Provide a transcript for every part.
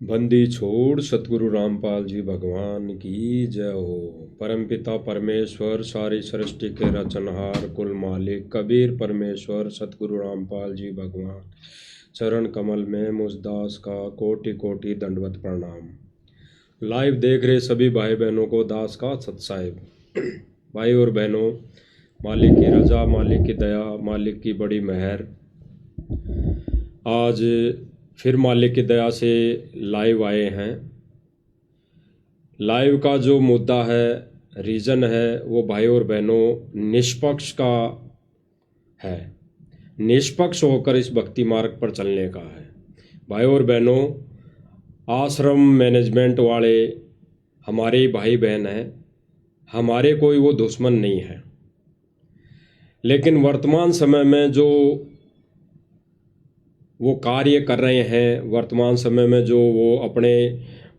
बंदी छोड़ सतगुरु रामपाल जी भगवान की जय हो। परमपिता परमेश्वर सारी सृष्टि के रचनहार कुल मालिक कबीर परमेश्वर सतगुरु रामपाल जी भगवान चरण कमल में मुझ दास का कोटि कोटि दंडवत प्रणाम। लाइव देख रहे सभी भाई बहनों को दास का सत साहिब। भाई और बहनों, मालिक की रजा, मालिक की दया, मालिक की बड़ी मेहर, आज फिर मालिक की दया से लाइव आए हैं। लाइव का जो मुद्दा है, रीज़न है, वो भाई और बहनों निष्पक्ष का है। निष्पक्ष होकर इस भक्ति मार्ग पर चलने का है। भाई और बहनों, आश्रम मैनेजमेंट वाले हमारे ही भाई बहन हैं, हमारे कोई वो दुश्मन नहीं है। लेकिन वर्तमान समय में जो वो कार्य कर रहे हैं, वर्तमान समय में जो वो अपने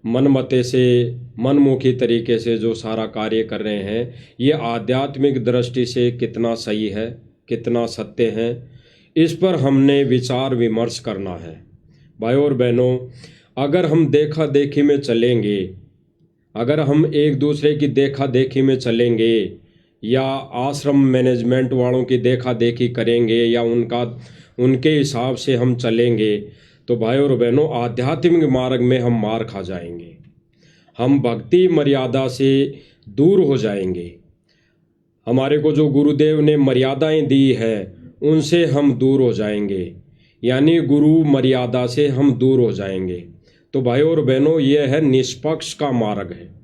मनमते से, मनमुखी तरीके से जो सारा कार्य कर रहे हैं, ये आध्यात्मिक दृष्टि से कितना सही है, कितना सत्य है, इस पर हमने विचार विमर्श करना है। भाई और बहनों, अगर हम देखा देखी में चलेंगे, अगर हम एक दूसरे की देखा देखी में चलेंगे या आश्रम मैनेजमेंट वालों की देखा देखी करेंगे या उनके हिसाब से हम चलेंगे, तो भाई और बहनों आध्यात्मिक मार्ग में हम मार खा जाएंगे। हम भक्ति मर्यादा से दूर हो जाएंगे। हमारे को जो गुरुदेव ने मर्यादाएं दी है, उनसे हम दूर हो जाएंगे, यानी गुरु मर्यादा से हम दूर हो जाएंगे। तो भाई और बहनों, यह है निष्पक्ष का मार्ग है।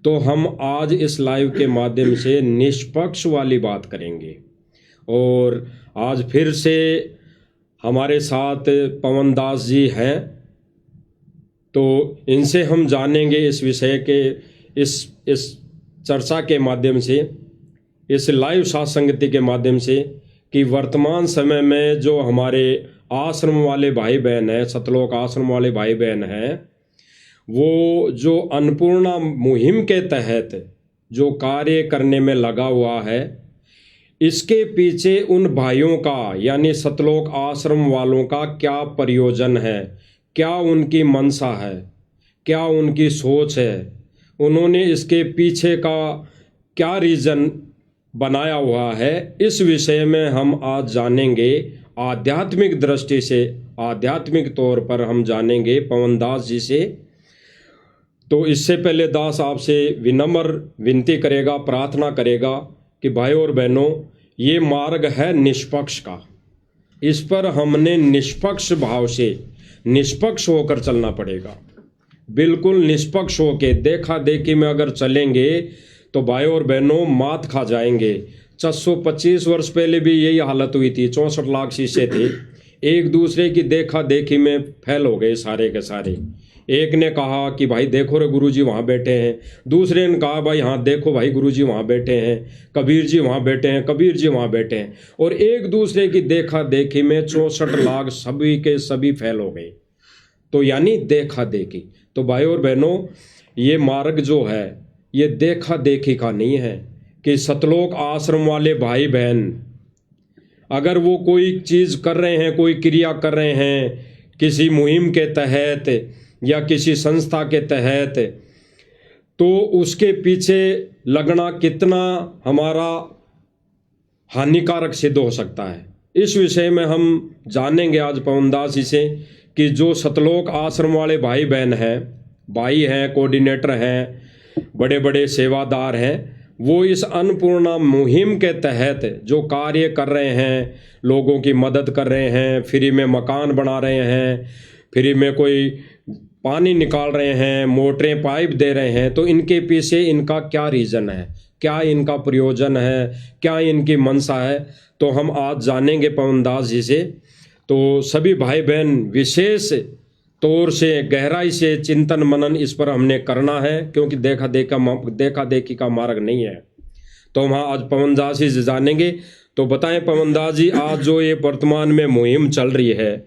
तो हम आज इस लाइव के माध्यम से निष्पक्ष वाली बात करेंगे। और आज फिर से हमारे साथ पवन दास जी हैं, तो इनसे हम जानेंगे इस विषय के, इस चर्चा के माध्यम से, इस लाइव सत्संगति के माध्यम से, कि वर्तमान समय में जो हमारे आश्रम वाले भाई बहन हैं, सतलोक आश्रम वाले भाई बहन हैं, वो जो अन्नपूर्णा मुहिम के तहत जो कार्य करने में लगा हुआ है, इसके पीछे उन भाइयों का, यानी सतलोक आश्रम वालों का क्या प्रयोजन है, क्या उनकी मनसा है, क्या उनकी सोच है, उन्होंने इसके पीछे का क्या रीज़न बनाया हुआ है, इस विषय में हम आज जानेंगे। आध्यात्मिक दृष्टि से, आध्यात्मिक तौर पर हम जानेंगे पवन दास जी से। तो इससे पहले दास आपसे विनम्र विनती करेगा, प्रार्थना करेगा कि भाई और बहनों, ये मार्ग है निष्पक्ष का। इस पर हमने निष्पक्ष भाव से, निष्पक्ष होकर चलना पड़ेगा। बिल्कुल निष्पक्ष होके, देखा देखी में अगर चलेंगे तो भाई और बहनों मात खा जाएंगे। 425 वर्ष पहले भी यही हालत हुई थी। 64 लाख शीशे थे, एक दूसरे की देखा देखी में फैल हो गए सारे के सारे। एक ने कहा कि भाई देखो रे गुरुजी वहाँ बैठे हैं, दूसरे ने कहा भाई हाँ देखो भाई गुरुजी वहाँ बैठे हैं, कबीर जी वहाँ बैठे हैं, कबीर जी वहाँ बैठे हैं, और एक दूसरे की देखा देखी में 64 लाख सभी के सभी फैल हो गए। तो यानी देखा देखी। तो भाई और बहनों, ये मार्ग जो है, ये देखा देखी का नहीं है। कि सतलोक आश्रम वाले भाई बहन अगर वो कोई चीज़ कर रहे हैं, कोई क्रिया कर रहे हैं किसी मुहिम के तहत या किसी संस्था के तहत, तो उसके पीछे लगना कितना हमारा हानिकारक सिद्ध हो सकता है, इस विषय में हम जानेंगे आज पवन दास जी से। कि जो सतलोक आश्रम वाले भाई बहन हैं, भाई हैं, कोऑर्डिनेटर हैं, बड़े बड़े सेवादार हैं, वो इस अन्नपूर्णा मुहिम के तहत जो कार्य कर रहे हैं, लोगों की मदद कर रहे हैं, फ्री में मकान बना रहे हैं, फ्री में कोई पानी निकाल रहे हैं, मोटरें पाइप दे रहे हैं, तो इनके पीछे इनका क्या रीज़न है, क्या इनका प्रयोजन है, क्या इनकी मनसा है, तो हम आज जानेंगे पवन दास जी से। तो सभी भाई बहन विशेष तौर से, गहराई से चिंतन मनन इस पर हमने करना है, क्योंकि देखा देखी का मार्ग नहीं है। तो हम आज पवन दास जी से जानेंगे। तो बताएं पवन दास जी, आज जो ये वर्तमान में मुहिम चल रही है,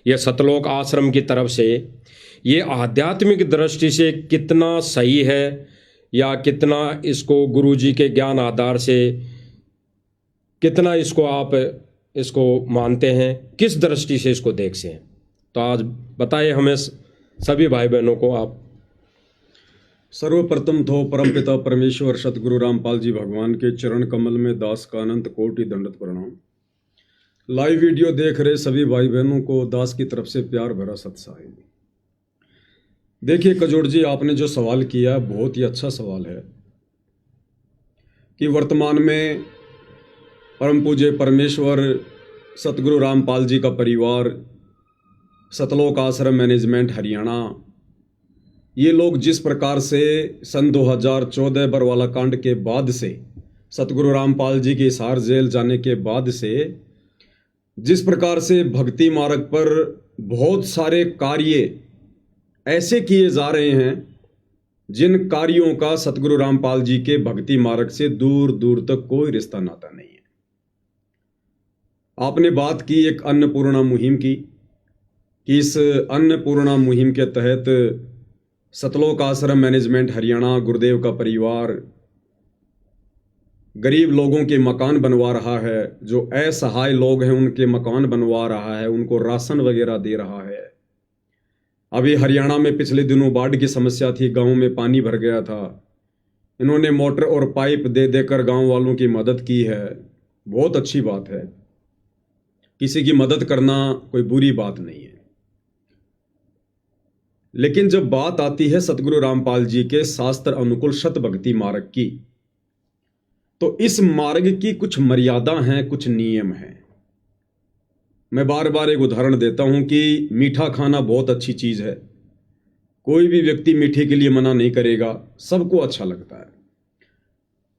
ये सतलोक आश्रम की तरफ से, ये आध्यात्मिक दृष्टि से कितना सही है, या कितना इसको गुरुजी के ज्ञान आधार से कितना इसको आप इसको मानते हैं, किस दृष्टि से इसको देखते हैं? तो आज बताइए हमें सभी भाई बहनों को आप। सर्वप्रथम तो परमपिता परमेश्वर सतगुरु रामपाल जी भगवान के चरण कमल में दास का अनंत कोटि दंडवत प्रणाम। लाइव वीडियो देख रहे सभी भाई बहनों को दास की तरफ से प्यार भरा सत्साई। देखिए कजोड़ जी, आपने जो सवाल किया बहुत ही अच्छा सवाल है कि वर्तमान में परम पूज्य परमेश्वर सतगुरु रामपाल जी का परिवार, सतलोक आश्रम मैनेजमेंट हरियाणा, ये लोग जिस प्रकार से सन 2014 बरवाला कांड के बाद से, सतगुरु रामपाल जी की हिसार जेल जाने के बाद से जिस प्रकार से भक्ति मार्ग पर बहुत सारे कार्य ऐसे किए जा रहे हैं जिन कार्यों का सतगुरु रामपाल जी के भक्ति मार्ग से दूर दूर तक कोई रिश्ता नाता नहीं है। आपने बात की एक अन्नपूर्णा मुहिम की कि इस अन्नपूर्णा मुहिम के तहत सतलोक आश्रम मैनेजमेंट हरियाणा, गुरुदेव का परिवार गरीब लोगों के मकान बनवा रहा है, जो असहाय लोग हैं उनके मकान बनवा रहा है, उनको राशन वगैरह दे रहा है। अभी हरियाणा में पिछले दिनों बाढ़ की समस्या थी, गांव में पानी भर गया था, इन्होंने मोटर और पाइप दे देकर गांव वालों की मदद की है। बहुत अच्छी बात है, किसी की मदद करना कोई बुरी बात नहीं है। लेकिन जब बात आती है सतगुरु रामपाल जी के शास्त्र अनुकूल शत भक्ति मार्ग की, तो इस मार्ग की कुछ मर्यादा हैं, कुछ नियम हैं। मैं बार बार एक उदाहरण देता हूं कि मीठा खाना बहुत अच्छी चीज है, कोई भी व्यक्ति मीठे के लिए मना नहीं करेगा, सबको अच्छा लगता है।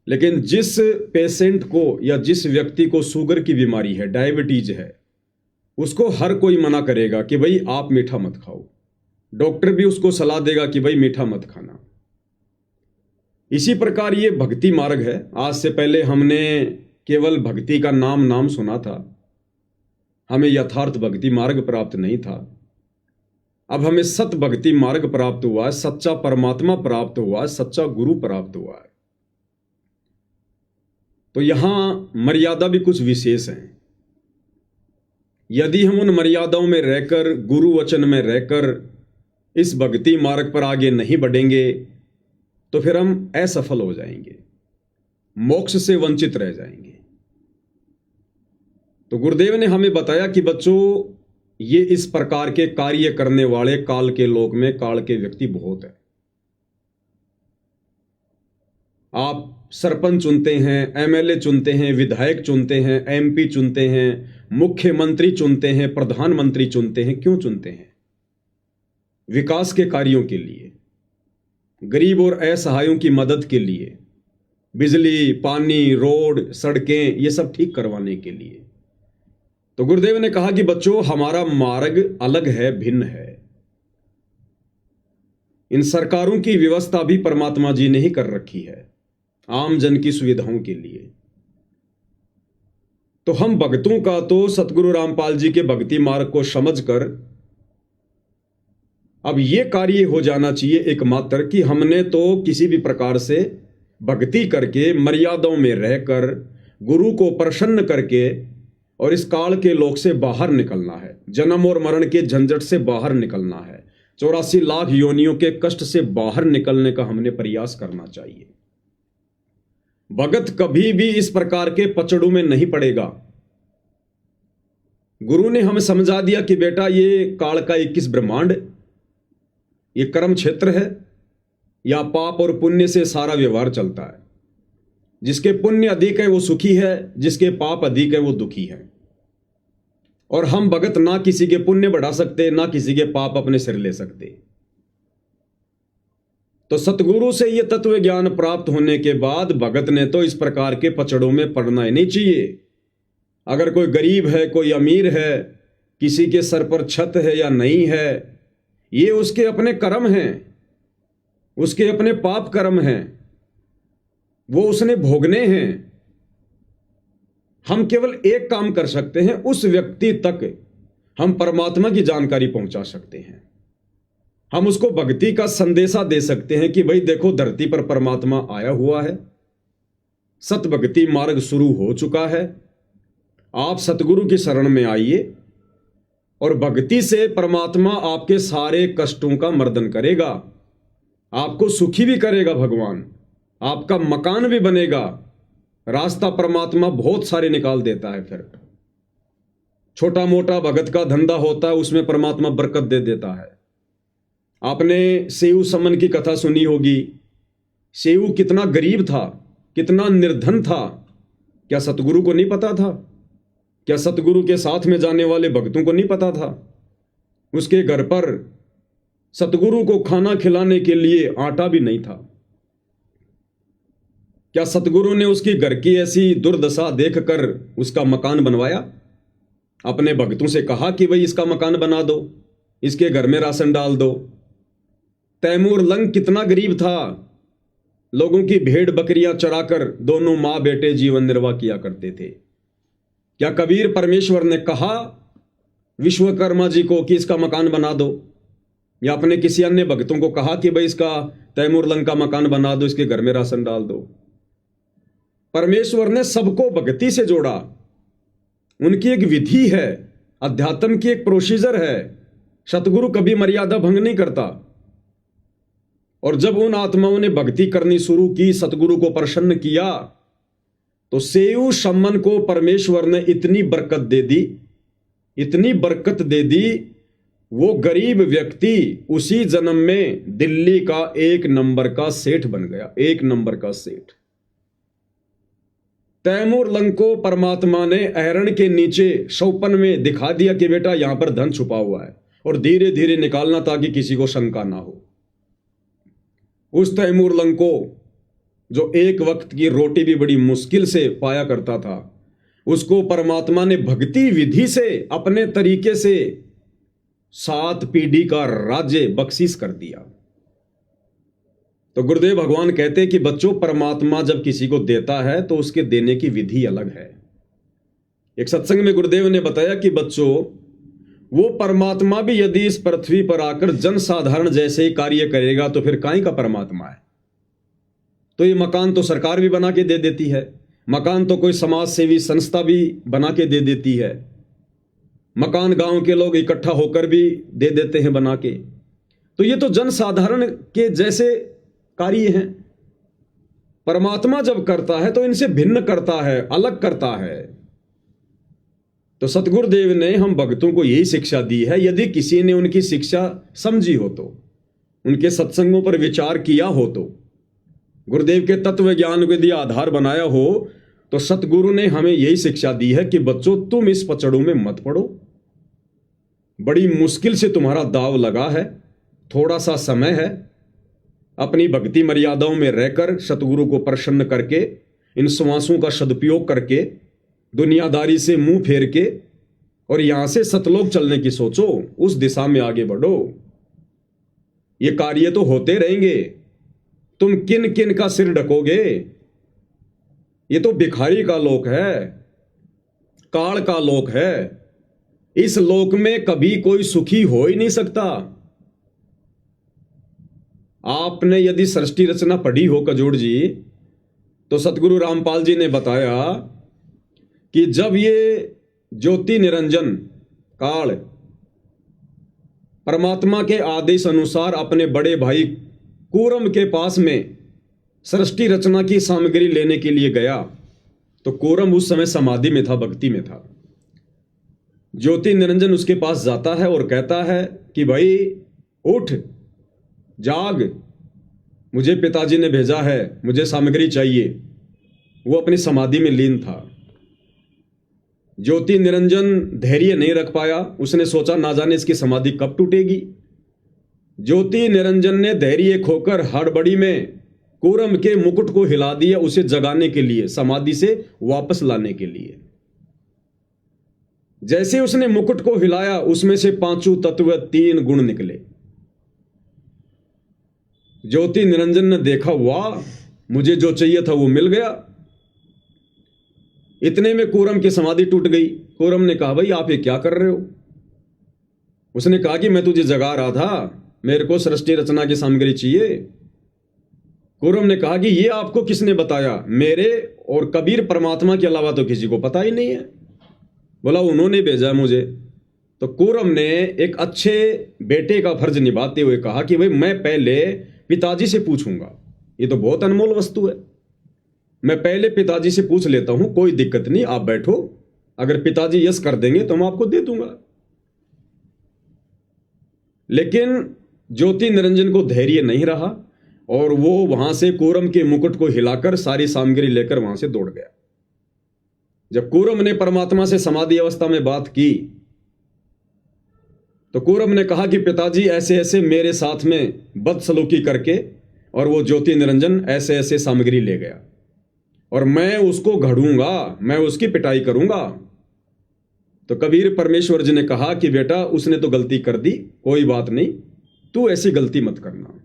लेकिन जिस पेशेंट को या जिस व्यक्ति को शुगर की बीमारी है, डायबिटीज है, उसको हर कोई मना करेगा कि भाई आप मीठा मत खाओ। डॉक्टर भी उसको सलाह देगा कि भाई मीठा मत खाना। इसी प्रकार ये भक्ति मार्ग है। आज से पहले हमने केवल भक्ति का नाम सुना था, हमें यथार्थ भक्ति मार्ग प्राप्त नहीं था। अब हमें सत भक्ति मार्ग प्राप्त हुआ है, सच्चा परमात्मा प्राप्त हुआ है, सच्चा गुरु प्राप्त हुआ है। तो यहां मर्यादा भी कुछ विशेष हैं। यदि हम उन मर्यादाओं में रहकर, गुरु वचन में रहकर इस भक्ति मार्ग पर आगे नहीं बढ़ेंगे तो फिर हम असफल हो जाएंगे, मोक्ष से वंचित रह जाएंगे। तो गुरुदेव ने हमें बताया कि बच्चों, ये इस प्रकार के कार्य करने वाले काल के लोक में काल के व्यक्ति बहुत है। आप सरपंच चुनते हैं, एमएलए चुनते हैं, विधायक चुनते हैं, एमपी चुनते हैं, मुख्यमंत्री चुनते हैं, प्रधानमंत्री चुनते हैं। क्यों चुनते हैं? विकास के कार्यों के लिए, गरीब और असहायों की मदद के लिए, बिजली, पानी, रोड, सड़कें, ये सब ठीक करवाने के लिए। तो गुरुदेव ने कहा कि बच्चों, हमारा मार्ग अलग है, भिन्न है। इन सरकारों की व्यवस्था भी परमात्मा जी ने ही कर रखी है आम जन की सुविधाओं के लिए। तो हम भक्तों का तो सतगुरु रामपाल जी के भक्ति मार्ग को समझकर अब ये कार्य हो जाना चाहिए एकमात्र कि हमने तो किसी भी प्रकार से भक्ति करके, मर्यादाओं में रहकर, गुरु को प्रसन्न करके और इस काल के लोक से बाहर निकलना है, जन्म और मरण के झंझट से बाहर निकलना है, 84 लाख योनियों के कष्ट से बाहर निकलने का हमने प्रयास करना चाहिए। भगत कभी भी इस प्रकार के पचड़ों में नहीं पड़ेगा। गुरु ने हमें समझा दिया कि बेटा, ये काल का 21 ब्रह्मांड, ये कर्म क्षेत्र है, या पाप और पुण्य से सारा व्यवहार चलता है। जिसके पुण्य अधिक है वो सुखी है, जिसके पाप अधिक है वो दुखी है। और हम भगत ना किसी के पुण्य बढ़ा सकते, ना किसी के पाप अपने सिर ले सकते। तो सतगुरु से ये तत्व ज्ञान प्राप्त होने के बाद भगत ने तो इस प्रकार के पचड़ों में पड़ना ही नहीं चाहिए। अगर कोई गरीब है, कोई अमीर है, किसी के सर पर छत है या नहीं है, ये उसके अपने कर्म हैं, उसके अपने पाप कर्म हैं, वो उसने भोगने हैं। हम केवल एक काम कर सकते हैं, उस व्यक्ति तक हम परमात्मा की जानकारी पहुंचा सकते हैं। हम उसको भक्ति का संदेशा दे सकते हैं कि भाई देखो, धरती पर परमात्मा आया हुआ है, सत भक्ति मार्ग शुरू हो चुका है, आप सतगुरु की शरण में आइए और भक्ति से परमात्मा आपके सारे कष्टों का मर्दन करेगा, आपको सुखी भी करेगा भगवान, आपका मकान भी बनेगा। रास्ता परमात्मा बहुत सारे निकाल देता है। फिर छोटा मोटा भगत का धंधा होता है, उसमें परमात्मा बरकत दे देता है। आपने सेऊ समन की कथा सुनी होगी। सेऊ कितना गरीब था, कितना निर्धन था। क्या सतगुरु को नहीं पता था? क्या सतगुरु के साथ में जाने वाले भक्तों को नहीं पता था? उसके घर पर सतगुरु को खाना खिलाने के लिए आटा भी नहीं था। क्या सतगुरु ने उसकी घर की ऐसी दुर्दशा देखकर उसका मकान बनवाया? अपने भक्तों से कहा कि भाई इसका मकान बना दो, इसके घर में राशन डाल दो। तैमूर लंग कितना गरीब था, लोगों की भेड़ बकरियां चराकर दोनों मां बेटे जीवन निर्वाह किया करते थे। क्या कबीर परमेश्वर ने कहा विश्वकर्मा जी को कि इसका मकान बना दो, या अपने किसी अन्य भक्तों को कहा कि भाई इसका तैमूर लंग का मकान बना दो, इसके घर में राशन डाल दो? परमेश्वर ने सबको भक्ति से जोड़ा। उनकी एक विधि है, अध्यात्म की एक प्रोसीजर है। सतगुरु कभी मर्यादा भंग नहीं करता। और जब उन आत्माओं ने भक्ति करनी शुरू की, सतगुरु को प्रसन्न किया, तो सेऊ सम्मन को परमेश्वर ने इतनी बरकत दे दी, इतनी बरकत दे दी, वो गरीब व्यक्ति उसी जन्म में दिल्ली का 1 नंबर का सेठ बन गया। 1 नंबर का सेठ। तैमूर लंग को परमात्मा ने अहरण के नीचे शौपन में दिखा दिया कि बेटा यहां पर धन छुपा हुआ है, और धीरे धीरे निकालना ताकि किसी को शंका ना हो। उस तैमूर लंग को, जो एक वक्त की रोटी भी बड़ी मुश्किल से पाया करता था, उसको परमात्मा ने भक्ति विधि से अपने तरीके से 7 पीढ़ी का राज्य बख्शीश कर दिया। तो गुरुदेव भगवान कहते हैं कि बच्चों, परमात्मा जब किसी को देता है तो उसके देने की विधि अलग है। एक सत्संग में गुरुदेव ने बताया कि बच्चों, वो परमात्मा भी यदि इस पृथ्वी पर आकर जनसाधारण जैसे ही कार्य करेगा तो फिर काहे का परमात्मा है? तो ये मकान तो सरकार भी बना के दे देती है, मकान तो कोई समाज सेवी संस्था भी बना के दे देती है, मकान गांव के लोग इकट्ठा होकर भी दे देते हैं बना के। तो ये तो जनसाधारण के जैसे कार्य हैं। परमात्मा जब करता है तो इनसे भिन्न करता है, अलग करता है। तो सतगुरुदेव ने हम भक्तों को यही शिक्षा दी है। यदि किसी ने उनकी शिक्षा समझी हो तो, उनके सत्संगों पर विचार किया हो तो, गुरुदेव के तत्व ज्ञान को यदि आधार बनाया हो, तो सतगुरु ने हमें यही शिक्षा दी है कि बच्चों, तुम इस पचड़ों में मत पड़ो। बड़ी मुश्किल से तुम्हारा दाव लगा है, थोड़ा सा समय है। अपनी भक्ति मर्यादाओं में रहकर सतगुरु को प्रसन्न करके, इन श्वासों का सदुपयोग करके, दुनियादारी से मुंह फेर के, और यहां से सतलोक चलने की सोचो, उस दिशा में आगे बढ़ो। ये कार्य तो होते रहेंगे। तुम किन किन का सिर ढकोगे? ये तो भिखारी का लोक है, काल का लोक है। इस लोक में कभी कोई सुखी हो ही नहीं सकता। आपने यदि सृष्टि रचना पढ़ी हो कजोड़ जी, तो सतगुरु रामपाल जी ने बताया कि जब ये ज्योति निरंजन काल परमात्मा के आदेश अनुसार अपने बड़े भाई कूरम के पास में सृष्टि रचना की सामग्री लेने के लिए गया, तो कूरम उस समय समाधि में था, भक्ति में था। ज्योति निरंजन उसके पास जाता है और कहता है कि भाई उठ, जाग, मुझे पिताजी ने भेजा है, मुझे सामग्री चाहिए। वो अपनी समाधि में लीन था। ज्योति निरंजन धैर्य नहीं रख पाया। उसने सोचा ना जाने इसकी समाधि कब टूटेगी। ज्योति निरंजन ने धैर्य खोकर हड़बड़ी में कूरम के मुकुट को हिला दिया, उसे जगाने के लिए, समाधि से वापस लाने के लिए। जैसे उसने मुकुट को हिलाया, उसमें से 5 तत्व 3 गुण निकले। ज्योति निरंजन ने देखा, वाह, मुझे जो चाहिए था वो मिल गया। इतने में कूरम की समाधि टूट गई। कूरम ने कहा, भाई आप ये क्या कर रहे हो? उसने कहा कि मैं तुझे जगा रहा था, मेरे को सृष्टि रचना की सामग्री चाहिए। कूरम ने कहा कि ये आपको किसने बताया? मेरे और कबीर परमात्मा के अलावा तो किसी को पता ही नहीं है। बोला, उन्होंने भेजा मुझे। तो कूरम ने एक अच्छे बेटे का फर्ज निभाते हुए कहा कि भाई मैं पहले पिताजी से पूछूंगा, ये तो बहुत अनमोल वस्तु है, मैं पहले पिताजी से पूछ लेता हूं, कोई दिक्कत नहीं, आप बैठो, अगर पिताजी यस कर देंगे तो मैं आपको दे दूंगा। लेकिन ज्योति निरंजन को धैर्य नहीं रहा और वो वहां से कूरम के मुकुट को हिलाकर सारी सामग्री लेकर वहां से दौड़ गया। जब कूरम ने परमात्मा से समाधि अवस्था में बात की तो कूरम ने कहा कि पिताजी ऐसे ऐसे मेरे साथ में बदसलूकी करके और वो ज्योति निरंजन ऐसे ऐसे सामग्री ले गया और मैं उसको घड़ूंगा, मैं उसकी पिटाई करूंगा। तो कबीर परमेश्वर जी ने कहा कि बेटा उसने तो गलती कर दी, कोई बात नहीं, तू ऐसी गलती मत करना,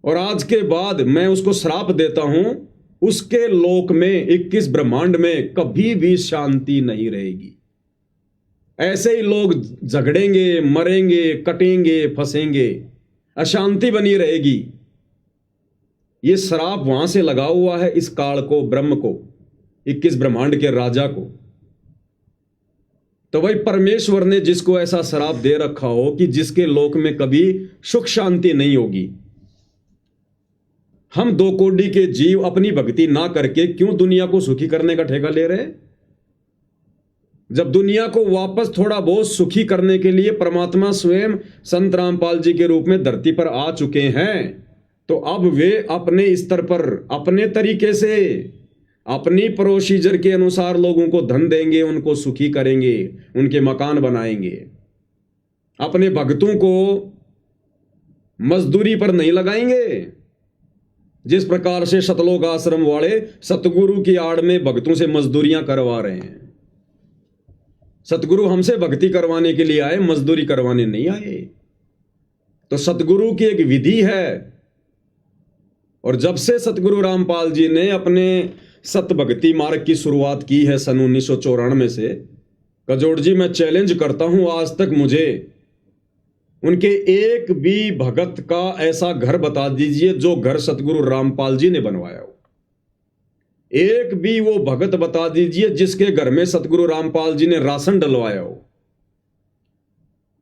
और आज के बाद मैं उसको श्राप देता हूं, उसके लोक में 21 ब्रह्मांड में कभी भी शांति नहीं रहेगी। ऐसे ही लोग झगड़ेंगे, मरेंगे, कटेंगे, फंसेंगे, अशांति बनी रहेगी। ये श्राप वहां से लगा हुआ है इस काल को, ब्रह्म को, 21 ब्रह्मांड के राजा को। तो भाई परमेश्वर ने जिसको ऐसा श्राप दे रखा हो कि जिसके लोक में कभी सुख शांति नहीं होगी, हम 2 कोटि के जीव अपनी भक्ति ना करके क्यों दुनिया को सुखी करने का ठेका ले रहे? जब दुनिया को वापस थोड़ा बहुत सुखी करने के लिए परमात्मा स्वयं संत रामपाल जी के रूप में धरती पर आ चुके हैं, तो अब वे अपने स्तर पर, अपने तरीके से, अपनी प्रोसीजर के अनुसार लोगों को धन देंगे, उनको सुखी करेंगे, उनके मकान बनाएंगे, अपने भक्तों को मजदूरी पर नहीं लगाएंगे। जिस प्रकार से सतलोक आश्रम वाले सतगुरु की आड़ में भक्तों से मजदूरियां करवा रहे हैं। सतगुरु हमसे भक्ति करवाने के लिए आए, मजदूरी करवाने नहीं आए। तो सतगुरु की एक विधि है, और जब से सतगुरु रामपाल जी ने अपने सत भक्ति मार्ग की शुरुआत की है सन 1994 से, कजोड़ जी मैं चैलेंज करता हूं, आज तक मुझे उनके एक भी भगत का ऐसा घर बता दीजिए जो घर सतगुरु रामपाल जी ने बनवाया हो। एक भी वो भगत बता दीजिए जिसके घर में सतगुरु रामपाल जी ने राशन डलवाया हो।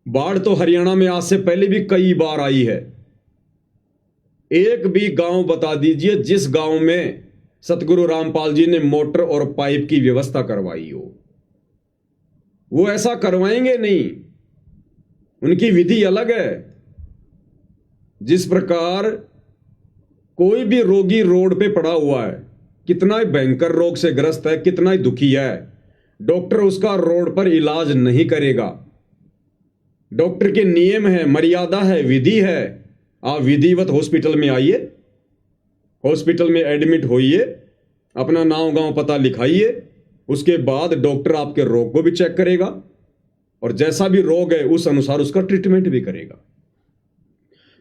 बाढ़ तो हरियाणा में आज से पहले भी कई बार आई है। एक भी गांव बता दीजिए जिस गांव में सतगुरु रामपाल जी ने मोटर और पाइप की व्यवस्था करवाई हो। वो ऐसा करवाएंगे नहीं, उनकी विधि अलग है। जिस प्रकार कोई भी रोगी रोड पे पड़ा हुआ है, कितना ही भयंकर रोग से ग्रस्त है, कितना ही दुखी है, डॉक्टर उसका रोड पर इलाज नहीं करेगा। डॉक्टर के नियम है, मर्यादा है, विधि है। आप विधिवत हॉस्पिटल में आइए, हॉस्पिटल में एडमिट होइए, अपना नाम गांव पता लिखाइए, उसके बाद डॉक्टर आपके रोग को भी चेक करेगा और जैसा भी रोग है उस अनुसार उसका ट्रीटमेंट भी करेगा।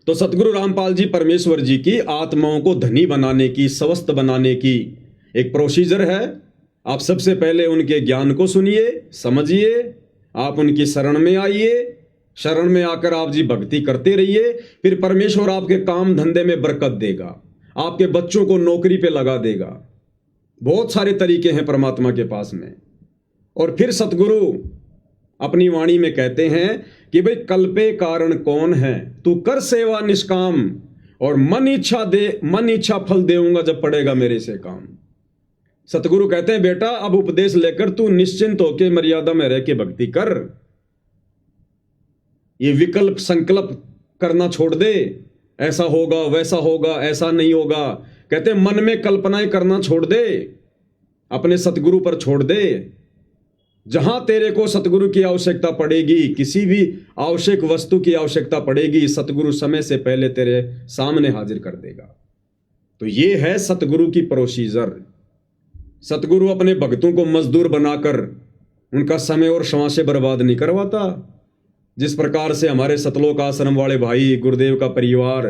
तो सतगुरु रामपाल जी परमेश्वर जी की आत्माओं को धनी बनाने की, स्वस्थ बनाने की एक प्रोसीजर है। आप सबसे पहले उनके ज्ञान को सुनिए, समझिए, आप उनकी शरण में आइए, शरण में आकर आप जी भक्ति करते रहिए, फिर परमेश्वर आपके काम धंधे में बरकत देगा, आपके बच्चों को नौकरी पे लगा देगा। बहुत सारे तरीके हैं परमात्मा के पास में। और फिर सतगुरु अपनी वाणी में कहते हैं कि भाई कल्पे कारण कौन है, तू कर सेवा निष्काम और मन इच्छा फल देऊंगा जब पड़ेगा मेरे से काम। सतगुरु कहते हैं बेटा अब उपदेश लेकर तू निश्चिंत होकर मर्यादा में रह के भक्ति कर। ये विकल्प संकल्प करना छोड़ दे, ऐसा होगा वैसा होगा, ऐसा नहीं होगा। कहते हैं मन में कल्पनाएं करना छोड़ दे, अपने सतगुरु पर छोड़ दे। जहां तेरे को सतगुरु की आवश्यकता पड़ेगी, किसी भी आवश्यक वस्तु की आवश्यकता पड़ेगी, सतगुरु समय से पहले तेरे सामने हाजिर कर देगा। तो ये है सतगुरु की प्रोसीजर। सतगुरु अपने भक्तों को मजदूर बनाकर उनका समय और श्वासें बर्बाद नहीं करवाता। जिस प्रकार से हमारे सतलोक आश्रम वाले भाई, गुरुदेव का परिवार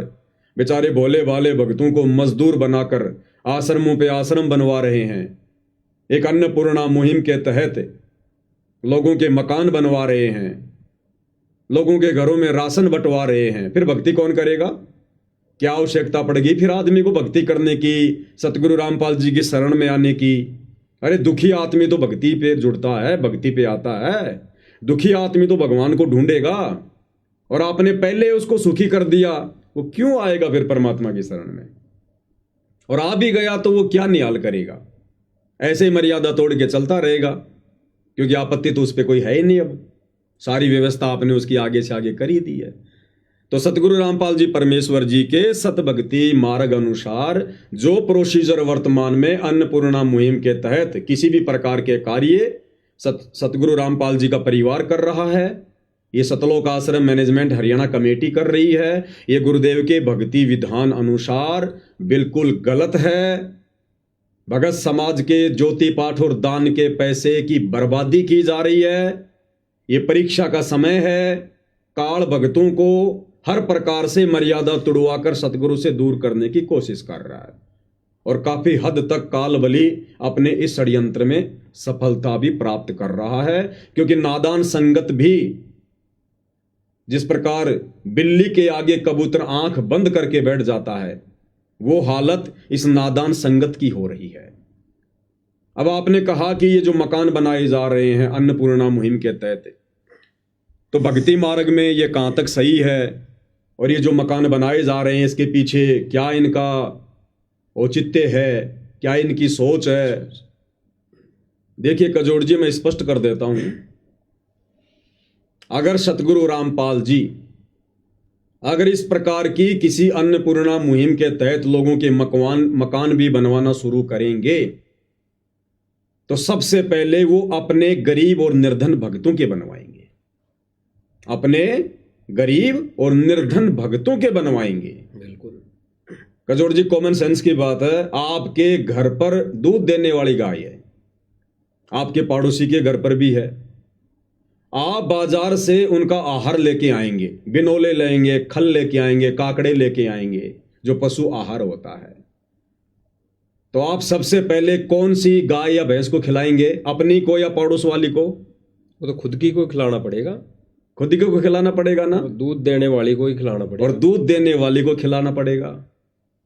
बेचारे भोले भाले भक्तों को मजदूर बनाकर आश्रमों पे आश्रम बनवा रहे हैं। एक अन्नपूर्णा मुहिम के तहत लोगों के मकान बनवा रहे हैं, लोगों के घरों में राशन बंटवा रहे हैं। फिर भक्ति कौन करेगा? क्या आवश्यकता पड़ेगी फिर आदमी को भक्ति करने की, सतगुरु रामपाल जी की शरण में आने की? अरे दुखी आदमी तो भक्ति पे जुड़ता है, भक्ति पे आता है। दुखी आदमी तो भगवान को ढूंढेगा, और आपने पहले उसको सुखी कर दिया, वो क्यों आएगा फिर परमात्मा की शरण में? और आ भी गया तो वो क्या निहाल करेगा? ऐसे ही मर्यादा तोड़ के चलता रहेगा, क्योंकि आपत्ति तो उस पर कोई है ही नहीं। अब सारी व्यवस्था आपने उसकी आगे से आगे कर ही दी है। तो सतगुरु रामपाल जी परमेश्वर जी के सतभक्ति मार्ग अनुसार जो प्रोसीजर वर्तमान में अन्नपूर्णा मुहिम के तहत किसी भी प्रकार के कार्य सतगुरु रामपाल जी का परिवार कर रहा है, ये सतलोक आश्रम मैनेजमेंट हरियाणा कमेटी कर रही है, ये गुरुदेव के भक्ति विधान अनुसार बिल्कुल गलत है। भगत समाज के ज्योति पाठ और दान के पैसे की बर्बादी की जा रही है। ये परीक्षा का समय है। काल भक्तों को हर प्रकार से मर्यादा तुड़वाकर सतगुरु से दूर करने की कोशिश कर रहा है, और काफी हद तक काल बली अपने इस षड्यंत्र में सफलता भी प्राप्त कर रहा है। क्योंकि नादान संगत भी, जिस प्रकार बिल्ली के आगे कबूतर आंख बंद करके बैठ जाता है, वो हालत इस नादान संगत की हो रही है। अब आपने कहा कि ये जो मकान बनाए जा रहे हैं अन्नपूर्णा मुहिम के तहत, तो भक्ति मार्ग में ये कहां तक सही है? और ये जो मकान बनाए जा रहे हैं इसके पीछे क्या इनका औचित्य है, क्या इनकी सोच है? देखिए कजोड़ जी, मैं स्पष्ट कर देता हूं, अगर सतगुरु रामपाल जी अगर इस प्रकार की किसी अन्नपूर्णा मुहिम के तहत लोगों के मकान भी बनवाना शुरू करेंगे, तो सबसे पहले वो अपने गरीब और निर्धन भक्तों के बनवाएंगे, अपने गरीब और निर्धन भक्तों के बनवाएंगे। बिल्कुल कजोड़ जी, कॉमन सेंस की बात है। आपके घर पर दूध देने वाली गाय है, आपके पड़ोसी के घर पर भी है। आप बाजार से उनका आहार लेके आएंगे, बिनोले लेंगे, खल लेके आएंगे, काकड़े लेके आएंगे, जो पशु आहार होता है। तो आप सबसे पहले कौन सी गाय या भैंस को खिलाएंगे? अपनी को या पड़ोस वाली को? वो तो खुद की को खिलाना पड़ेगा, खुद ही को खिलाना पड़ेगा ना। दूध देने वाली को ही खिलाना पड़ेगा, और दूध देने वाली को खिलाना पड़ेगा,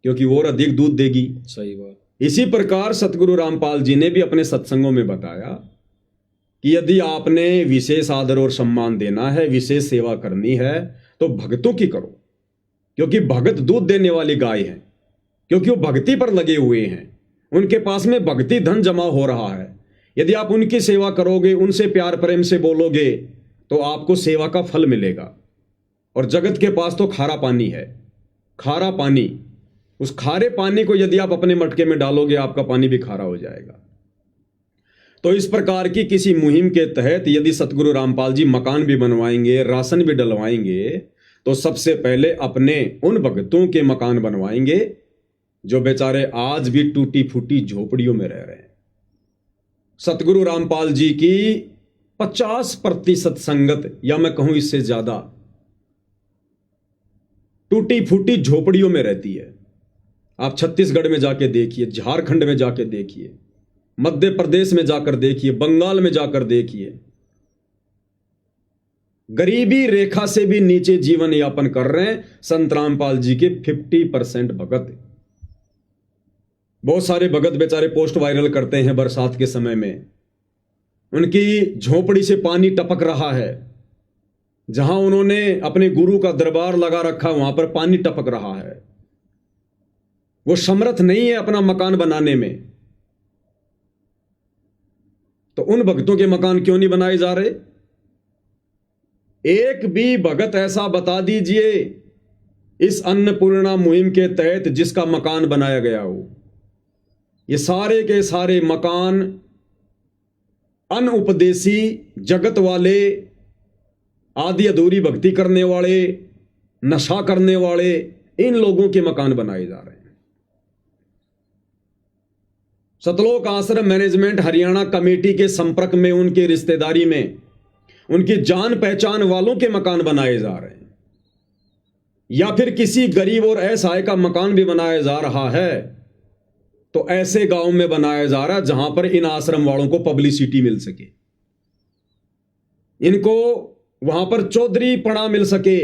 क्योंकि वो और अधिक दूध देगी। सही बात। इसी प्रकार सतगुरु रामपाल जी ने भी अपने सत्संगों में बताया कि यदि आपने विशेष आदर और सम्मान देना है, विशेष सेवा करनी है, तो भक्तों की करो, क्योंकि भगत दूध देने वाली गाय है, क्योंकि वो भक्ति पर लगे हुए हैं, उनके पास में भक्ति धन जमा हो रहा है। यदि आप उनकी सेवा करोगे, उनसे प्यार प्रेम से बोलोगे, तो आपको सेवा का फल मिलेगा। और जगत के पास तो खारा पानी है, खारा पानी, उस खारे पानी को यदि आप अपने मटके में डालोगे, आपका पानी भी खारा हो जाएगा। तो इस प्रकार की किसी मुहिम के तहत यदि सतगुरु रामपाल जी मकान भी बनवाएंगे, राशन भी डलवाएंगे, तो सबसे पहले अपने उन भक्तों के मकान बनवाएंगे जो बेचारे आज भी टूटी फूटी झोपड़ियों में रह रहे हैं। सतगुरु रामपाल जी की 50% संगत, या मैं कहूं इससे ज्यादा, टूटी फूटी झोपड़ियों में रहती है। आप छत्तीसगढ़ में जाके देखिए, झारखंड में जाके देखिए, मध्य प्रदेश में जाकर देखिए, बंगाल में जाकर देखिए, गरीबी रेखा से भी नीचे जीवन यापन कर रहे हैं संत रामपाल जी के 50% भगत। बहुत सारे भगत बेचारे पोस्ट वायरल करते हैं बरसात के समय में, उनकी झोपड़ी से पानी टपक रहा है, जहां उन्होंने अपने गुरु का दरबार लगा रखा, वहां पर पानी टपक रहा है। वो समर्थ नहीं है अपना मकान बनाने में, तो उन भक्तों के मकान क्यों नहीं बनाए जा रहे? एक भी भगत ऐसा बता दीजिए इस अन्नपूर्णा मुहिम के तहत जिसका मकान बनाया गया हो। ये सारे के सारे मकान अनउपदेशी, जगत वाले, आधी अधूरी भक्ति करने वाले, नशा करने वाले, इन लोगों के मकान बनाए जा रहे हैं। सतलोक आश्रम मैनेजमेंट हरियाणा कमेटी के संपर्क में, उनके रिश्तेदारी में, उनकी जान पहचान वालों के मकान बनाए जा रहे हैं, या फिर किसी गरीब और असहाय का मकान भी बनाया जा रहा है, तो ऐसे गांव में बनाया जा रहा है जहां पर इन आश्रम वालों को पब्लिसिटी मिल सके, इनको वहां पर चौधरी पड़ा मिल सके,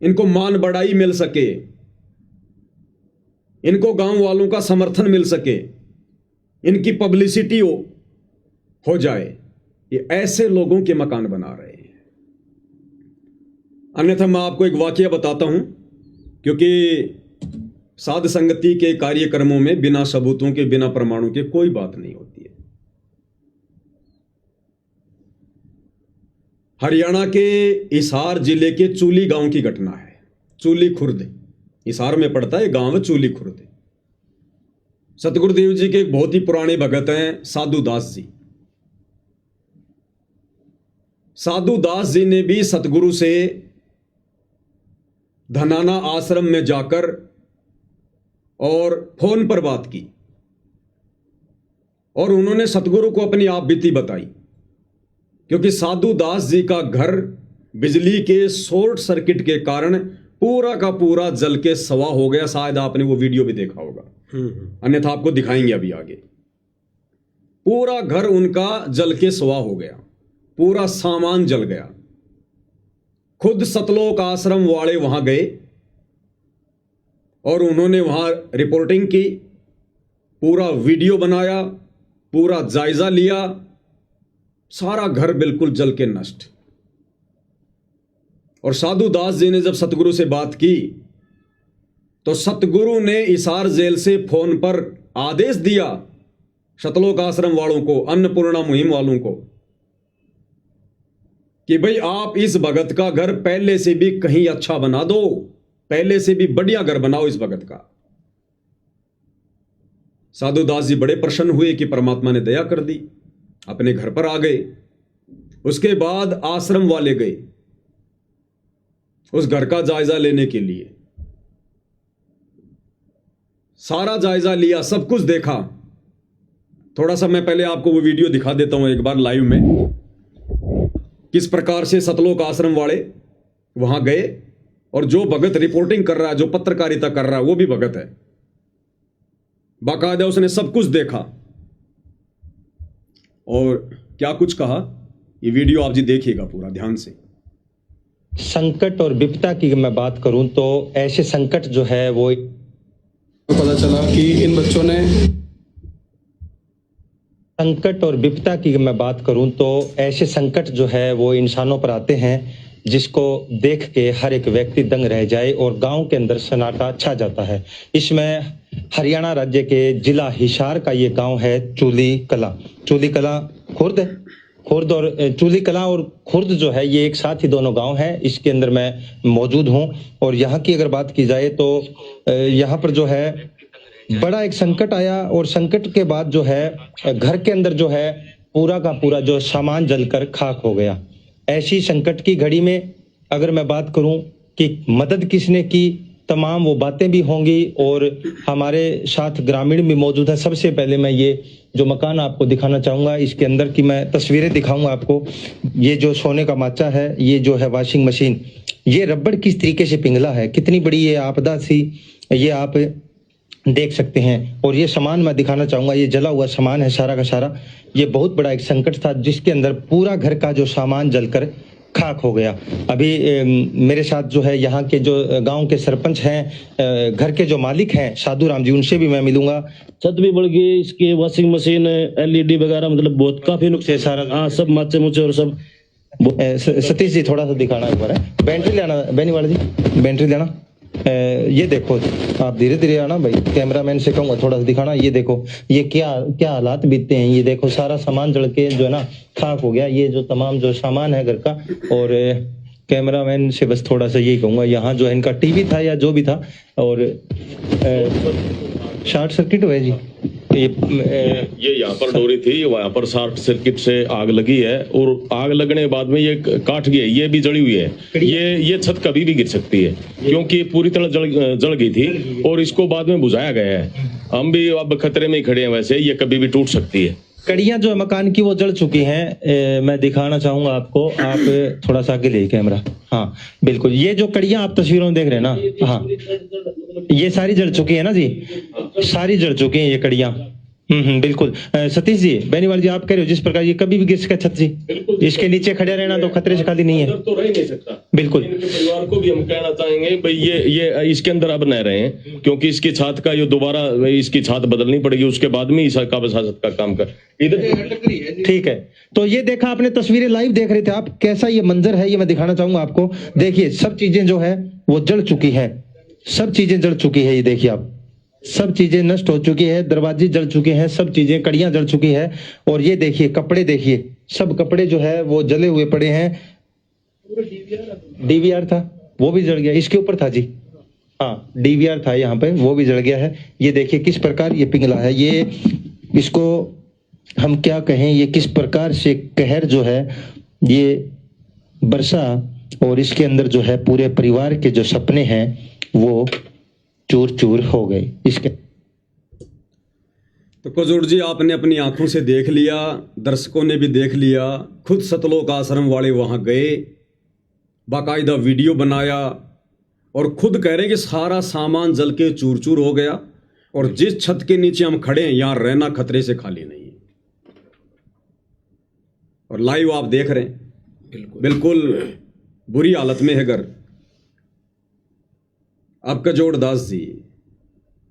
इनको मान बढ़ाई मिल सके, इनको गांव वालों का समर्थन मिल सके, इनकी पब्लिसिटी हो जाए। ये ऐसे लोगों के मकान बना रहे हैं। अन्यथा मैं आपको एक वाकया बताता हूं, क्योंकि साध संगति के कार्यक्रमों में बिना सबूतों के, बिना प्रमाणों के कोई बात नहीं होती है। हरियाणा के हिसार जिले के चूली गांव की घटना है। चूली खुर्द हिसार में पड़ता है गांव, चूली खुर्द। सतगुरुदेव जी के एक बहुत ही पुराने भगत हैं साधु दास जी। साधु दास जी ने भी सतगुरु से धनाना आश्रम में जाकर और फोन पर बात की और उन्होंने सतगुरु को अपनी आप बीती बताई, क्योंकि साधु दास जी का घर बिजली के शॉर्ट सर्किट के कारण पूरा का पूरा जल के सवा हो गया। शायद आपने वो वीडियो भी देखा होगा, अन्यथा आपको दिखाएंगे अभी आगे। पूरा घर उनका जल के सवा हो गया, पूरा सामान जल गया। खुद सतलोक आश्रम वाले वहां गए और उन्होंने वहां रिपोर्टिंग की, पूरा वीडियो बनाया, पूरा जायजा लिया। सारा घर बिल्कुल जल के नष्ट। और साधु दास जी ने जब सतगुरु से बात की तो सतगुरु ने हिसार जेल से फोन पर आदेश दिया सतलोक आश्रम वालों को, अन्नपूर्णा मुहिम वालों को, कि भाई आप इस भगत का घर पहले से भी कहीं अच्छा बना दो, पहले से भी बढ़िया घर बनाओ इस भगत का। साधु दास जी बड़े प्रसन्न हुए कि परमात्मा ने दया कर दी, अपने घर पर आ गए। उसके बाद आश्रम वाले गए उस घर का जायजा लेने के लिए। सारा जायजा लिया, सब कुछ देखा। थोड़ा सा मैं पहले आपको वो वीडियो दिखा देता हूं एक बार लाइव में, किस प्रकार से सतलोक आश्रम वाले वहां गए और जो भगत रिपोर्टिंग कर रहा है, जो पत्रकारिता कर रहा है, वो भी भगत है। बाकायदा उसने सब कुछ देखा और क्या कुछ कहा, ये वीडियो आप जी देखिएगा पूरा ध्यान से। संकट और विपदा की मैं बात करूं तो ऐसे संकट जो है वो पता चला कि इन बच्चों ने संकट और विपदा की मैं बात करूं तो ऐसे संकट जो है वो इंसानों पर आते हैं जिसको देख के हर एक व्यक्ति दंग रह जाए और गांव के अंदर सन्नाटा छा जाता है। इसमें हरियाणा राज्य के जिला हिसार का ये गांव है चूली कला। चूली कला खुर्द और चूली कला और खुर्द जो है ये एक साथ ही दोनों गांव हैं। इसके अंदर मैं मौजूद हूं और यहाँ की अगर बात की जाए तो यहाँ पर जो है बड़ा एक संकट आया और संकट के बाद जो है घर के अंदर जो है पूरा का पूरा जो सामान जलकर खाक हो गया। ऐसी संकट की घड़ी में अगर मैं बात करूं कि मदद किसने की, तमाम वो बातें भी होंगी और हमारे साथ ग्रामीण भी मौजूद है। सबसे पहले मैं ये जो मकान आपको दिखाना चाहूँगा, इसके अंदर की मैं तस्वीरें दिखाऊंगा आपको। ये जो सोने का माचा है, ये जो है वॉशिंग मशीन, ये रबड़ किस तरीके से पिघला है, कितनी बड़ी ये आपदा थी, ये आप देख सकते हैं। और ये सामान मैं दिखाना चाहूँगा, ये जला हुआ सामान है सारा का सारा। ये बहुत बड़ा एक संकट था जिसके अंदर पूरा घर का जो सामान जलकर खाक हो गया। अभी मेरे साथ जो है यहाँ के जो गांव के सरपंच हैं, घर के जो मालिक हैं साधु राम जी, उनसे भी मैं मिलूंगा। छत भी बढ़ गई, इसके वॉशिंग मशीन, एलईडी वगैरह, मतलब बहुत काफी नुकसान सारा। हाँ, सब माचे मुचे और सब। सतीश जी थोड़ा सा दिखाना एक बार है, बैटरी लेना बेनी वाला जी, बैटरी लेना। ये देखो, आप धीरे धीरे आना भाई, कैमरामैन से कहूंगा थोड़ा सा दिखाना। ये देखो ये क्या क्या हालात बीतते हैं। ये देखो सारा सामान जल के जो है ना खाक हो गया। ये जो तमाम जो सामान है घर का, और कैमरामैन से बस थोड़ा सा यही कहूंगा, यहाँ जो है इनका टीवी था या जो भी था और शॉर्ट सर्किट हुआ जी। ये यहाँ पर डोरी थी, वहाँ पर शॉर्ट सर्किट से आग लगी है और आग लगने के बाद में ये काट गई है, ये भी जली हुई है। ये छत कभी भी गिर सकती है क्योंकि पूरी तरह जल गई थी और इसको बाद में बुझाया गया है। हम भी अब खतरे में ही खड़े हैं, वैसे ये कभी भी टूट सकती है। कड़ियां जो है मकान की वो जल चुकी हैं। मैं दिखाना चाहूंगा आपको, आप थोड़ा सा आगे ले कैमरा। हाँ बिल्कुल, ये जो कड़ियां आप तस्वीरों में देख रहे हैं ना, हाँ ये सारी जल चुकी है ना जी, सारी जल चुकी हैं ये कड़ियां। बिल्कुल। सतीश जी, बेनीवाल जी, आप कह रहे हो जिस प्रकार ये कभी भी गिर सकता छत जी, इसके नीचे खड़े रहना तो खतरे से खाली नहीं है। अंदर तो रह ही नहीं सकता। बिल्कुल। इनके परिवार को भी हम कहना चाहेंगे भाई ये इसके अंदर अब न रहे, क्योंकि इसकी छत का ये दोबारा इसकी छत बदलनी पड़ेगी, उसके बाद में इस का वसाहत का काम कर इधर। ठीक है, तो ये देखा आपने, तस्वीरें लाइव देख रहे थे आप, कैसा ये मंजर है ये मैं दिखाना चाहूंगा आपको। देखिए सब चीजें जो है वो जल चुकी है, सब चीजें जल चुकी है। ये देखिए आप, सब चीजें नष्ट हो चुकी है, दरवाजे जल चुके हैं, सब चीजें, कड़ियां जल चुकी है। और ये देखिए कपड़े, देखिए सब कपड़े जो है वो जले हुए पड़े हैं। डीवीआर था वो भी जल गया, इसके ऊपर था जी, हाँ डीवीआर था यहाँ पे, वो भी जल गया है। ये देखिए किस प्रकार ये पिघला है, ये इसको हम क्या कहें, ये किस प्रकार से कहर जो है ये बरसा, और इसके अंदर जो है पूरे परिवार के जो सपने हैं वो चूर चूर हो गए इसके। तो कुजूर जी, आपने अपनी आंखों से देख लिया, दर्शकों ने भी देख लिया, खुद सतलोक आश्रम वाले वहां गए, बाकायदा वीडियो बनाया और खुद कह रहे कि सारा सामान जल के चूर चूर हो गया, और जिस छत के नीचे हम खड़े हैं यहां रहना खतरे से खाली नहीं है। और लाइव आप देख रहे हैं, बिल्कुल बुरी हालत में है घर। अब कजोड़ दास जी,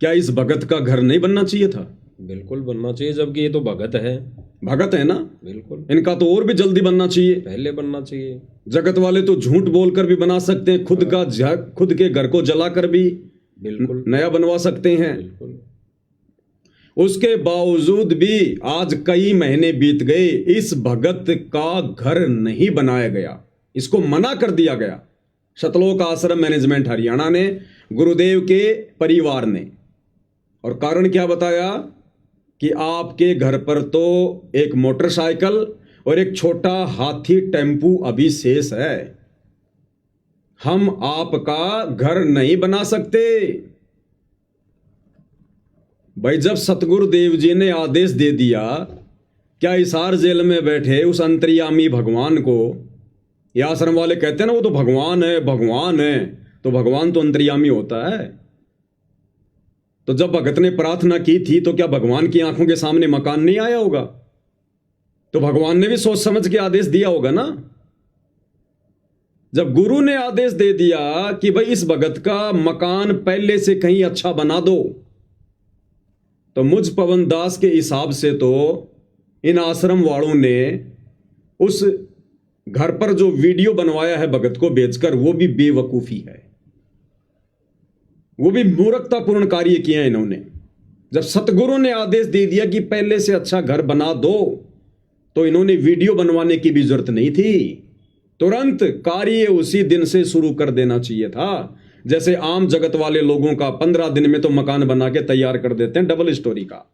क्या इस भगत का घर नहीं बनना चाहिए था? बिल्कुल बनना चाहिए, जबकि ये तो भगत है। भगत है ना, बिल्कुल, इनका तो और भी जल्दी बनना चाहिए, पहले बनना चाहिए। जगत वाले तो झूठ बोलकर भी बना सकते हैं, खुद के घर को जलाकर भी बिल्कुल नया बनवा सकते हैं। बिल्कुल। उसके बावजूद भी आज कई महीने बीत गए, इस भगत का घर नहीं बनाया गया, इसको मना कर दिया गया सतलोक आश्रम मैनेजमेंट हरियाणा ने, गुरुदेव के परिवार ने। और कारण क्या बताया कि आपके घर पर तो एक मोटरसाइकिल और एक छोटा हाथी टेम्पू अभी शेष है, हम आपका घर नहीं बना सकते। भाई, जब सतगुरुदेव जी ने आदेश दे दिया, क्या हिसार जेल में बैठे उस अंतर्यामी भगवान को, ये आश्रम वाले कहते हैं ना वो तो भगवान है, भगवान है, तो भगवान तो अंतर्यामी होता है। तो जब भगत ने प्रार्थना की थी तो क्या भगवान की आंखों के सामने मकान नहीं आया होगा? तो भगवान ने भी सोच समझ के आदेश दिया होगा ना। जब गुरु ने आदेश दे दिया कि भाई इस भगत का मकान पहले से कहीं अच्छा बना दो, तो मुझ पवन दास के हिसाब से तो इन आश्रम वालों ने उस घर पर जो वीडियो बनवाया है भगत को बेचकर, वो भी बेवकूफी है, वो भी मूर्खतापूर्ण कार्य किए हैं इन्होंने। जब सतगुरु ने आदेश दे दिया कि पहले से अच्छा घर बना दो, तो इन्होंने वीडियो बनवाने की भी जरूरत नहीं थी, तुरंत कार्य उसी दिन से शुरू कर देना चाहिए था। जैसे आम जगत वाले लोगों का 15 दिन में तो मकान बना के तैयार कर देते हैं डबल स्टोरी का,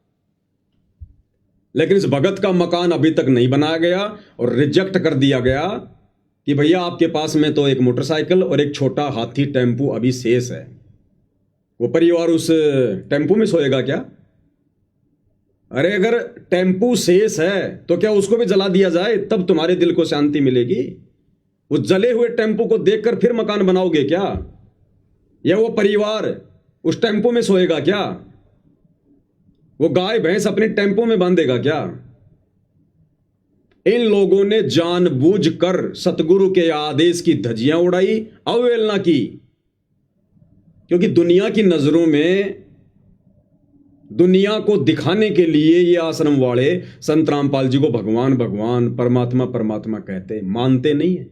लेकिन इस भगत का मकान अभी तक नहीं बनाया गया और रिजेक्ट कर दिया गया कि भैया आपके पास में तो एक मोटरसाइकिल और एक छोटा हाथी टेम्पू अभी शेष है। वो परिवार उस टेम्पू में सोएगा क्या? अरे अगर टेम्पू शेष है तो क्या उसको भी जला दिया जाए, तब तुम्हारे दिल को शांति मिलेगी? उस जले हुए टेम्पू को देखकर फिर मकान बनाओगे क्या? या वो परिवार उस टेम्पो में सोएगा क्या? वो गाय भैंस अपने टेम्पो में बांधेगा क्या? इन लोगों ने जानबूझकर सतगुरु के आदेश की धज्जियां उड़ाई, अवहेलना की, क्योंकि दुनिया की नजरों में, दुनिया को दिखाने के लिए ये आश्रम वाले संत रामपाल जी को भगवान भगवान, परमात्मा परमात्मा कहते, मानते नहीं है।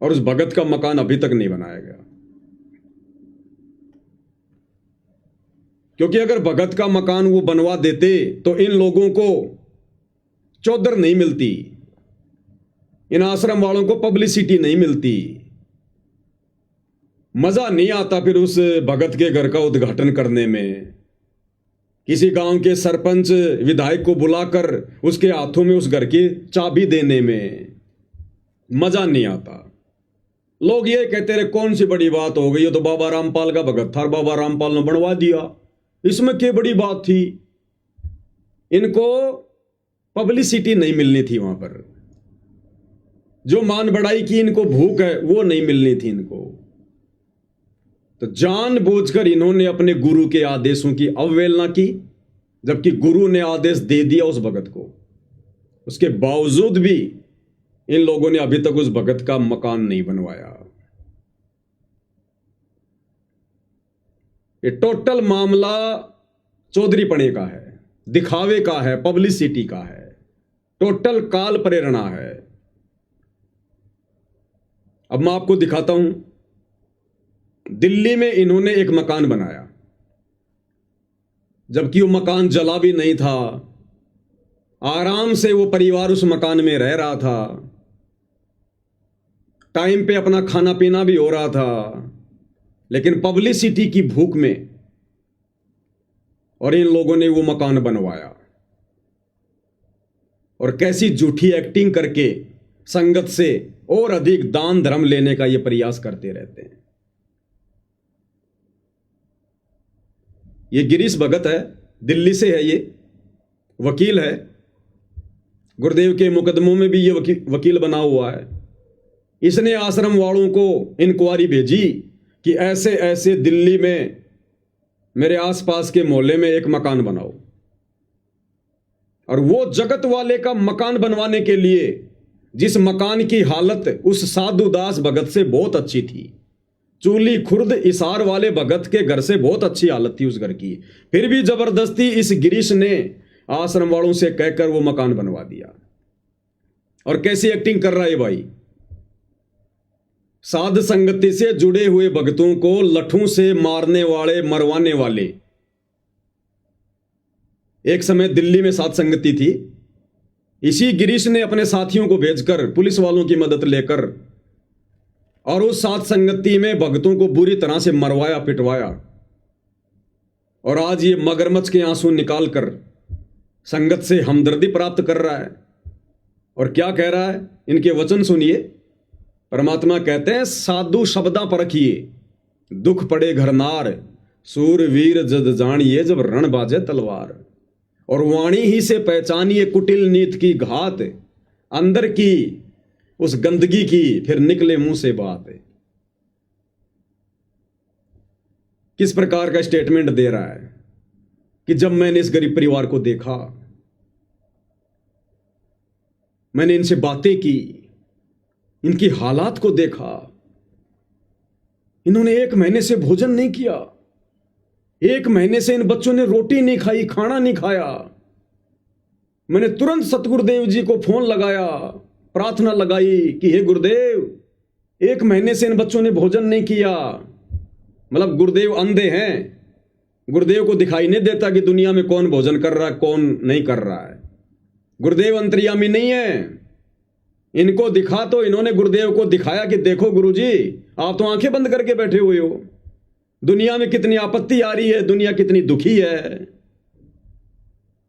और उस भगत का मकान अभी तक नहीं बनाया गया, क्योंकि अगर भगत का मकान वो बनवा देते तो इन लोगों को चौधर नहीं मिलती, इन आश्रम वालों को पब्लिसिटी नहीं मिलती, मजा नहीं आता फिर उस भगत के घर का उद्घाटन करने में, किसी गांव के सरपंच विधायक को बुलाकर उसके हाथों में उस घर की चाबी देने में मजा नहीं आता। लोग ये कहते रहे कौन सी बड़ी बात हो गई, ये तो बाबा रामपाल का भगत था, बाबा रामपाल ने बनवा दिया, इसमें क्या बड़ी बात थी? इनको पब्लिसिटी नहीं मिलनी थी, वहां पर जो मान बढ़ाई की इनको भूख है वो नहीं मिलनी थी इनको। तो जानबूझकर इन्होंने अपने गुरु के आदेशों की अवहेलना की, जबकि गुरु ने आदेश दे दिया उस भगत को। उसके बावजूद भी इन लोगों ने अभी तक उस भगत का मकान नहीं बनवाया। ये टोटल मामला चौधरीपने का है, दिखावे का है, पब्लिसिटी का है, टोटल काल प्रेरणा है। अब मैं आपको दिखाता हूं, दिल्ली में इन्होंने एक मकान बनाया, जबकि वो मकान जला भी नहीं था, आराम से वो परिवार उस मकान में रह रहा था, टाइम पे अपना खाना पीना भी हो रहा था, लेकिन पब्लिसिटी की भूख में और इन लोगों ने वो मकान बनवाया और कैसी झूठी एक्टिंग करके संगत से और अधिक दान धर्म लेने का ये प्रयास करते रहते हैं। ये गिरीश भगत है, दिल्ली से है, ये वकील है, गुरुदेव के मुकदमों में भी ये वकील बना हुआ है। इसने आश्रम वालों को इंक्वायरी भेजी कि ऐसे ऐसे दिल्ली में मेरे आसपास के मोहल्ले में एक मकान बनाओ, और वो जगत वाले का मकान बनवाने के लिए, जिस मकान की हालत उस साधुदास भगत से बहुत अच्छी थी, चूली खुर्द इसार वाले भगत के घर से बहुत अच्छी हालत थी उस घर की, फिर भी जबरदस्ती इस गिरीश ने आश्रम वालों से कहकर वो मकान बनवा दिया। और कैसी एक्टिंग कर रहा है भाई, साध संगति से जुड़े हुए भक्तों को लठों से मारने वाले, मरवाने वाले। एक समय दिल्ली में साध संगति थी, इसी गिरीश ने अपने साथियों को भेजकर पुलिस वालों की मदद लेकर और उस साध संगति में भक्तों को बुरी तरह से मरवाया, पिटवाया, और आज ये मगरमच्छ के आंसू निकालकर संगत से हमदर्दी प्राप्त कर रहा है। और क्या कह रहा है, इनके वचन सुनिए। परमात्मा कहते हैं, साधु शब्दा परखिए, दुख पड़े घरनार, सूरवीर जद जानिए जब रण बाजे तलवार, और वाणी ही से पहचानिए कुटिल नीत की घात, अंदर की उस गंदगी की फिर निकले मुंह से बात। किस प्रकार का स्टेटमेंट दे रहा है कि जब मैंने इस गरीब परिवार को देखा, मैंने इनसे बातें की, इनकी हालात को देखा, इन्होंने 1 महीने से भोजन नहीं किया, 1 महीने से इन बच्चों ने रोटी नहीं खाई, खाना नहीं खाया। मैंने तुरंत सतगुरुदेव जी को फोन लगाया, प्रार्थना लगाई कि हे गुरुदेव, 1 महीने से इन बच्चों ने भोजन नहीं किया। मतलब गुरुदेव अंधे हैं, गुरुदेव को दिखाई नहीं देता कि दुनिया में कौन भोजन कर रहा है, कौन नहीं कर रहा है। गुरुदेव अंतर्यामी नहीं है, इनको दिखा तो इन्होंने गुरुदेव को दिखाया कि देखो गुरुजी, आप तो आंखें बंद करके बैठे हुए हो, दुनिया में कितनी आपत्ति आ रही है, दुनिया कितनी दुखी है।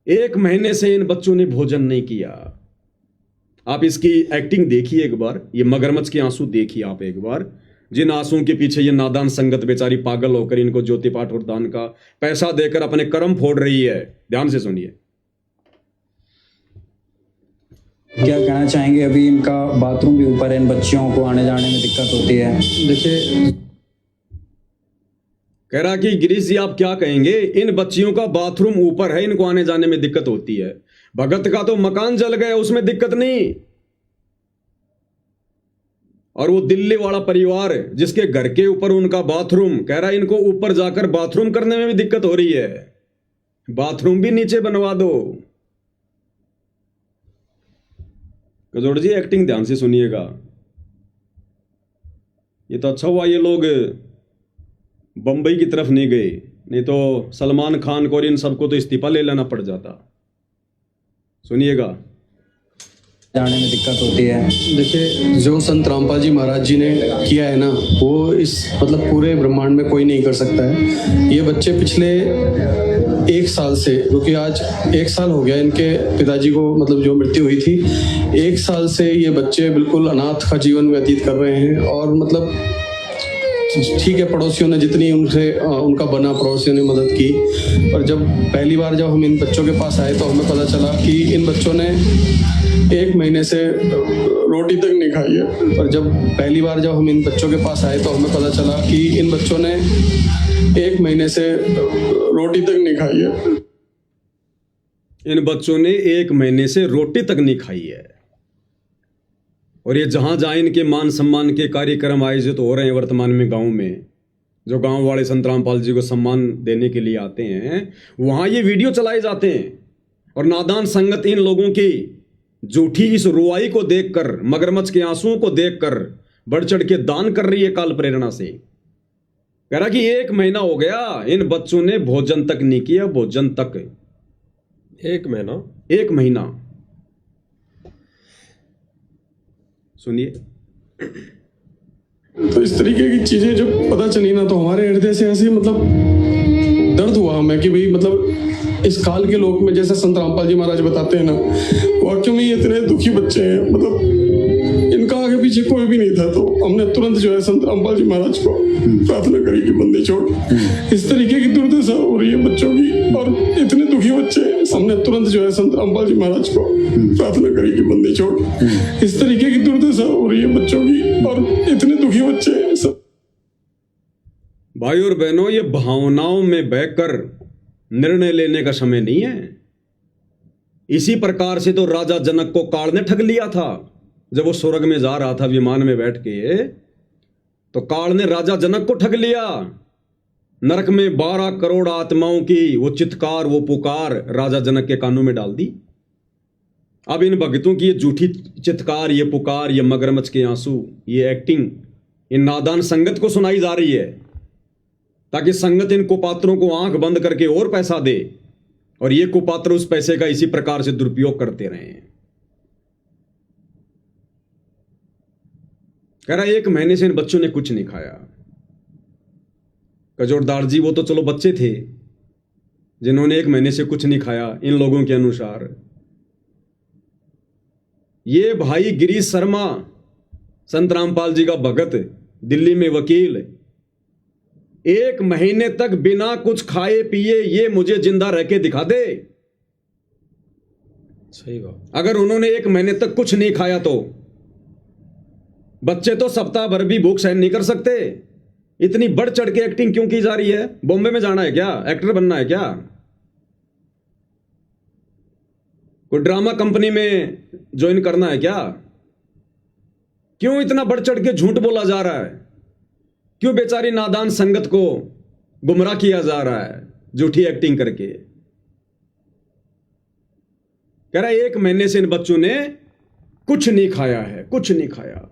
1 महीने से इन बच्चों ने भोजन नहीं किया। आप इसकी एक्टिंग देखिए एक बार, ये मगरमच्छ के आंसू देखिए आप एक बार, जिन आंसुओं के पीछे ये नादान संगत बेचारी पागल होकर इनको ज्योति पाठ और दान का पैसा देकर अपने कर्म फोड़ रही है। ध्यान से सुनिए। क्या कहना चाहेंगे? अभी इनका बाथरूम भी ऊपर है, इन बच्चियों को आने जाने में दिक्कत होती है। देखिए, कह रहा कि गिरीश जी आप क्या कहेंगे, इन बच्चियों का बाथरूम ऊपर है, इनको आने जाने में दिक्कत होती है। भगत का तो मकान जल गया, उसमें दिक्कत नहीं, और वो दिल्ली वाला परिवार जिसके घर के ऊपर उनका बाथरूम, कह रहा है इनको ऊपर जाकर बाथरूम करने में भी दिक्कत हो रही है, बाथरूम भी नीचे बनवा दो। कजोड़ जी एक्टिंग ध्यान से सुनिएगा। ये तो अच्छा हुआ ये लोग बंबई की तरफ नहीं गए, नहीं तो सलमान खान को और इन सबको तो इस्तीफा ले लेना पड़ जाता। सुनिएगा। जाने में दिक्कत होती है। देखिए, जो संत रामपाल जी महाराज जी ने किया है ना, वो इस मतलब पूरे ब्रह्मांड में कोई नहीं कर सकता है। ये बच्चे पिछले 1 साल से, क्योंकि आज 1 साल हो गया इनके पिताजी को मतलब जो मृत्यु हुई थी, 1 साल से ये बच्चे बिल्कुल अनाथ का जीवन व्यतीत कर रहे हैं। और मतलब ठीक है, पड़ोसियों ने जितनी उनसे उनका बना, पड़ोसियों ने मदद की। और जब पहली बार जब हम इन बच्चों के पास आए तो हमें पता चला कि इन बच्चों ने 1 महीने से रोटी तक नहीं खाई है। और जब पहली बार जब हम इन बच्चों के पास आए तो हमें पता चला कि इन बच्चों ने 1 महीने से रोटी तक नहीं खाई है। इन बच्चों ने 1 महीने से रोटी तक नहीं खाई है। और ये जहां जहां इनके मान सम्मान के कार्यक्रम आयोजित हो रहे हैं वर्तमान में गांव में, जो गांव वाले संत रामपाल जी को सम्मान देने के लिए आते हैं, वहां ये वीडियो चलाए जाते हैं। और नादान संगत इन लोगों की झूठी इस रुआई को देखकर, मगरमच्छ के आंसुओं को देखकर बढ़ चढ़ के दान कर रही है काल प्रेरणा से। कह रहा कि 1 महीना हो गया, इन बच्चों ने भोजन तक नहीं किया, भोजन तक। 1 महीना? 1 महीना। सुनिए। तो इस तरीके की चीजें जब पता चली ना, तो हमारे हृदय से ऐसे मतलब दर्द हुआ हमें कि भाई मतलब इस काल के लोक में, जैसे संत रामपाल जी महाराज बताते हैं ना, वाकई में ये इतने दुखी बच्चे हैं, मतलब इनका आगे पीछे कोई भी नहीं था। तो हमने तुरंत जो है संत रामपाल जी महाराज को प्रार्थना करी कि बंदी छोड़। इस तरीके की दुर्दशा हो रही है बच्चों की और इतने दुखी बच्चे, हमने तुरंत जो है संत रामपाल जी महाराज को प्रार्थना करी कि बंदी छोड़। इस तरीके की दुर्दशा हो रही है बच्चों की और इतने दुखी बच्चे सब। भाई और बहनों, ये भावनाओं में बहकर निर्णय लेने का समय नहीं है। इसी प्रकार से तो राजा जनक को काल ने ठग लिया था। जब वो स्वर्ग में जा रहा था विमान में बैठ के, तो काल ने राजा जनक को ठग लिया। नरक में 12 करोड़ आत्माओं की वो चित्कार, वो पुकार राजा जनक के कानों में डाल दी। अब इन भक्तों की ये झूठी चित्कार, ये पुकार, ये मगरमच्छ के आंसू, ये एक्टिंग इन नादान संगत को सुनाई जा रही है, ताकि संगत इन कुपात्रों को आंख बंद करके और पैसा दे, और ये कुपात्र उस पैसे का इसी प्रकार से दुरुपयोग करते रहे। कह रहा 1 महीने से इन बच्चों ने कुछ नहीं खाया। कजोरदार जी वो तो चलो बच्चे थे जिन्होंने 1 महीने से कुछ नहीं खाया इन लोगों के अनुसार। ये भाई गिरीश शर्मा, संत रामपाल जी का भगत, दिल्ली में वकील, 1 महीने तक बिना कुछ खाए पिए ये मुझे जिंदा रह के दिखा दे। सही बात। अगर उन्होंने 1 महीने तक कुछ नहीं खाया तो बच्चे तो सप्ताह भर भी भूख सहन नहीं कर सकते। इतनी बढ़ चढ़ के एक्टिंग क्यों की जा रही है? बॉम्बे में जाना है क्या? एक्टर बनना है क्या? कोई ड्रामा कंपनी में ज्वाइन करना है क्या? क्यों इतना बढ़ चढ़ के झूठ बोला जा रहा है? क्यों बेचारी नादान संगत को गुमराह किया जा रहा है झूठी एक्टिंग करके? कह रहा है 1 महीने से इन बच्चों ने कुछ नहीं खाया है, कुछ नहीं खाया।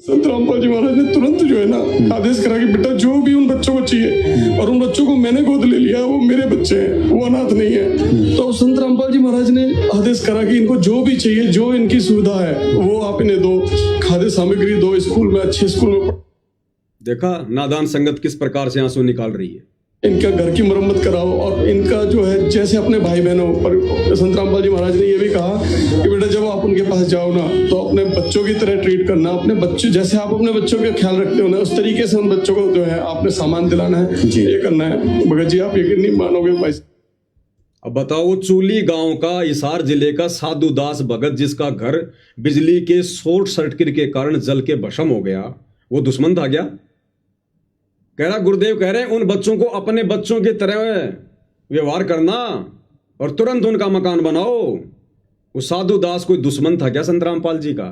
संत रामपाल जी महाराज ने तुरंत जो है ना आदेश करा कि बेटा जो भी उन बच्चों को चाहिए, और उन बच्चों को मैंने गोद ले लिया, वो मेरे बच्चे हैं, वो अनाथ नहीं है। तो संत रामपाल जी महाराज ने आदेश करा कि इनको जो भी चाहिए, जो इनकी सुविधा है, वो आप इन्हें दो, खाद्य सामग्री दो, स्कूल में अच्छे स्कूल में। देखा नादान संगत किस प्रकार से आंसू निकाल रही है। इनका घर की मरम्मत कराओ, और इनका जो है जैसे अपने भाई बहनों पर संत रामपाल जी महाराज ने ये भी कहा कि बेटा जब आप उनके पास जाओ ना, तो अपने बच्चों की तरह ट्रीट करना। अपने बच्चे जैसे आप अपने बच्चों का ख्याल रखते हो ना, उस तरीके से उन बच्चों को जो है आपने सामान दिलाना है, ये करना है। भगत जी आप यकीन नहीं मानोगे भाई। अब बताओ, चूली गांव का, हिसार जिले का साधु दास भगत, जिसका घर बिजली के शॉर्ट सर्किट के कारण जल के भस्म हो गया, वो दुश्मन था क्या? कह रहा गुरुदेव कह रहे हैं उन बच्चों को अपने बच्चों की तरह व्यवहार करना और तुरंत उनका मकान बनाओ। वो साधु दास कोई दुश्मन था क्या संत रामपाल जी का?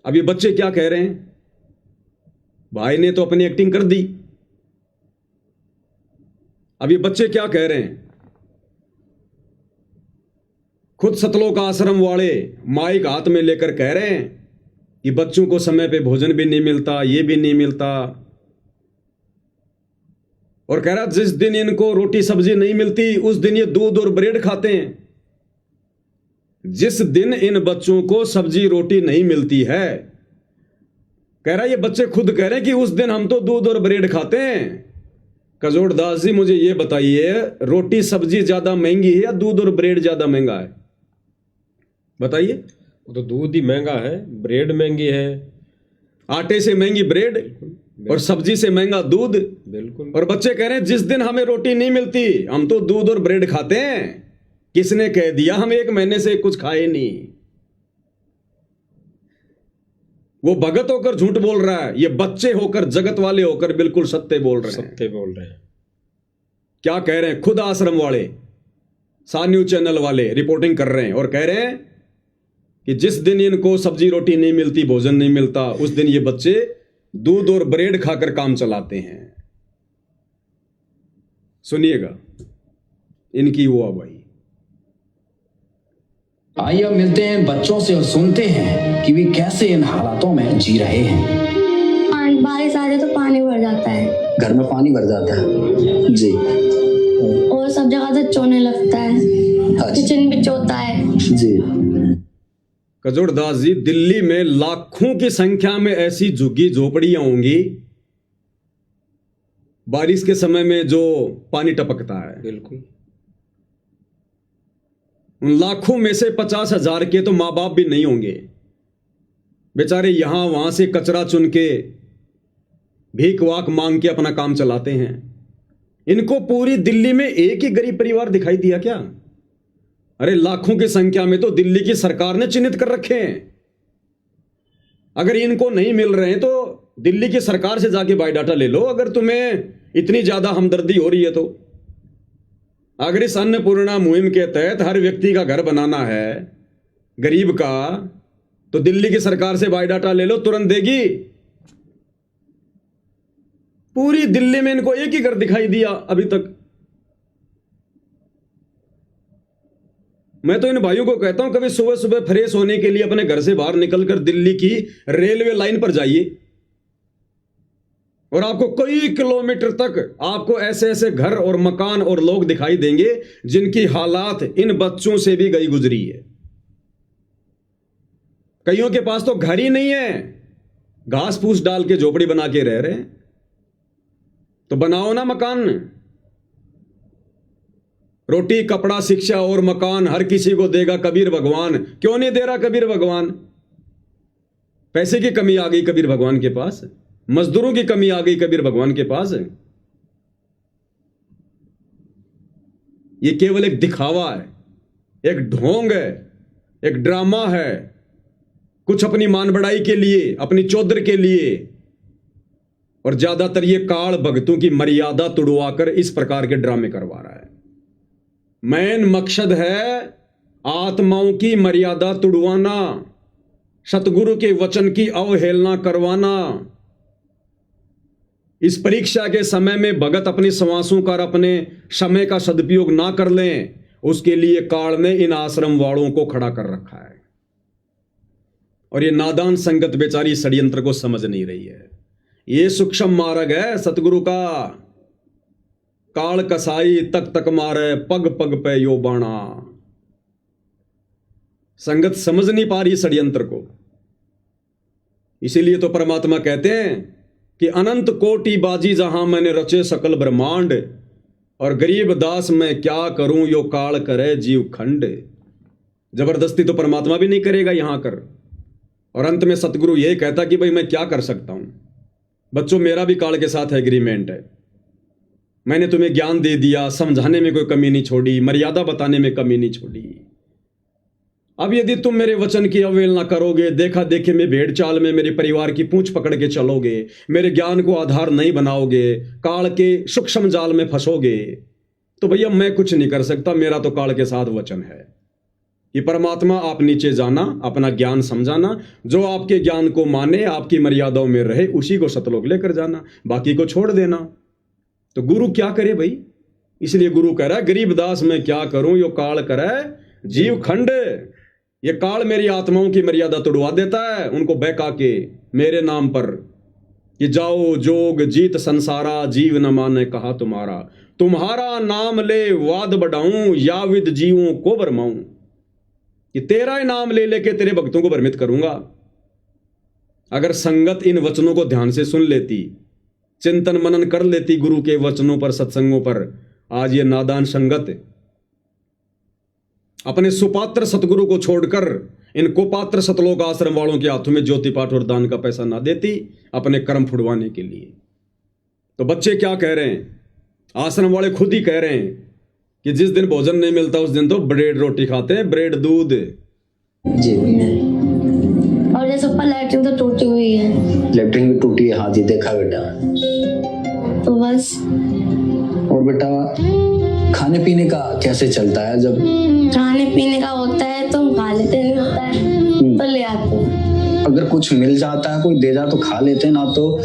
अब ये बच्चे क्या कह रहे हैं? भाई ने तो अपनी एक्टिंग कर दी। अब ये बच्चे क्या कह रहे हैं? खुद सतलोक आश्रम वाले माइक हाथ में लेकर कह रहे हैं कि बच्चों को समय पे भोजन भी नहीं मिलता, ये भी नहीं मिलता। और कह रहा जिस दिन इनको रोटी सब्जी नहीं मिलती उस दिन ये दूध और ब्रेड खाते हैं। जिस दिन इन बच्चों को सब्जी रोटी नहीं मिलती है, कह रहा ये बच्चे खुद कह रहे हैं कि उस दिन हम तो दूध और ब्रेड खाते हैं। कजोड़दास जी मुझे ये बताइए, रोटी सब्जी ज्यादा महंगी है या दूध और ब्रेड ज्यादा महंगा है? बताइए। वो तो दूध ही महंगा है, ब्रेड महंगी है। आटे से महंगी ब्रेड और सब्जी से महंगा दूध। बिल्कुल। और बच्चे कह रहे हैं जिस दिन हमें रोटी नहीं मिलती हम तो दूध और ब्रेड खाते हैं। किसने कह दिया? हम 1 महीने से कुछ खाए नहीं। वो भगत होकर झूठ बोल रहा है, ये बच्चे होकर, जगत वाले होकर बिल्कुल सत्य बोल रहे हैं। सत्य बोल रहे हैं। क्या कह रहे हैं? खुद आश्रम वाले, सा न्यूज चैनल वाले रिपोर्टिंग कर रहे हैं और कह रहे हैं कि जिस दिन इनको सब्जी रोटी नहीं मिलती, भोजन नहीं मिलता, उस दिन ये बच्चे दूध और ब्रेड खाकर काम चलाते हैं। सुनिएगा इनकी वो भाई। आइए अब मिलते हैं बच्चों से और सुनते हैं कि वे कैसे इन हालातों में जी रहे हैं। बारिश आ जाए तो पानी भर जाता है, घर में पानी भर जाता है जी, और सब जगह से चोने लगता है, किचन भी चोता है जी। कजोड़दास जी, दिल्ली में लाखों की संख्या में ऐसी झुग्गी झोपड़ियां होंगी बारिश के समय में जो पानी टपकता है। बिल्कुल। उन लाखों में से 50,000 के तो माँ बाप भी नहीं होंगे, बेचारे यहां वहां से कचरा चुन के, भीख वाक मांग के अपना काम चलाते हैं। इनको पूरी दिल्ली में एक ही गरीब परिवार दिखाई दिया क्या? अरे लाखों की संख्या में तो दिल्ली की सरकार ने चिन्हित कर रखे हैं। अगर इनको नहीं मिल रहे हैं तो दिल्ली की सरकार से जाके बायोडाटा ले लो, अगर तुम्हें इतनी ज्यादा हमदर्दी हो रही है तो। अगर इस अन्नपूर्णा मुहिम के तहत हर व्यक्ति का घर बनाना है गरीब का, तो दिल्ली की सरकार से बायोडाटा ले लो, तुरंत देगी। पूरी दिल्ली में इनको एक ही घर दिखाई दिया अभी तक। मैं तो इन भाइयों को कहता हूं कभी सुबह सुबह फ्रेश होने के लिए अपने घर से बाहर निकलकर दिल्ली की रेलवे लाइन पर जाइए और आपको कई किलोमीटर तक आपको ऐसे ऐसे घर और मकान और लोग दिखाई देंगे जिनकी हालात इन बच्चों से भी गई गुजरी है। कईयों के पास तो घर ही नहीं है, घास फूस डाल के झोपड़ी बना के रह रहे हैं। तो बनाओ ना मकान। रोटी कपड़ा शिक्षा और मकान हर किसी को देगा कबीर भगवान। क्यों नहीं दे रहा कबीर भगवान? पैसे की कमी आ गई कबीर भगवान के पास, मजदूरों की कमी आ गई कबीर भगवान के पास। ये केवल एक दिखावा है, एक ढोंग है, एक ड्रामा है, कुछ अपनी मान बढ़ाई के लिए, अपनी चौधर के लिए। और ज्यादातर ये काल भक्तों की मर्यादा तुड़वाकर इस प्रकार के ड्रामे करवा रहा है। मेन मकसद है आत्माओं की मर्यादा तुड़वाना, सतगुरु के वचन की अवहेलना करवाना। इस परीक्षा के समय में भगत अपनी श्वासों का, अपने समय का सदुपयोग ना कर लें, उसके लिए काल ने इन आश्रम वालों को खड़ा कर रखा है। और ये नादान संगत बेचारी षड्यंत्र को समझ नहीं रही है। ये सूक्ष्म मार्ग है सतगुरु का। काल कसाई तक तक मारे, पग पग पे यो बाणा। संगत समझ नहीं पा रही षड्यंत्र को। इसीलिए तो परमात्मा कहते हैं कि अनंत कोटि बाजी जहां मैंने रचे सकल ब्रह्मांड, और गरीब दास मैं क्या करूं यो काल करे जीव खंड। जबरदस्ती तो परमात्मा भी नहीं करेगा यहां कर। और अंत में सतगुरु यही कहता कि भाई मैं क्या कर सकता हूं बच्चों, मेरा भी काल के साथ एग्रीमेंट है। मैंने तुम्हें ज्ञान दे दिया, समझाने में कोई कमी नहीं छोड़ी, मर्यादा बताने में कमी नहीं छोड़ी। अब यदि तुम मेरे वचन की अवहेलना करोगे, देखा देखे में भेड़ चाल में मेरे परिवार की पूंछ पकड़ के चलोगे, मेरे ज्ञान को आधार नहीं बनाओगे, काल के सूक्ष्म जाल में फंसोगे, तो भैया मैं कुछ नहीं कर सकता। मेरा तो काल के साथ वचन है कि परमात्मा आप नीचे जाना, अपना ज्ञान समझाना, जो आपके ज्ञान को माने, आपकी मर्यादाओं में रहे, उसी को सतलोक लेकर जाना, बाकी को छोड़ देना। तो गुरु क्या करे भाई? इसलिए गुरु कह रहा है गरीब दास मैं क्या करूं यो काल करे जीव खंड। ये काल मेरी आत्माओं की मर्यादा तोड़वा देता है, उनको बहका के मेरे नाम पर कि जाओ जोग जीत संसारा, जीव न माने कहा तुम्हारा, तुम्हारा नाम ले वाद बढ़ाऊं, या विद जीवों को भरमाऊं। कि तेरा ही नाम ले लेके तेरे भक्तों को भ्रमित करूंगा। अगर संगत इन वचनों को ध्यान से सुन लेती, चिंतन मनन कर लेती गुरु के वचनों पर, सत्संगों पर, आज ये नादान संगत अपने सुपात्र सतगुरु को छोड़कर इन कुपात्र सतलोक आश्रम वालों के हाथों में ज्योति पाठ और दान का पैसा ना देती अपने कर्म फुड़वाने के लिए। तो बच्चे क्या कह रहे हैं, आश्रम वाले खुद ही कह रहे हैं कि जिस दिन भोजन नहीं मिलता उस दिन तो ब्रेड रोटी खाते हैं, ब्रेड दूध। जी और जैसे ऊपर लैट्रिन तो टूटी हुई है। लेटरिन भी टूटी है, हाँ जी देखा बेटा। तो बस। और बेटा खाने पीने का कैसे चलता है? जब खाने पीने का होता है तो हम खा लेते, नहीं होता है तो ले आते हैं। अगर कुछ मिल जाता है, कोई दे जा तो खा लेते हैं, ना तो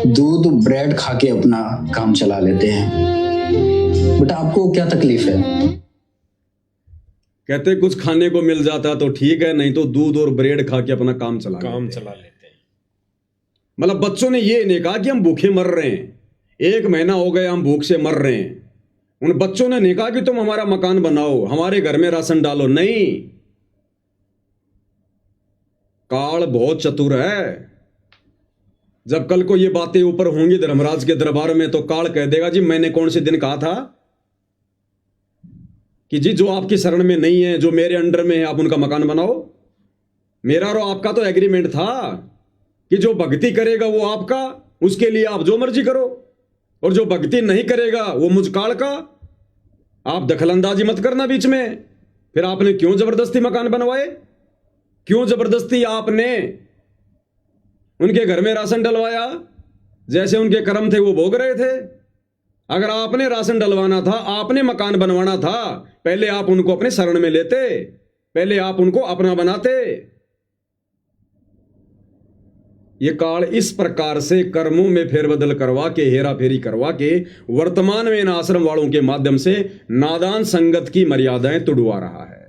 दूध ब्रेड खा के अपना काम चला लेते हैं। बेटा आपको क्या तकलीफ है? कहते कुछ खाने को मिल जाता तो ठीक है, नहीं तो दूध और ब्रेड खा के अपना काम चला काम लेते हैं। चला लेते हैं। मतलब बच्चों ने ये नहीं कहा कि हम भूखे मर रहे हैं, 1 महीना हो गया हम भूख से मर रहे हैं। उन बच्चों ने नहीं कहा कि तुम हमारा मकान बनाओ, हमारे घर में राशन डालो, नहीं। काल बहुत चतुर है। जब कल को ये बातें ऊपर होंगी धर्मराज के दरबार में तो काल कह देगा जी मैंने कौन से दिन कहा था कि जी जो आपकी शरण में नहीं है, जो मेरे अंडर में है, आप उनका मकान बनाओ। मेरा और आपका तो एग्रीमेंट था कि जो भक्ति करेगा वो आपका, उसके लिए आप जो मर्जी करो, और जो भक्ति नहीं करेगा वो मुझ काल का। आप दखलंदाजी मत करना बीच में। फिर आपने क्यों जबरदस्ती मकान बनवाए? क्यों जबरदस्ती आपने उनके घर में राशन डलवाया? जैसे उनके कर्म थे वो भोग रहे थे। अगर आपने राशन डलवाना था, आपने मकान बनवाना था, पहले आप उनको अपने शरण में लेते, पहले आप उनको अपना बनाते। ये काल इस प्रकार से कर्मों में फेरबदल करवा के, हेरा फेरी करवा के वर्तमान में इन आश्रम वालों के माध्यम से नादान संगत की मर्यादाएं तुड़वा रहा है।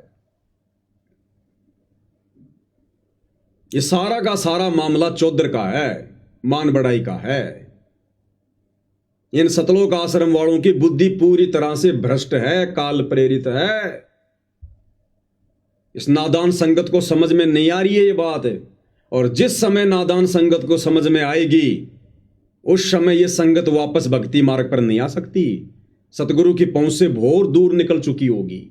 ये सारा का सारा मामला चौधर का है, मान बढ़ाई का है। इन सतलोक आश्रम वालों की बुद्धि पूरी तरह से भ्रष्ट है, काल प्रेरित है। इस नादान संगत को समझ में नहीं आ रही है ये बात है। और जिस समय नादान संगत को समझ में आएगी उस समय ये संगत वापस भक्ति मार्ग पर नहीं आ सकती। सतगुरु की पहुंच से बहुत दूर निकल चुकी होगी।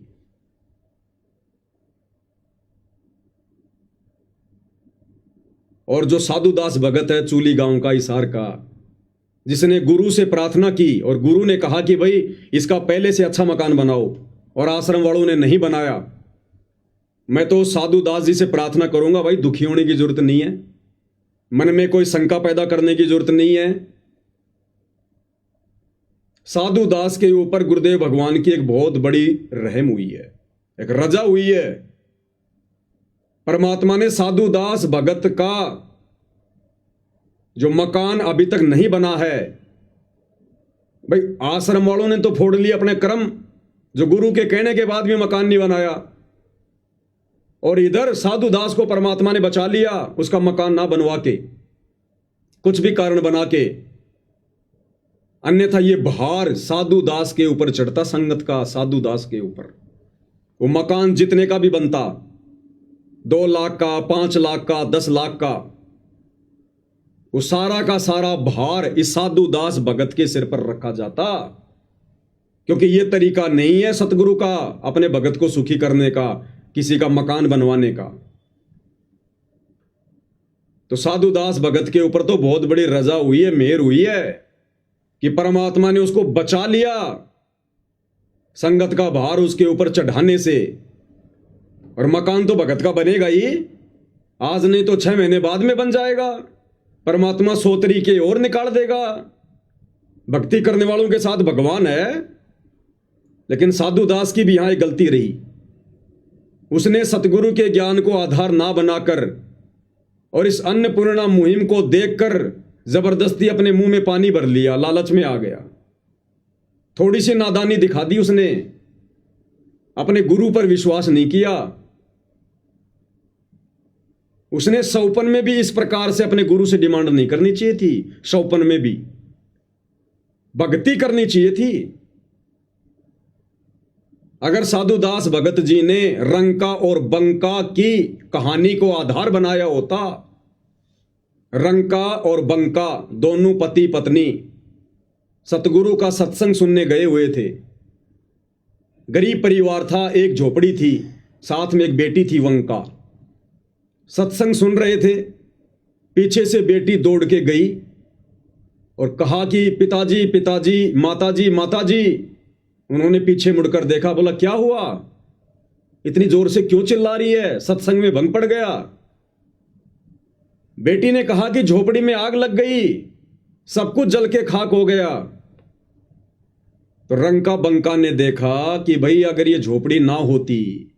और जो साधुदास भगत है चूली गांव का, हिसार का, जिसने गुरु से प्रार्थना की और गुरु ने कहा कि भाई इसका पहले से अच्छा मकान बनाओ, और आश्रम वालों ने नहीं बनाया, मैं तो साधुदास जी से प्रार्थना करूंगा भाई दुखी होने की जरूरत नहीं है, मन में कोई शंका पैदा करने की जरूरत नहीं है। साधुदास के ऊपर गुरुदेव भगवान की एक बहुत बड़ी रहम हुई है, एक रजा हुई है। परमात्मा ने साधुदास भगत का जो मकान अभी तक नहीं बना है, भाई आश्रम वालों ने तो फोड़ लिया अपने कर्म, जो गुरु के कहने के बाद भी मकान नहीं बनाया, और इधर साधुदास को परमात्मा ने बचा लिया उसका मकान ना बनवा के, कुछ भी कारण बना के। अन्यथा ये भार साधुदास के ऊपर चढ़ता, संगत का साधुदास के ऊपर। वो मकान जितने का भी बनता, 2 लाख का, 5 लाख का, 10 लाख का, वो सारा का सारा भार इस साधुदास भगत के सिर पर रखा जाता। क्योंकि ये तरीका नहीं है सतगुरु का अपने भगत को सुखी करने का, किसी का मकान बनवाने का। तो साधुदास भगत के ऊपर तो बहुत बड़ी रजा हुई है, मेहर हुई है कि परमात्मा ने उसको बचा लिया संगत का भार उसके ऊपर चढ़ाने से। और मकान तो भगत का बनेगा ही, आज नहीं तो 6 महीने बाद में बन जाएगा। परमात्मा 100 तरीके और निकाल देगा। भक्ति करने वालों के साथ भगवान है। लेकिन साधुदास की भी यहां एक गलती रही, उसने सतगुरु के ज्ञान को आधार ना बनाकर और इस अन्नपूर्णा मुहिम को देखकर जबरदस्ती अपने मुंह में पानी भर लिया, लालच में आ गया। थोड़ी सी नादानी दिखा दी उसने, अपने गुरु पर विश्वास नहीं किया। उसने सौपन में भी इस प्रकार से अपने गुरु से डिमांड नहीं करनी चाहिए थी। सौपन में भी भक्ति करनी चाहिए थी। अगर साधुदास भगत जी ने रंका और बंका की कहानी को आधार बनाया होता, रंका और बंका दोनों पति पत्नी सतगुरु का सत्संग सुनने गए हुए थे। गरीब परिवार था, एक झोपड़ी थी, साथ में एक बेटी थी वंका। सत्संग सुन रहे थे, पीछे से बेटी दौड़ के गई और कहा कि पिताजी पिताजी, माताजी माताजी। उन्होंने पीछे मुड़कर देखा, बोला क्या हुआ, इतनी जोर से क्यों चिल्ला रही है, सत्संग में भंग पड़ गया। बेटी ने कहा कि झोपड़ी में आग लग गई, सब कुछ जल के खाक हो गया। तो रंका बंका ने देखा कि भाई अगर ये झोपड़ी ना होती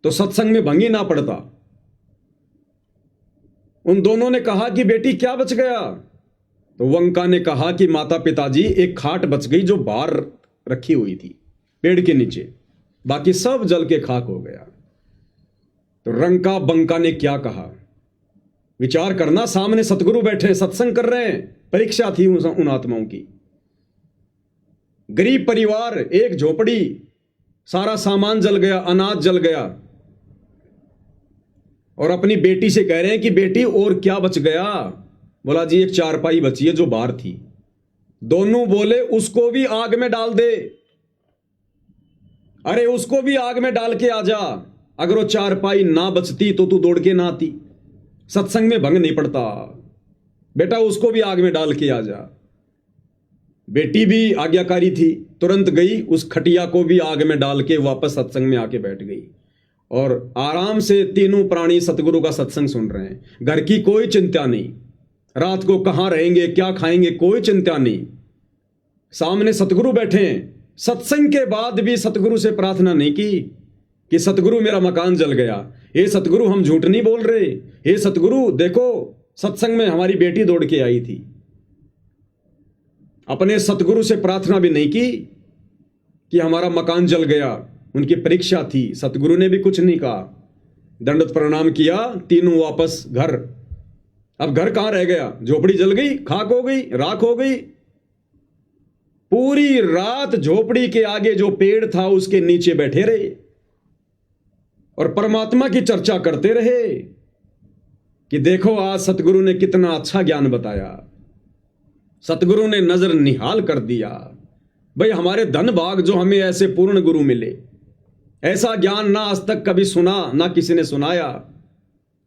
तो सत्संग में भंग ही ना पड़ता। उन दोनों ने कहा कि बेटी क्या बच गया। तो वंका ने कहा कि माता पिताजी एक खाट बच गई जो बाहर रखी हुई थी पेड़ के नीचे, बाकी सब जल के खाक हो गया। तो रंका बंका ने क्या कहा, विचार करना, सामने सतगुरु बैठे सत्संग कर रहे हैं, परीक्षा थी उन आत्माओं की। गरीब परिवार, एक झोपड़ी, सारा सामान जल गया, अनाज जल गया, और अपनी बेटी से कह रहे हैं कि बेटी और क्या बच गया। बोला जी एक चारपाई बची है जो बाहर थी। दोनों बोले उसको भी आग में डाल दे, अरे उसको भी आग में डाल के आ जा। अगर वो चारपाई ना बचती तो तू दौड़ के ना आती, सत्संग में भंग नहीं पड़ता, बेटा उसको भी आग में डाल के आ जा। बेटी भी आज्ञाकारी थी, तुरंत गई, उस खटिया को भी आग में डाल के वापस सत्संग में आके बैठ गई और आराम से तीनों प्राणी सतगुरु का सत्संग सुन रहे हैं। घर की कोई चिंता नहीं, रात को कहां रहेंगे क्या खाएंगे कोई चिंता नहीं, सामने सतगुरु बैठे हैं। सत्संग के बाद भी सतगुरु से प्रार्थना नहीं की कि सतगुरु मेरा मकान जल गया, हे सतगुरु हम झूठ नहीं बोल रहे, हे सतगुरु देखो सत्संग में हमारी बेटी दौड़ के आई थी। अपने सतगुरु से प्रार्थना भी नहीं की कि हमारा मकान जल गया, उनकी परीक्षा थी। सतगुरु ने भी कुछ नहीं कहा, दंडवत प्रणाम किया, तीनों वापस घर। अब घर कहां रह गया, झोपड़ी जल गई, खाक हो गई, राख हो गई। पूरी रात झोपड़ी के आगे जो पेड़ था उसके नीचे बैठे रहे और परमात्मा की चर्चा करते रहे कि देखो आज सतगुरु ने कितना अच्छा ज्ञान बताया, सतगुरु ने नजर निहाल कर दिया। भाई हमारे धन भाग जो हमें ऐसे पूर्ण गुरु मिले, ऐसा ज्ञान ना आज तक कभी सुना, ना किसी ने सुनाया।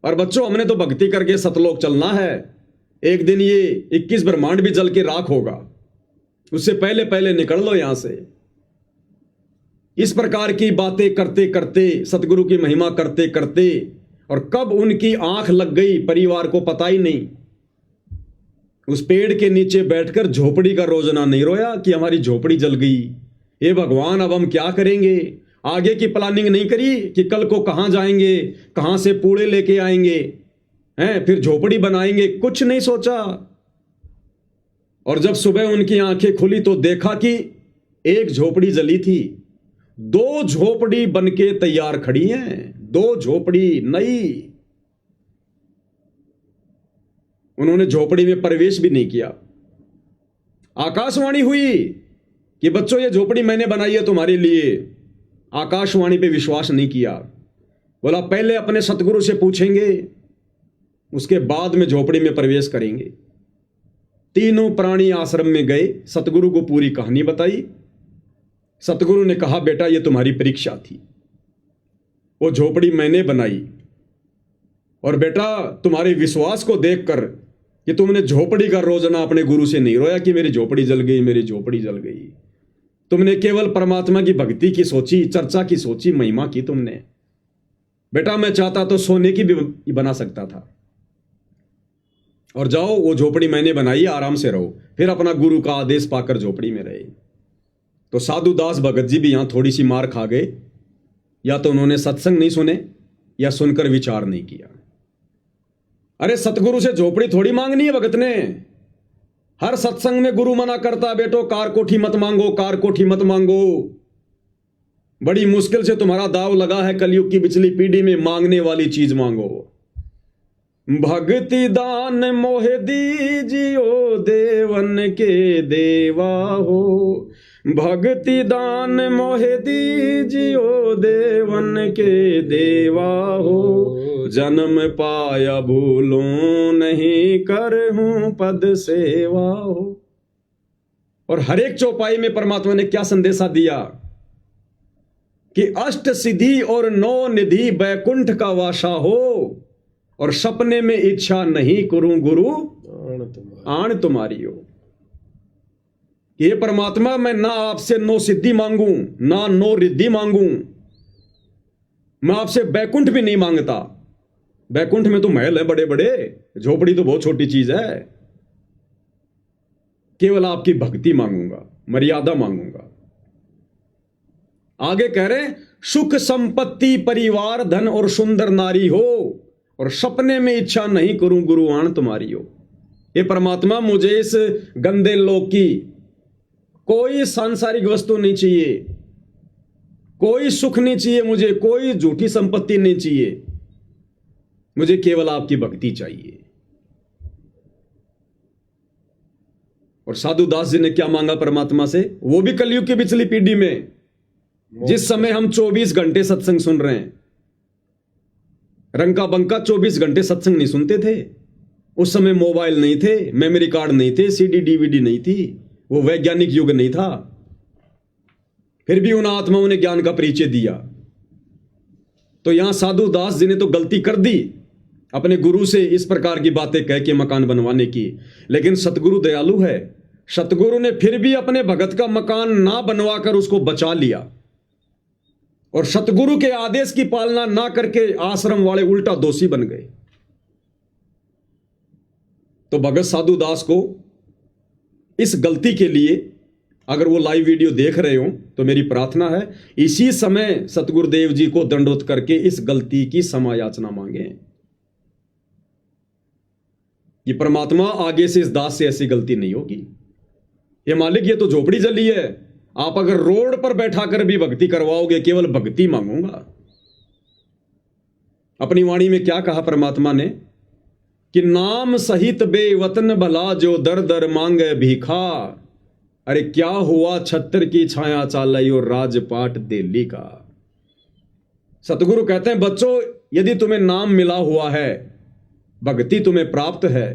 और बच्चों हमने तो भक्ति करके सतलोक चलना है, एक दिन ये 21 ब्रह्मांड भी जल के राख होगा, उससे पहले पहले निकल लो यहां से। इस प्रकार की बातें करते करते, सतगुरु की महिमा करते करते, और कब उनकी आंख लग गई परिवार को पता ही नहीं। उस पेड़ के नीचे बैठकर झोपड़ी का रोजना नहीं रोया कि हमारी झोपड़ी जल गई, हे भगवान अब हम क्या करेंगे। आगे की प्लानिंग नहीं करी कि कल को कहां जाएंगे, कहां से पूड़े लेके आएंगे, हैं फिर झोपड़ी बनाएंगे, कुछ नहीं सोचा। और जब सुबह उनकी आंखें खुली तो देखा कि एक झोपड़ी जली थी, 2 झोपड़ी बनके तैयार खड़ी हैं, 2 झोपड़ी नई। उन्होंने झोपड़ी में प्रवेश भी नहीं किया। आकाशवाणी हुई कि बच्चों ये झोपड़ी मैंने बनाई है तुम्हारे लिए। आकाशवाणी पे विश्वास नहीं किया, बोला पहले अपने सतगुरु से पूछेंगे, उसके बाद में झोपड़ी में प्रवेश करेंगे। तीनों प्राणी आश्रम में गए, सतगुरु को पूरी कहानी बताई। सतगुरु ने कहा बेटा ये तुम्हारी परीक्षा थी, वो झोपड़ी मैंने बनाई, और बेटा तुम्हारे विश्वास को देखकर कि तुमने झोपड़ी का रोजना अपने गुरु से नहीं रोया कि मेरी झोपड़ी जल गई, मेरी झोपड़ी जल गई। तुमने केवल परमात्मा की भक्ति की सोची, चर्चा की सोची, महिमा की तुमने। बेटा मैं चाहता तो सोने की भी बना सकता था, और जाओ वो झोपड़ी मैंने बनाई, आराम से रहो। फिर अपना गुरु का आदेश पाकर झोपड़ी में रहे। तो साधु दास भगत जी भी यहां थोड़ी सी मार खा गए, या तो उन्होंने सत्संग नहीं सुने या सुनकर विचार नहीं किया। अरे सतगुरु से झोपड़ी थोड़ी मांगनी है भगत ने। हर सत्संग में गुरु मना करता, बेटो कार कोठी मत मांगो, कार कोठी मत मांगो, बड़ी मुश्किल से तुम्हारा दाव लगा है, कलयुग की पिछली पीढ़ी में मांगने वाली चीज मांगो। भक्ति दान मोहे दीजियो देवन के देवा हो, भक्ति दान मोहे दीजियो देवन के देवा हो, जन्म पाया भूलों नहीं करहूं पद सेवा हो। और हर एक चौपाई में परमात्मा ने क्या संदेशा दिया कि अष्ट सिद्धि और नौ निधि बैकुंठ का वासा हो, और सपने में इच्छा नहीं करूं गुरु आण तुम्हारी हो। ये परमात्मा, मैं ना आपसे नो सिद्धि मांगू, ना नो रिद्धि मांगू, मैं आपसे बैकुंठ भी नहीं मांगता। बैकुंठ में तो महल है बड़े बड़े, झोपड़ी तो बहुत छोटी चीज है। केवल आपकी भक्ति मांगूंगा, मर्यादा मांगूंगा। आगे कह रहे हैं, सुख संपत्ति परिवार धन और सुंदर नारी हो, और सपने में इच्छा नहीं करूं गुरु आण तुम्हारी हो। ये परमात्मा, मुझे इस गंदे लोक की कोई सांसारिक वस्तु नहीं चाहिए, कोई सुख नहीं चाहिए, मुझे कोई झूठी संपत्ति नहीं चाहिए, मुझे केवल आपकी भक्ति चाहिए। और साधु दास जी ने क्या मांगा परमात्मा से? वो भी कलयुग की पिछली पीढ़ी में, जिस समय हम 24 घंटे सत्संग सुन रहे हैं। रंका बंका 24 घंटे सत्संग नहीं सुनते थे। उस समय मोबाइल नहीं थे, मेमोरी कार्ड नहीं थे, सीडी डीवीडी नहीं थी, वो वैज्ञानिक युग नहीं था। फिर भी उन आत्माओं ने ज्ञान का परिचय दिया। तो यहां साधु दास जी ने तो गलती कर दी अपने गुरु से इस प्रकार की बातें कह के मकान बनवाने की, लेकिन सतगुरु दयालु है। सतगुरु ने फिर भी अपने भगत का मकान ना बनवाकर उसको बचा लिया, और सतगुरु के आदेश की पालना ना करके आश्रम वाले उल्टा दोषी बन गए। तो भगत साधु दास को इस गलती के लिए, अगर वो लाइव वीडियो देख रहे हो तो मेरी प्रार्थना है, इसी समय सतगुरुदेव जी को दंडोत करके इस गलती की क्षमा याचना मांगे। ये परमात्मा, आगे से इस दास से ऐसी गलती नहीं होगी। ये मालिक, ये तो झोपड़ी जली है, आप अगर रोड पर बैठाकर भी भक्ति करवाओगे, केवल भक्ति मांगूंगा। अपनी वाणी में क्या कहा परमात्मा ने कि नाम सहित बेवतन भला जो दर दर मांगे भीखा। अरे क्या हुआ छत्र की छाया चालाई और राजपाट दिल्ली का। सतगुरु कहते हैं, बच्चों, यदि तुम्हें नाम मिला हुआ है, भक्ति तुम्हें प्राप्त है,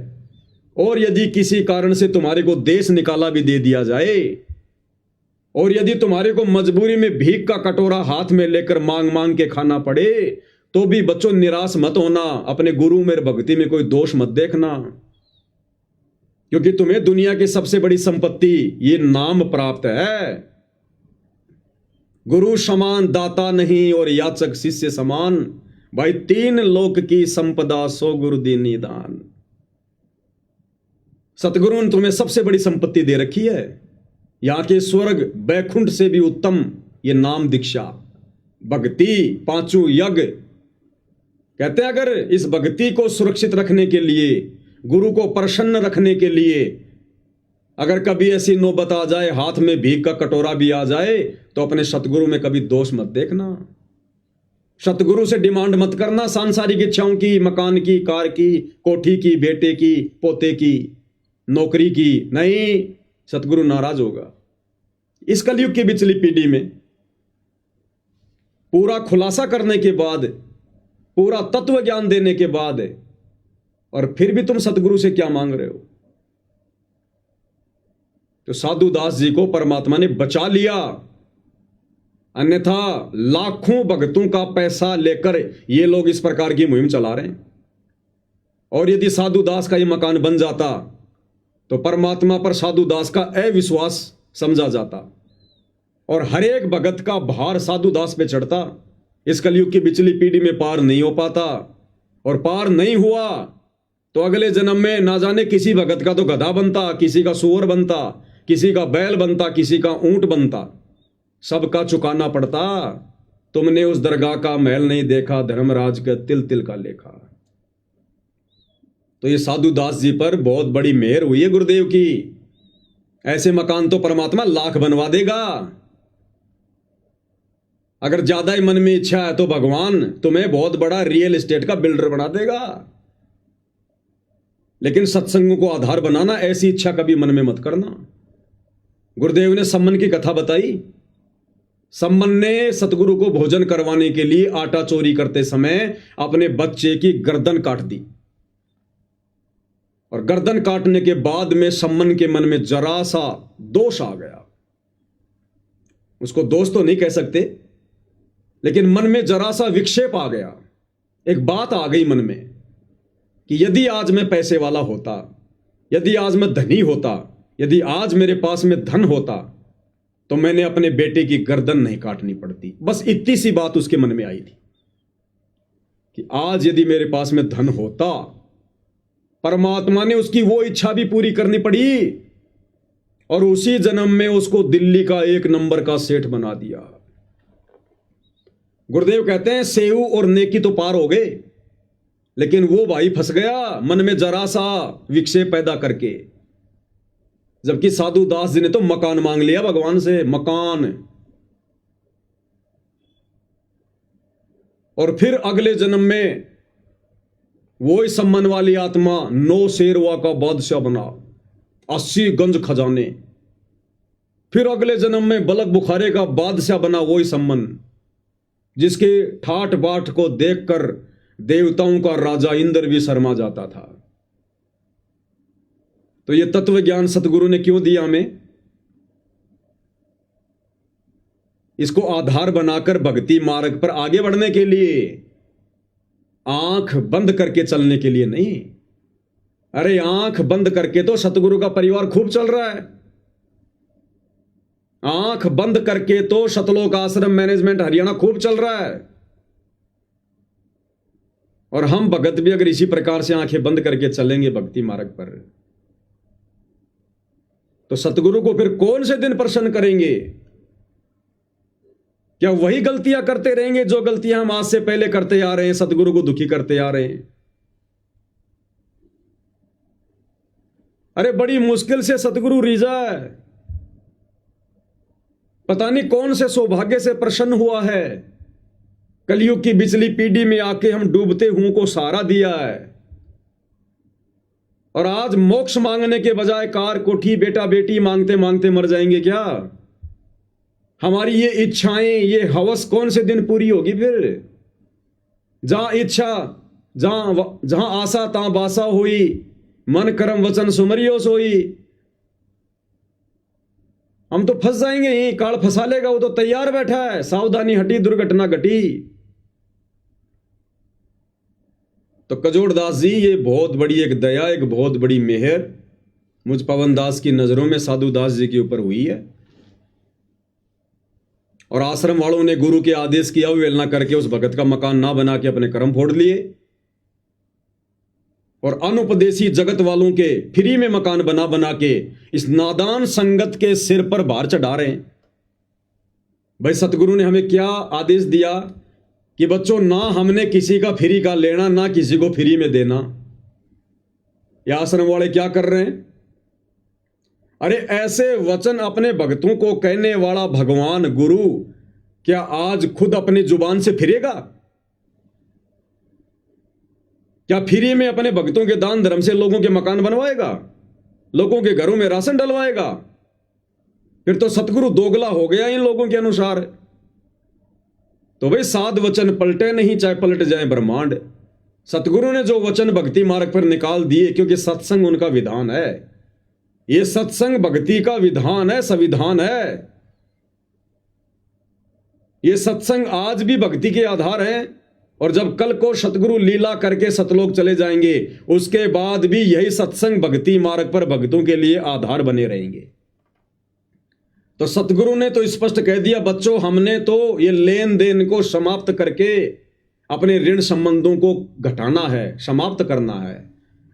और यदि किसी कारण से तुम्हारे को देश निकाला भी दे दिया जाए, और यदि तुम्हारे को मजबूरी में भीख का कटोरा हाथ में लेकर मांग मांग के खाना पड़े, तो भी बच्चों निराश मत होना। अपने गुरु में भक्ति में कोई दोष मत देखना, क्योंकि तुम्हें दुनिया की सबसे बड़ी संपत्ति ये नाम प्राप्त है। गुरु समान दाता नहीं और याचक शिष्य समान, भाई 3 लोक की संपदा सो गुरु दीनी दान। सतगुरु ने तुम्हें सबसे बड़ी संपत्ति दे रखी है, यहां के स्वर्ग बैकुंठ से भी उत्तम ये नाम दीक्षा, भक्ति, 5 यज्ञ। कहते हैं, अगर इस भक्ति को सुरक्षित रखने के लिए, गुरु को प्रसन्न रखने के लिए, अगर कभी ऐसी नौबत आ जाए, हाथ में भीख का कटोरा भी आ जाए, तो अपने सतगुरु में कभी दोष मत देखना। सतगुरु से डिमांड मत करना सांसारिक इच्छाओं की, मकान की, कार की, कोठी की, बेटे की, पोते की, नौकरी की। नहीं, सतगुरु नाराज होगा। इस कलयुग की पिछली पीढ़ी में पूरा खुलासा करने के बाद, पूरा तत्व ज्ञान देने के बाद, और फिर भी तुम सतगुरु से क्या मांग रहे हो? तो साधु दास जी को परमात्मा ने बचा लिया, अन्यथा लाखों भक्तों का पैसा लेकर ये लोग इस प्रकार की मुहिम चला रहे हैं। और यदि साधु दास का ये मकान बन जाता तो परमात्मा पर साधु दास का अविश्वास समझा जाता, और हर एक भगत का भार साधु दास पे चढ़ता। इस कलयुग की पिछली पीढ़ी में पार नहीं हो पाता, और पार नहीं हुआ तो अगले जन्म में ना जाने किसी भगत का तो गधा बनता, किसी का सूअर बनता, किसी का बैल बनता, किसी का ऊंट बनता, सबका चुकाना पड़ता। तुमने उस दरगाह का महल नहीं देखा, धर्मराज के तिल तिल का लेखा। तो ये साधु दास जी पर बहुत बड़ी मेहर हुई है गुरुदेव की। ऐसे मकान तो परमात्मा लाख बनवा देगा। अगर ज्यादा ही मन में इच्छा है तो भगवान तुम्हें बहुत बड़ा रियल एस्टेट का बिल्डर बना देगा। लेकिन सत्संग को आधार बनाना, ऐसी इच्छा कभी मन में मत करना। गुरुदेव ने सम्मन की कथा बताई। सम्मन ने सतगुरु को भोजन करवाने के लिए आटा चोरी करते समय अपने बच्चे की गर्दन काट दी, और गर्दन काटने के बाद में सम्मन के मन में जरा सा दोष आ गया। उसको दोष तो नहीं कह सकते, लेकिन मन में जरा सा विक्षेप आ गया, एक बात आ गई मन में कि यदि आज मैं पैसे वाला होता, यदि आज मैं धनी होता, यदि आज मेरे पास में धन होता, तो मैंने अपने बेटे की गर्दन नहीं काटनी पड़ती। बस इतनी सी बात उसके मन में आई थी कि आज यदि मेरे पास में धन होता, परमात्मा ने उसकी वो इच्छा भी पूरी करनी पड़ी और उसी जन्म में उसको दिल्ली का 1 नंबर का सेठ बना दिया। गुरुदेव कहते हैं सेऊ और नेकी तो पार हो गए, लेकिन वो भाई फंस गया मन में जरा सा विक्षेप पैदा करके। जबकि साधु दास जी ने तो मकान मांग लिया भगवान से, मकान। और फिर अगले जन्म में वो ही सम्मान वाली आत्मा 9 शेरवा का बादशाह बना, 80 गंज खजाने। फिर अगले जन्म में बलक बुखारे का बादशाह बना वो ही सम्मन, जिसके ठाठ बाट को देखकर देवताओं का राजा इंद्र भी शर्मा जाता था। तो ये तत्व ज्ञान सतगुरु ने क्यों दिया हमें? इसको आधार बनाकर भक्ति मार्ग पर आगे बढ़ने के लिए, आंख बंद करके चलने के लिए नहीं। अरे आंख बंद करके तो सतगुरु का परिवार खूब चल रहा है। आंख बंद करके तो सतलोक आश्रम मैनेजमेंट हरियाणा खूब चल रहा है। और हम भगत भी अगर इसी प्रकार से आंखें बंद करके चलेंगे भक्ति मार्ग पर, तो सतगुरु को फिर कौन से दिन प्रसन्न करेंगे? क्या वही गलतियां करते रहेंगे जो गलतियां हम आज से पहले करते आ रहे हैं, सतगुरु को दुखी करते आ रहे हैं? अरे बड़ी मुश्किल से सतगुरु रिझा है, पता नहीं कौन से सौभाग्य से प्रसन्न हुआ है। कलयुग की बिचली पीढ़ी में आके हम डूबते हुओं को सहारा दिया है, और आज मोक्ष मांगने के बजाय कार कोठी बेटा बेटी मांगते मांगते मर जाएंगे क्या? हमारी ये इच्छाएं, ये हवस कौन से दिन पूरी होगी फिर? जहां इच्छा, जहां आशा तहां बासा हुई, मन कर्म वचन सुमरियो सोई। हम तो फंस जाएंगे ही, काल फंसा लेगा, वो तो तैयार बैठा है। सावधानी हटी दुर्घटना घटी। तो कजोड़ दास जी, ये बहुत बड़ी एक दया, एक बहुत बड़ी मेहर मुझ पवन दास की नजरों में साधु दास जी के ऊपर हुई है। और आश्रम वालों ने गुरु के आदेश की अवहेलना करके उस भगत का मकान ना बना के अपने कर्म फोड़ लिए, और अनुपदेशी जगत वालों के फ्री में मकान बना बना के इस नादान संगत के सिर पर भार चढ़ा रहे हैं। भाई सतगुरु ने हमें क्या आदेश दिया कि बच्चों, ना हमने किसी का फ्री का लेना, ना किसी को फ्री में देना। ये आश्रम वाले क्या कर रहे हैं? अरे ऐसे वचन अपने भक्तों को कहने वाला भगवान गुरु क्या आज खुद अपनी जुबान से फिरेगा? क्या फ्री में अपने भक्तों के दान धर्म से लोगों के मकान बनवाएगा, लोगों के घरों में राशन डलवाएगा? फिर तो सतगुरु दोगला हो गया इन लोगों के अनुसार। तो भाई साध वचन पलटे नहीं, चाहे पलट जाए ब्रह्मांड। सतगुरु ने जो वचन भक्ति मार्ग पर निकाल दिए, क्योंकि सत्संग उनका विधान है। ये सत्संग भक्ति का विधान है, संविधान है। ये सत्संग आज भी भक्ति के आधार है, और जब कल को सतगुरु लीला करके सतलोक चले जाएंगे, उसके बाद भी यही सत्संग भक्ति मार्ग पर भक्तों के लिए आधार बने रहेंगे। तो सतगुरु ने तो स्पष्ट कह दिया, बच्चों हमने तो ये लेन देन को समाप्त करके अपने ऋण संबंधों को घटाना है, समाप्त करना है।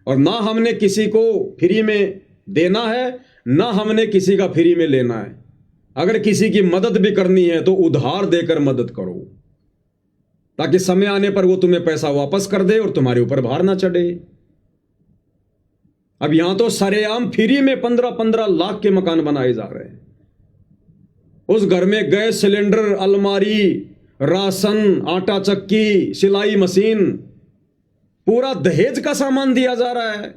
और ना हमने किसी को फ्री में देना है, ना हमने किसी का फ्री में लेना है। अगर किसी की मदद भी करनी है तो उधार देकर मदद करो, ताकि समय आने पर वो तुम्हें पैसा वापस कर दे और तुम्हारे ऊपर भार ना चढ़े। अब यहां तो सरेआम फ्री में 15-15 लाख के मकान बनाए जा रहे हैं। उस घर में गैस सिलेंडर, अलमारी, राशन, आटा चक्की, सिलाई मशीन, पूरा दहेज का सामान दिया जा रहा है।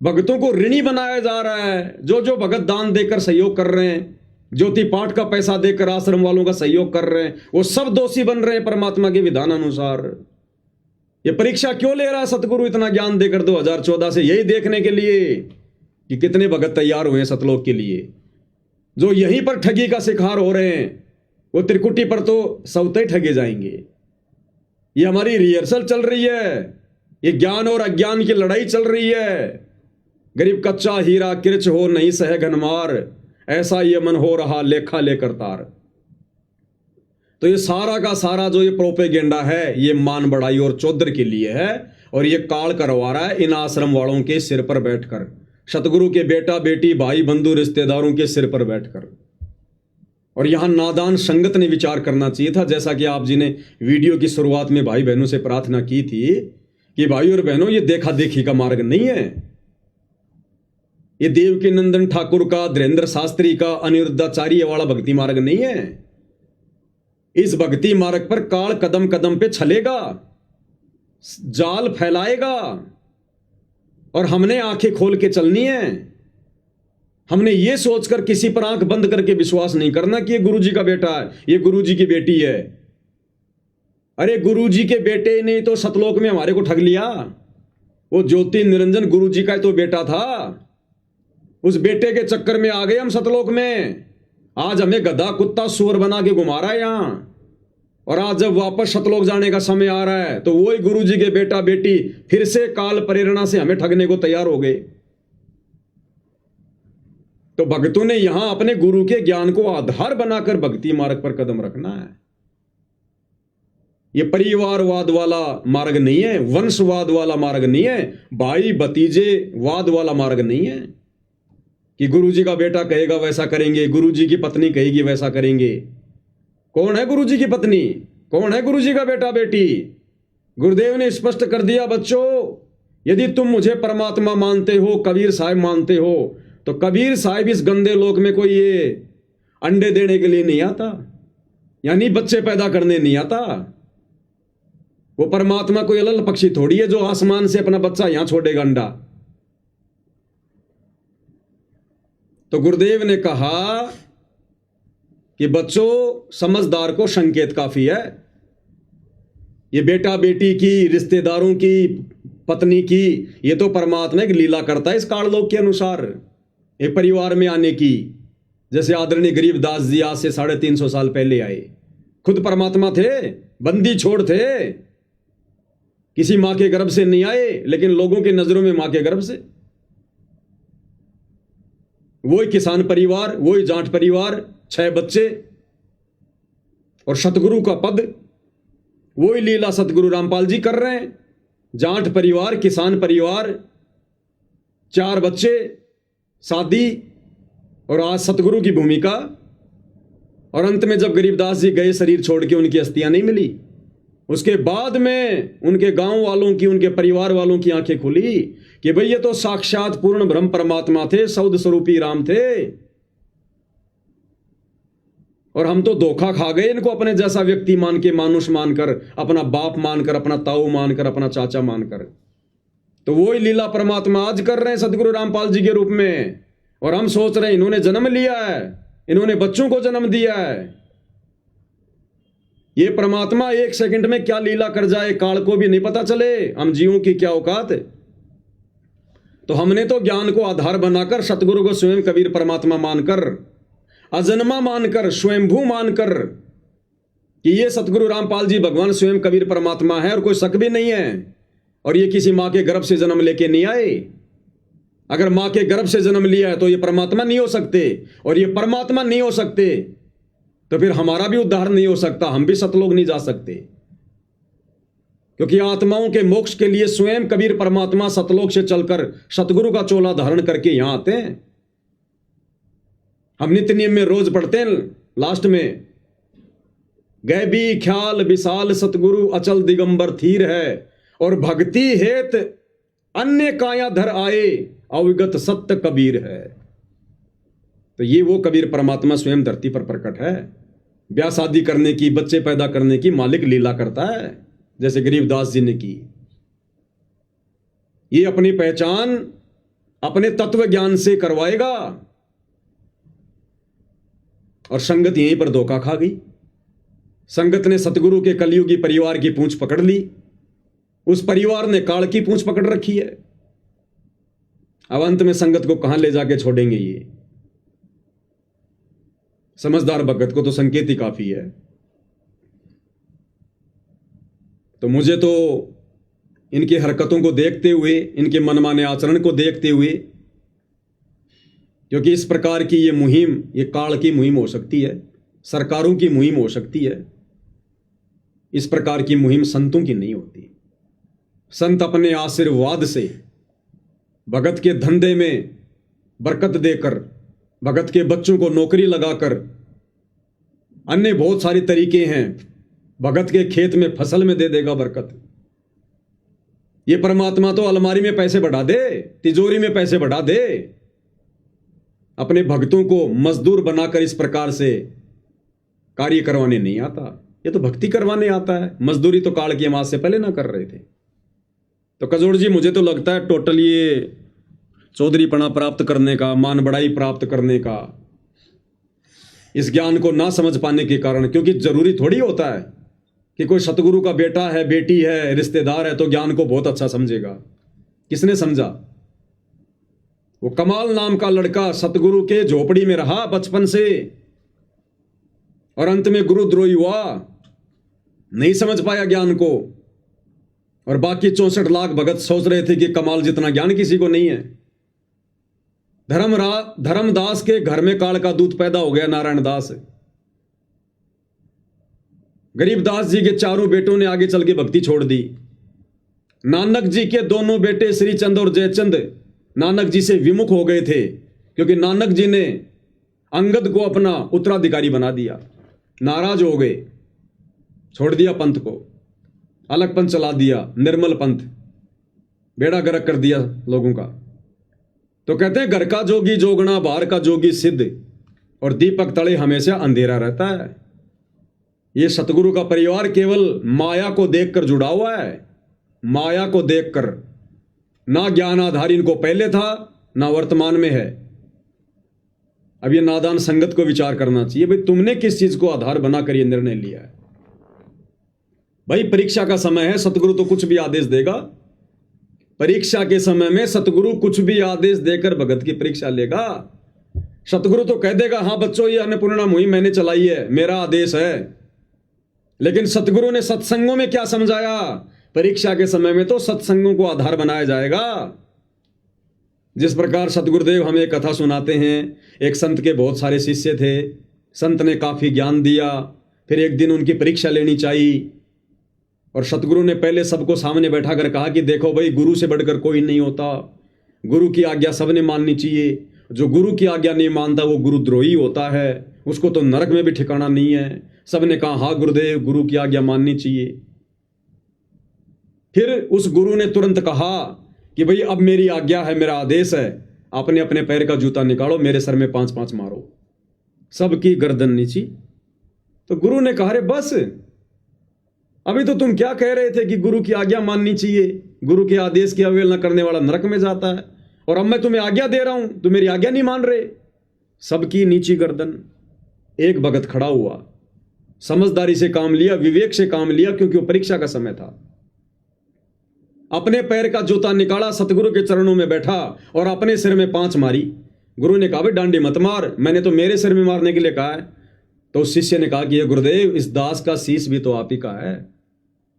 भगतों को ऋणी बनाया जा रहा है। जो जो भगत दान देकर सहयोग कर रहे हैं, ज्योति पाठ का पैसा देकर आश्रम वालों का सहयोग कर रहे हैं, वो सब दोषी बन रहे हैं परमात्मा के विधान अनुसार। ये परीक्षा क्यों ले रहा है सतगुरु इतना ज्ञान देकर 2014 से? यही देखने के लिए कि कितने भगत तैयार हुए हैं सतलोक के लिए। जो यहीं पर ठगी का शिकार हो रहे हैं, वो त्रिकुटी पर तो सौते ठगे जाएंगे। ये हमारी रिहर्सल चल रही है, ये ज्ञान और अज्ञान की लड़ाई चल रही है। गरीब कच्चा हीरा किरच हो नहीं सहे घनमार, ऐसा ये मन हो रहा लेखा लेकर तार। तो ये सारा का सारा जो ये प्रोपेगेंडा है, ये मान बढ़ाई और चौधर के लिए है, और ये काल करवा रहा है इन आश्रम वालों के सिर पर बैठकर, सतगुरु के बेटा बेटी भाई बंधु रिश्तेदारों के सिर पर बैठकर। और यहां नादान संगत ने विचार करना चाहिए था, जैसा कि आप जी ने वीडियो की शुरुआत में भाई बहनों से प्रार्थना की थी कि भाई और बहनों, ये देखा देखी का मार्ग नहीं है, ये देवकी नंदन ठाकुर का, धीरेन्द्र शास्त्री का, अनिरुद्धाचार्य वाला भक्ति मार्ग नहीं है। इस भक्ति मार्ग पर काल कदम कदम पे चलेगा, जाल फैलाएगा, और हमने आंखें खोल के चलनी है। हमने ये सोचकर किसी पर आंख बंद करके विश्वास नहीं करना कि ये गुरुजी का बेटा है, ये गुरुजी की बेटी है। अरे गुरुजी के बेटे ने तो सतलोक में हमारे को ठग लिया। वो ज्योति निरंजन गुरुजी का तो बेटा था, उस बेटे के चक्कर में आ गए हम सतलोक में। आज हमें गधा कुत्ता सुअर बना के घुमा रहा है यहां, और आज जब वापस सतलोक जाने का समय आ रहा है तो वही गुरुजी के बेटा बेटी फिर से काल प्रेरणा से हमें ठगने को तैयार हो गए। तो भक्तों ने यहां अपने गुरु के ज्ञान को आधार बनाकर भक्ति मार्ग पर कदम रखना है। यह परिवारवाद वाला मार्ग नहीं है, वंशवाद वाला मार्ग नहीं है, भाई भतीजे वाद वाला मार्ग नहीं है कि गुरुजी का बेटा कहेगा वैसा करेंगे, गुरुजी की पत्नी कहेगी वैसा करेंगे। कौन है गुरुजी की पत्नी, कौन है गुरुजी का बेटा बेटी? गुरुदेव ने स्पष्ट कर दिया, बच्चों यदि तुम मुझे परमात्मा मानते हो, कबीर साहब मानते हो, तो कबीर साहब इस गंदे लोक में कोई ये अंडे देने के लिए नहीं आता, यानी बच्चे पैदा करने नहीं आता। वो परमात्मा कोई अलग पक्षी थोड़ी है जो आसमान से अपना बच्चा यहां छोड़ेगा अंडा। तो गुरुदेव ने कहा कि बच्चों, समझदार को संकेत काफी है। ये बेटा बेटी की, रिश्तेदारों की, पत्नी की, ये तो परमात्मा एक लीला करता है इस काललोक के अनुसार, एक परिवार में आने की। जैसे आदरणीय गरीबदास जी आज से 350 साल पहले आए, खुद परमात्मा थे, बंदी छोड़ थे, किसी मां के गर्भ से नहीं आए, लेकिन लोगों की नजरों में मां के गर्भ से। वही किसान परिवार, वही जाट परिवार, 6 बच्चे और सतगुरु का पद, वही लीला सतगुरु रामपाल जी कर रहे हैं। जाट परिवार, किसान परिवार, 4 बच्चे, शादी, और आज सतगुरु की भूमिका। और अंत में जब गरीबदास जी गए शरीर छोड़ के, उनकी अस्थियां नहीं मिली, उसके बाद में उनके गांव वालों की, उनके परिवार वालों की आंखें खुली कि भाई ये तो साक्षात पूर्ण ब्रह्म परमात्मा थे, सौद स्वरूपी राम थे, और हम तो धोखा खा गए इनको अपने जैसा व्यक्ति मान के, मानुष मानकर, अपना बाप मानकर, अपना ताऊ मानकर, अपना चाचा मानकर। तो वही लीला परमात्मा आज कर रहे हैं सतगुरु रामपाल जी के रूप में। और हम सोच रहे हैं इन्होंने जन्म लिया है, इन्होंने बच्चों को जन्म दिया है। ये परमात्मा 1 सेकंड में क्या लीला कर जाए, काल को भी नहीं पता चले हम जीवों की क्या औकात है। तो हमने तो ज्ञान को आधार बनाकर, सतगुरु को स्वयं कबीर परमात्मा मानकर, अजन्मा मानकर, स्वयंभू मानकर कि ये सतगुरु रामपाल जी भगवान स्वयं कबीर परमात्मा है और कोई शक भी नहीं है, और ये किसी मां के गर्भ से जन्म लेके नहीं आए। अगर मां के गर्भ से जन्म लिया है तो ये परमात्मा नहीं हो सकते, और ये परमात्मा नहीं हो सकते तो फिर हमारा भी उद्धार नहीं हो सकता, हम भी सतलोक नहीं जा सकते। क्योंकि आत्माओं के मोक्ष के लिए स्वयं कबीर परमात्मा सतलोक से चलकर सतगुरु का चोला धारण करके यहां आते हैं। हम नित्य नियम में रोज पढ़ते हैं लास्ट में, गैबी ख्याल विशाल सतगुरु अचल दिगंबर थीर है, और भक्ति हेत अन्य काया धर आए, अविगत सत्य कबीर है। तो ये वो कबीर परमात्मा स्वयं धरती पर प्रकट है। ब्याह शादी करने की, बच्चे पैदा करने की मालिक लीला करता है, जैसे गरीबदास जी ने की। ये अपनी पहचान अपने तत्व ज्ञान से करवाएगा, और संगत यहीं पर धोखा खा गई। संगत ने सतगुरु के कलयुगी परिवार की पूंछ पकड़ ली, उस परिवार ने काल की पूंछ पकड़ रखी है। अब अंत में संगत को कहां ले जाके छोड़ेंगे ये? समझदार भगत को तो संकेत ही काफी है। तो मुझे तो इनकी हरकतों को देखते हुए, इनके मनमाने आचरण को देखते हुए, क्योंकि इस प्रकार की ये मुहिम, ये काल की मुहिम हो सकती है, सरकारों की मुहिम हो सकती है, इस प्रकार की मुहिम संतों की नहीं होती। संत अपने आशीर्वाद से, भगत के धंधे में बरकत देकर, भगत के बच्चों को नौकरी लगाकर, अन्य बहुत सारे तरीके हैं, भगत के खेत में फसल में दे देगा बरकत। ये परमात्मा तो अलमारी में पैसे बढ़ा दे, तिजोरी में पैसे बढ़ा दे, अपने भक्तों को मजदूर बनाकर इस प्रकार से कार्य करवाने नहीं आता। ये तो भक्ति करवाने आता है। मजदूरी तो काल की अमावस से पहले ना कर रहे थे। तो कजोड़ जी, मुझे तो लगता है टोटल ये चौधरीपना प्राप्त करने का, मान बढ़ाई प्राप्त करने का, इस ज्ञान को ना समझ पाने के कारण, क्योंकि जरूरी थोड़ी होता है कि कोई सतगुरु का बेटा है, बेटी है, रिश्तेदार है तो ज्ञान को बहुत अच्छा समझेगा। किसने समझा? वो कमाल नाम का लड़का सतगुरु के झोपड़ी में रहा बचपन से और अंत में गुरुद्रोही हुआ, नहीं समझ पाया ज्ञान को। और बाकी 64 लाख भगत सोच रहे थे कि कमाल जितना ज्ञान किसी को नहीं है। धर्मदास के घर में काल का दूत पैदा हो गया, नारायण दास। गरीबदास जी के चारों बेटों ने आगे चल के भक्ति छोड़ दी। नानक जी के दोनों बेटे श्रीचंद और जयचंद नानक जी से विमुख हो गए थे, क्योंकि नानक जी ने अंगद को अपना उत्तराधिकारी बना दिया। नाराज हो गए, छोड़ दिया पंथ को, अलग पंथ चला दिया, निर्मल पंथ, बेड़ा गर्क कर दिया लोगों का। तो कहते हैं घर का जोगी जोगना, बाहर का जोगी सिद्ध, और दीपक तले हमेशा अंधेरा रहता है। ये सतगुरु का परिवार केवल माया को देखकर जुड़ा हुआ है, माया को देखकर। ना ज्ञान आधार इनको पहले था, ना वर्तमान में है। अब ये नादान संगत को विचार करना चाहिए, भाई तुमने किस चीज को आधार बनाकर ये निर्णय लिया है। भाई परीक्षा का समय है, सतगुरु तो कुछ भी आदेश देगा। परीक्षा के समय में सतगुरु कुछ भी आदेश देकर भगत की परीक्षा लेगा। सतगुरु तो कह देगा, हाँ बच्चों ये अन्नपूर्णा मुहिम मैंने चलाई है, मेरा आदेश है। लेकिन सतगुरु ने सत्संगों में क्या समझाया? परीक्षा के समय में तो सत्संगों को आधार बनाया जाएगा। जिस प्रकार सतगुरुदेव हमें कथा सुनाते हैं, एक संत के बहुत सारे शिष्य थे, संत ने काफी ज्ञान दिया, फिर एक दिन उनकी परीक्षा लेनी चाहिए और सतगुरु ने पहले सबको सामने बैठा कर कहा कि देखो भाई, गुरु से बढ़कर कोई नहीं होता, गुरु की आज्ञा सबने माननी चाहिए। जो गुरु की आज्ञा नहीं मानता वो गुरुद्रोही होता है, उसको तो नरक में भी ठिकाना नहीं है। सबने कहा हाँ गुरुदेव, गुरु की आज्ञा माननी चाहिए। फिर उस गुरु ने तुरंत कहा कि भाई अब मेरी आज्ञा है, मेरा आदेश है, अपने अपने पैर का जूता निकालो, मेरे सर में 5-5 मारो, सबकी गर्दन नीची। तो गुरु ने कहा, अरे बस, अभी तो तुम क्या कह रहे थे कि गुरु की आज्ञा माननी चाहिए, गुरु के आदेश की अवहेलना करने वाला नरक में जाता है, और अब मैं तुम्हें आज्ञा दे रहा हूं, तुम मेरी आज्ञा नहीं मान रहे। सबकी नीची गर्दन। एक भगत खड़ा हुआ, समझदारी से काम लिया, विवेक से काम लिया, क्योंकि वो परीक्षा का समय था। अपने पैर का जूता निकाला, सतगुरु के चरणों में बैठा और अपने सिर में 5 मारी। गुरु ने कहा, भाई डांडी मत मार, मैंने तो मेरे सिर में मारने के लिए कहा है। तो उस शिष्य ने कहा कि ये गुरुदेव, इस दास का शीश भी तो आप ही का है।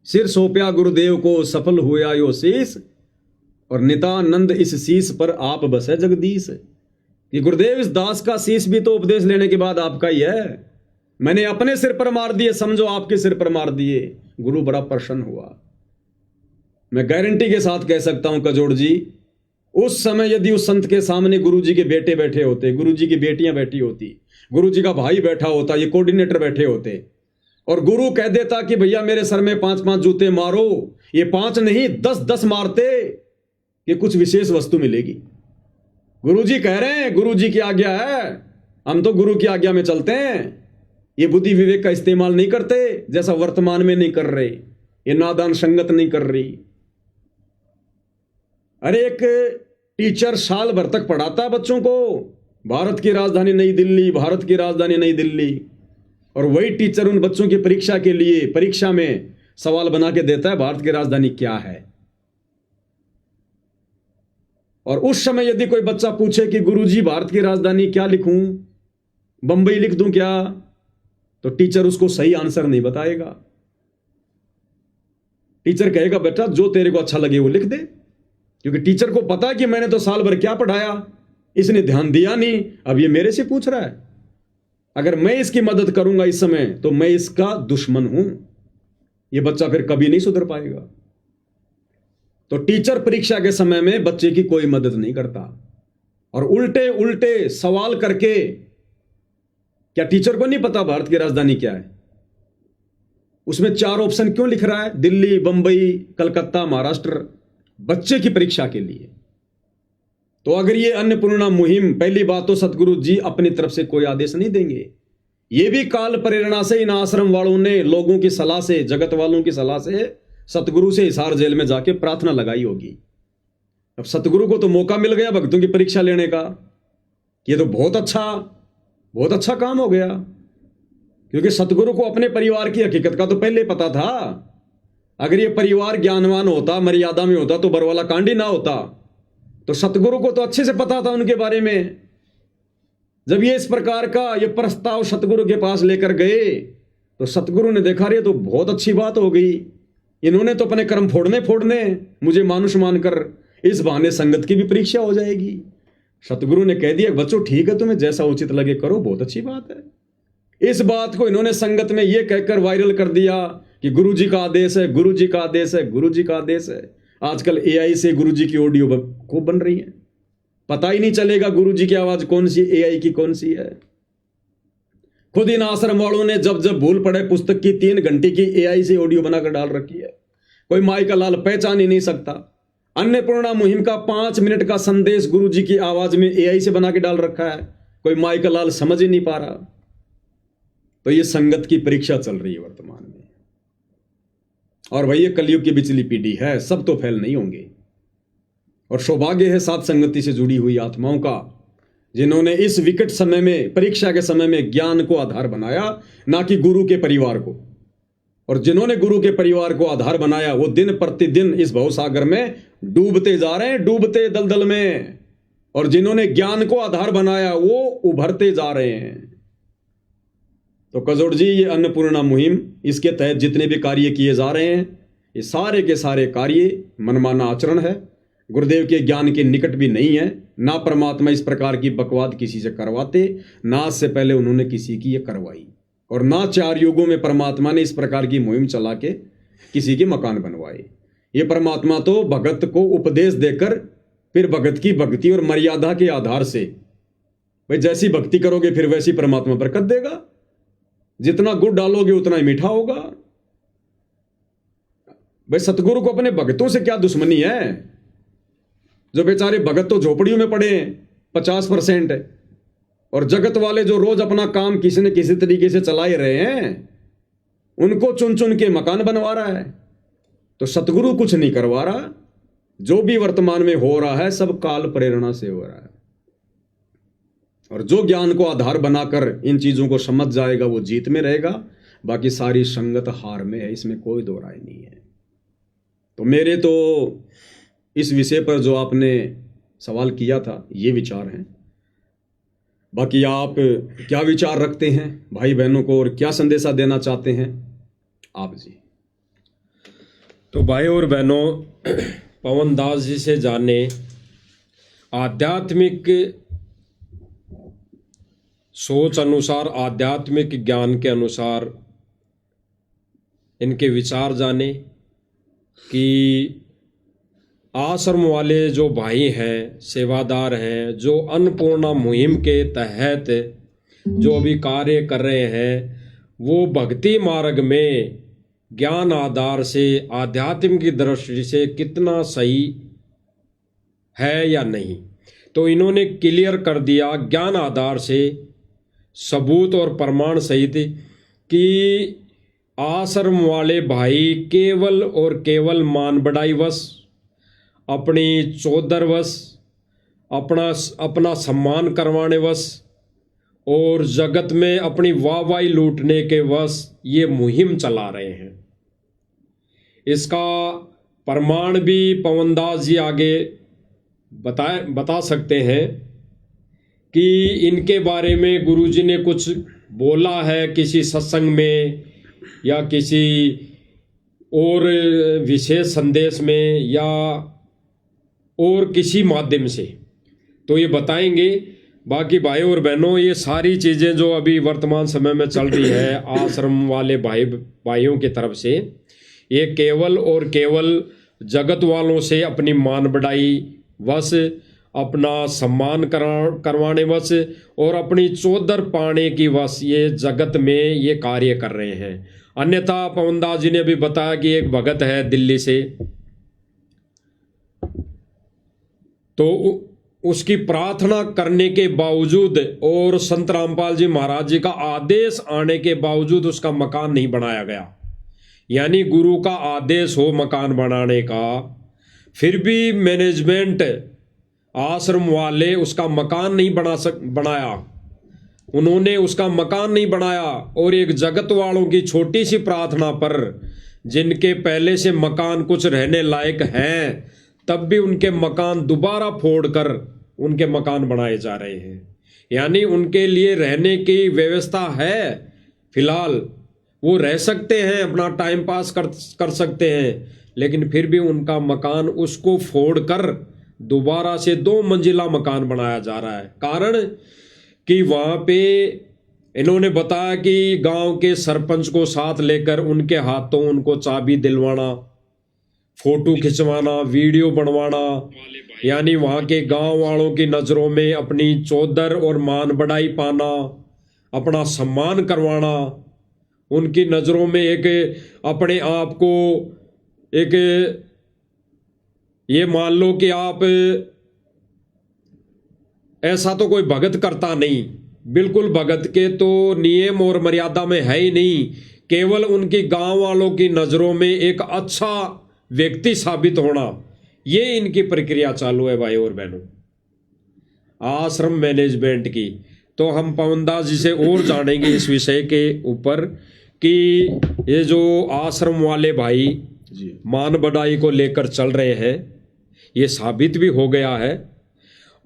सिर सौंपया गुरुदेव को, सफल हुआ यो शीश, और नितानंद इस शीश पर आप बसे जगदीश। कि गुरुदेव, इस दास का शीश भी तो उपदेश लेने के बाद आपका ही है। मैंने अपने सिर पर मार दिए, समझो आपके सिर पर मार दिए। गुरु बड़ा प्रसन्न हुआ। मैं गारंटी के साथ कह सकता हूं कजोड़ जी, उस समय यदि उस संत के सामने गुरु जी के बेटे बैठे होते, गुरु जी की बेटियां बैठी होती, गुरु जी का भाई बैठा होता, ये कोऑर्डिनेटर बैठे होते, और गुरु कह देता कि भैया मेरे सर में 5-5 जूते मारो, ये 5 नहीं 10-10 मारते, ये कुछ विशेष वस्तु मिलेगी। गुरु जी कह रहे हैं, गुरु जी की आज्ञा है, हम तो गुरु की आज्ञा में चलते हैं। ये बुद्धि विवेक का इस्तेमाल नहीं करते, जैसा वर्तमान में नहीं कर रहे, ये नादान संगत नहीं कर रही। अरे एक टीचर साल भर तक पढ़ाता है बच्चों को, भारत की राजधानी नई दिल्ली, भारत की राजधानी नई दिल्ली, और वही टीचर उन बच्चों की परीक्षा के लिए परीक्षा में सवाल बना के देता है, भारत की राजधानी क्या है। और उस समय यदि कोई बच्चा पूछे कि गुरुजी भारत की राजधानी क्या लिखूं, बंबई लिख दूं क्या, तो टीचर उसको सही आंसर नहीं बताएगा। टीचर कहेगा बेटा जो तेरे को अच्छा लगे वो लिख दे, क्योंकि टीचर को पता है कि मैंने तो साल भर क्या पढ़ाया, इसने ध्यान दिया नहीं, अब ये मेरे से पूछ रहा है। अगर मैं इसकी मदद करूंगा इस समय तो मैं इसका दुश्मन हूं। ये बच्चा फिर कभी नहीं सुधर पाएगा। तो टीचर परीक्षा के समय में बच्चे की कोई मदद नहीं करता, और उल्टे उल्टे सवाल करके, क्या टीचर को नहीं पता भारत की राजधानी क्या है? उसमें 4 ऑप्शन क्यों लिख रहा है? दिल्ली, बंबई, कलकत्ता, महाराष्ट्र, बच्चे की परीक्षा के लिए। तो अगर ये अन्नपूर्णा मुहिम, पहली बात तो सतगुरु जी अपनी तरफ से कोई आदेश नहीं देंगे, ये भी काल प्रेरणा से इन आश्रम वालों ने लोगों की सलाह से, जगत वालों की सलाह से सतगुरु से हिसार जेल में जाके प्रार्थना लगाई होगी। अब सतगुरु को तो मौका मिल गया भक्तों की परीक्षा लेने का, ये तो बहुत अच्छा काम हो गया, क्योंकि सतगुरु को अपने परिवार की हकीकत का तो पहले पता था। अगर ये परिवार ज्ञानवान होता, मर्यादा में होता, तो बरवाला कांड ही ना होता। तो सतगुरु को तो अच्छे से पता था उनके बारे में। जब ये इस प्रकार का ये प्रस्ताव सतगुरु के पास लेकर गए तो सतगुरु ने देखा रे तो बहुत अच्छी बात हो गई, इन्होंने तो अपने कर्म फोड़ने मुझे मानुष मानकर, इस बहाने संगत की भी परीक्षा हो जाएगी। सतगुरु ने कह दिया बच्चों ठीक है, तुम्हें जैसा उचित लगे करो, बहुत अच्छी बात है। इस बात को इन्होंने संगत में यह कहकर वायरल कर दिया कि गुरु जी का आदेश है, गुरु जी का आदेश है, गुरु जी का आदेश है। आजकल AI से गुरु जी की ऑडियो खूब बन रही है, पता ही नहीं चलेगा गुरु जी की आवाज कौन सी, AI की कौन सी है। खुद इन आश्रम वालों ने जब जब भूल पड़े पुस्तक की 3 घंटे की AI से ऑडियो बनाकर डाल रखी है, कोई माई का लाल पहचान ही नहीं सकता। अन्नपूर्णा मुहिम का 5 मिनट का संदेश गुरु जी की आवाज में AI से बना के डाल रखा है, कोई माई का लाल समझ ही नहीं पा रहा। तो ये संगत की परीक्षा चल रही है वर्तमान में। और भाई ये कलयुग की बिचली पीढ़ी है, सब तो फेल नहीं होंगे। और सौभाग्य है साथ संगति से जुड़ी हुई आत्माओं का, जिन्होंने इस विकट समय में, परीक्षा के समय में ज्ञान को आधार बनाया, ना कि गुरु के परिवार को। और जिन्होंने गुरु के परिवार को आधार बनाया वो दिन प्रतिदिन इस भवसागर में डूबते जा रहे हैं, डूबते दलदल में। और जिन्होंने ज्ञान को आधार बनाया वो उभरते जा रहे हैं। तो कजोड़ जी ये अन्नपूर्णा मुहिम, इसके तहत जितने भी कार्य किए जा रहे हैं, ये सारे के सारे कार्य मनमाना आचरण है, गुरुदेव के ज्ञान के निकट भी नहीं है। ना परमात्मा इस प्रकार की बकवाद किसी से करवाते, ना इससे पहले उन्होंने किसी की ये करवाई, और ना 4 युगों में परमात्मा ने इस प्रकार की मुहिम चला के किसी के मकान बनवाए। ये परमात्मा तो भगत को उपदेश देकर फिर भगत की भक्ति और मर्यादा के आधार से, भाई जैसी भक्ति करोगे फिर वैसी परमात्मा बरकत देगा, जितना गुड़ डालोगे उतना ही मीठा होगा। भाई सतगुरु को अपने भक्तों से क्या दुश्मनी है? जो बेचारे भगत तो झोपड़ियों में पड़े हैं 50%, और जगत वाले जो रोज अपना काम किसी न किसी तरीके से चला ही रहे हैं, उनको चुन चुन के मकान बनवा रहा है। तो सतगुरु कुछ नहीं करवा रहा, जो भी वर्तमान में हो रहा है सब काल प्रेरणा से हो रहा है। और जो ज्ञान को आधार बनाकर इन चीजों को समझ जाएगा वो जीत में रहेगा, बाकी सारी संगत हार में है, इसमें कोई दो राय नहीं है। तो मेरे तो इस विषय पर जो आपने सवाल किया था ये विचार हैं। बाकी आप क्या विचार रखते हैं भाई बहनों को, और क्या संदेशा देना चाहते हैं आप जी? तो भाई और बहनों, पवन दास जी से जाने आध्यात्मिक सोच अनुसार, आध्यात्मिक ज्ञान के अनुसार इनके विचार जाने कि आश्रम वाले जो भाई हैं, सेवादार हैं, जो अन्नपूर्णा मुहिम के तहत जो अभी कार्य कर रहे हैं, वो भक्ति मार्ग में ज्ञान आधार से, आध्यात्म की दृष्टि से कितना सही है या नहीं। तो इन्होंने क्लियर कर दिया ज्ञान आधार से, सबूत और प्रमाण सहित, कि आश्रम वाले भाई केवल और केवल मान बढ़ाई वश, अपनी चौधर वश, अपना सम्मान करवाने वश और जगत में अपनी वाहवाही लूटने के वश ये मुहिम चला रहे हैं। इसका प्रमाण भी पवनदास जी आगे बता सकते हैं कि इनके बारे में गुरुजी ने कुछ बोला है किसी सत्संग में या किसी और विशेष संदेश में या और किसी माध्यम से, तो ये बताएंगे। बाकी भाई और बहनों, ये सारी चीज़ें जो अभी वर्तमान समय में चल रही है आश्रम वाले भाइयों की तरफ से, ये केवल और केवल जगत वालों से अपनी मान बढ़ाई वश, अपना सम्मान करवाने वश और अपनी चौधर पाने की वश ये जगत में ये कार्य कर रहे हैं। अन्यथा पवनदास जी ने भी बताया कि एक भगत है दिल्ली से, तो उसकी प्रार्थना करने के बावजूद और संत रामपाल जी महाराज जी का आदेश आने के बावजूद उसका मकान नहीं बनाया गया। यानी गुरु का आदेश हो मकान बनाने का, फिर भी मैनेजमेंट आश्रम वाले उसका मकान नहीं बनाया, उन्होंने उसका मकान नहीं बनाया। और एक जगत वालों की छोटी सी प्रार्थना पर, जिनके पहले से मकान कुछ रहने लायक हैं, तब भी उनके मकान दोबारा फोड़कर उनके मकान बनाए जा रहे हैं। यानी उनके लिए रहने की व्यवस्था है, फिलहाल वो रह सकते हैं, अपना टाइम पास कर सकते हैं, लेकिन फिर भी उनका मकान उसको फोड़कर दोबारा से 2 मंजिला मकान बनाया जा रहा है। कारण कि वहाँ पे इन्होंने बताया कि गांव के सरपंच को साथ लेकर उनके हाथों उनको चाबी दिलवाना, फोटो खिंचवाना, वीडियो बनवाना, यानी वहाँ के गांव वालों की नज़रों में अपनी चौधर और मान बढ़ाई पाना, अपना सम्मान करवाना, उनकी नज़रों में एक अपने आप को एक ये मान लो कि आप ऐसा तो कोई भगत करता नहीं, बिल्कुल भगत के तो नियम और मर्यादा में है ही नहीं, केवल उनकी गांव वालों की नज़रों में एक अच्छा व्यक्ति साबित होना, ये इनकी प्रक्रिया चालू है भाई और बहनों आश्रम मैनेजमेंट की। तो हम पवनदास जी से और जानेंगे इस विषय के ऊपर कि ये जो आश्रम वाले भाई मान बढ़ाई को लेकर चल रहे हैं, ये साबित भी हो गया है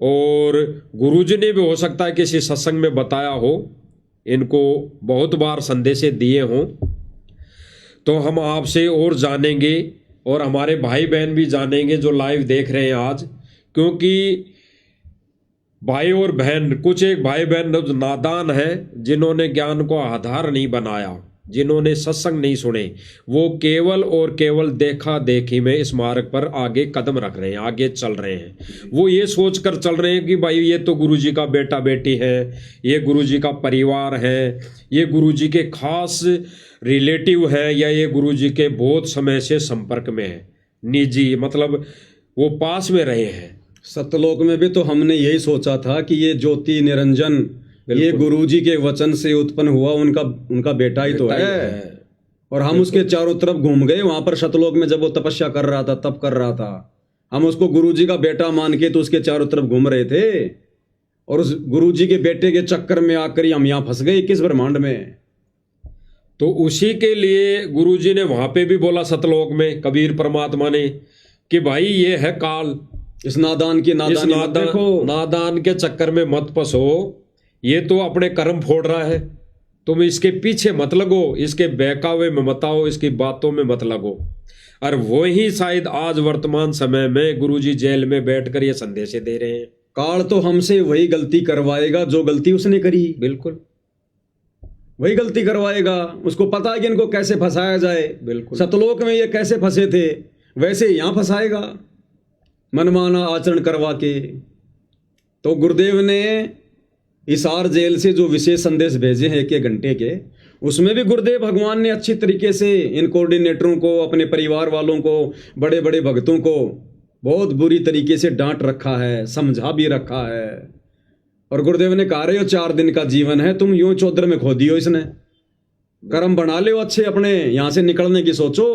और गुरुजी ने भी हो सकता है किसी सत्संग में बताया हो, इनको बहुत बार संदेश दिए हों। तो हम आपसे और जानेंगे और हमारे भाई बहन भी जानेंगे जो लाइव देख रहे हैं आज, क्योंकि भाई और बहन, कुछ एक भाई बहन जो नादान हैं, जिन्होंने ज्ञान को आधार नहीं बनाया, जिन्होंने सत्संग नहीं सुने, वो केवल और केवल देखा देखी में इस मार्ग पर आगे कदम रख रहे हैं, आगे चल रहे हैं। वो ये सोच कर चल रहे हैं कि भाई ये तो गुरुजी का बेटा बेटी है, ये गुरुजी का परिवार है, ये गुरुजी के खास रिलेटिव है, या ये गुरुजी के बहुत समय से संपर्क में है, निजी, मतलब वो पास में रहे हैं। सतलोक में भी तो हमने यही सोचा था कि ये ज्योति निरंजन ये गुरुजी के वचन से उत्पन्न हुआ उनका बेटा ही तो है। और हम उसके चारों तरफ घूम गए, वहां पर सतलोक में जब वो तपस्या कर रहा था, तप कर रहा था, हम उसको गुरुजी का बेटा मान के तो उसके चारों तरफ घूम रहे थे, और उस गुरुजी के बेटे के चक्कर में आकर हम यहाँ फंस गए किस ब्रह्मांड में। तो उसी के लिए गुरुजी ने वहां पे भी बोला सतलोक में, कबीर परमात्मा ने, कि भाई ये है काल, इस नादान की नादान के चक्कर में मत फंसो, ये तो अपने कर्म फोड़ रहा है, तुम इसके पीछे मत लगो, इसके बहकावे में मत आओ, इसकी बातों में मत लगो। और वही शायद आज वर्तमान समय में गुरुजी जेल में बैठकर ये संदेश दे रहे हैं। काल तो हमसे वही गलती करवाएगा जो गलती उसने करी, बिल्कुल वही गलती करवाएगा। उसको पता है कि इनको कैसे फंसाया जाए। बिल्कुल सतलोक में ये कैसे फंसे थे, वैसे यहाँ फंसाएगा, मनमाना आचरण करवा के। तो गुरुदेव ने हिसार जेल से जो विशेष संदेश भेजे हैं 1 घंटे के, उसमें भी गुरुदेव भगवान ने अच्छी तरीके से इन कोऑर्डिनेटरों को, अपने परिवार वालों को, बड़े बड़े भक्तों को बहुत बुरी तरीके से डांट रखा है, समझा भी रखा है। और गुरुदेव ने कहा, रहे हो 4 दिन का जीवन है, तुम यूं चौधर में खो दियो, इसने कर्म बना ले अच्छे, अपने यहाँ से निकलने की सोचो।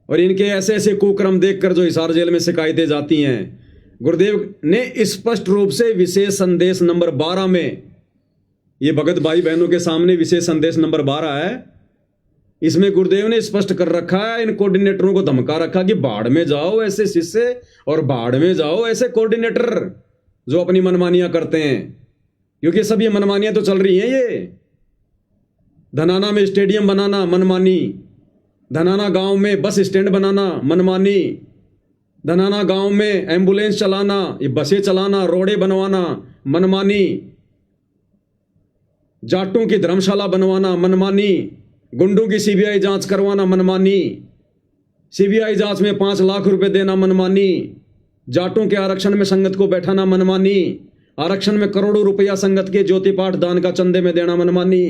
और इनके ऐसे ऐसे कुकर्म देखकर जो हिसार जेल में शिकायतें जाती हैं, गुरुदेव ने स्पष्ट रूप से विशेष संदेश नंबर 12 में, ये भगत भाई बहनों के सामने विशेष संदेश नंबर 12 है, इसमें गुरुदेव ने स्पष्ट कर रखा है, इन कोऑर्डिनेटरों को धमका रखा कि बाढ़ में जाओ ऐसे शिष्य और बाढ़ में जाओ ऐसे कोऑर्डिनेटर। जो अपनी मनमानियां करते हैं, क्योंकि सब ये मनमानियां तो चल रही हैं। ये धनाना में स्टेडियम बनाना मनमानी, धनाना गांव में बस स्टैंड बनाना मनमानी, धनाना गांव में एम्बुलेंस चलाना, ये बसें चलाना, रोडें बनवाना मनमानी, जाटों की धर्मशाला बनवाना मनमानी, गुंडों की सीबीआई जांच करवाना मनमानी, सीबीआई जांच में 5 लाख रुपए देना मनमानी, जाटों के आरक्षण में संगत को बैठाना मनमानी, आरक्षण में करोड़ों रुपया संगत के ज्योति पाठ दान का चंदे में देना मनमानी,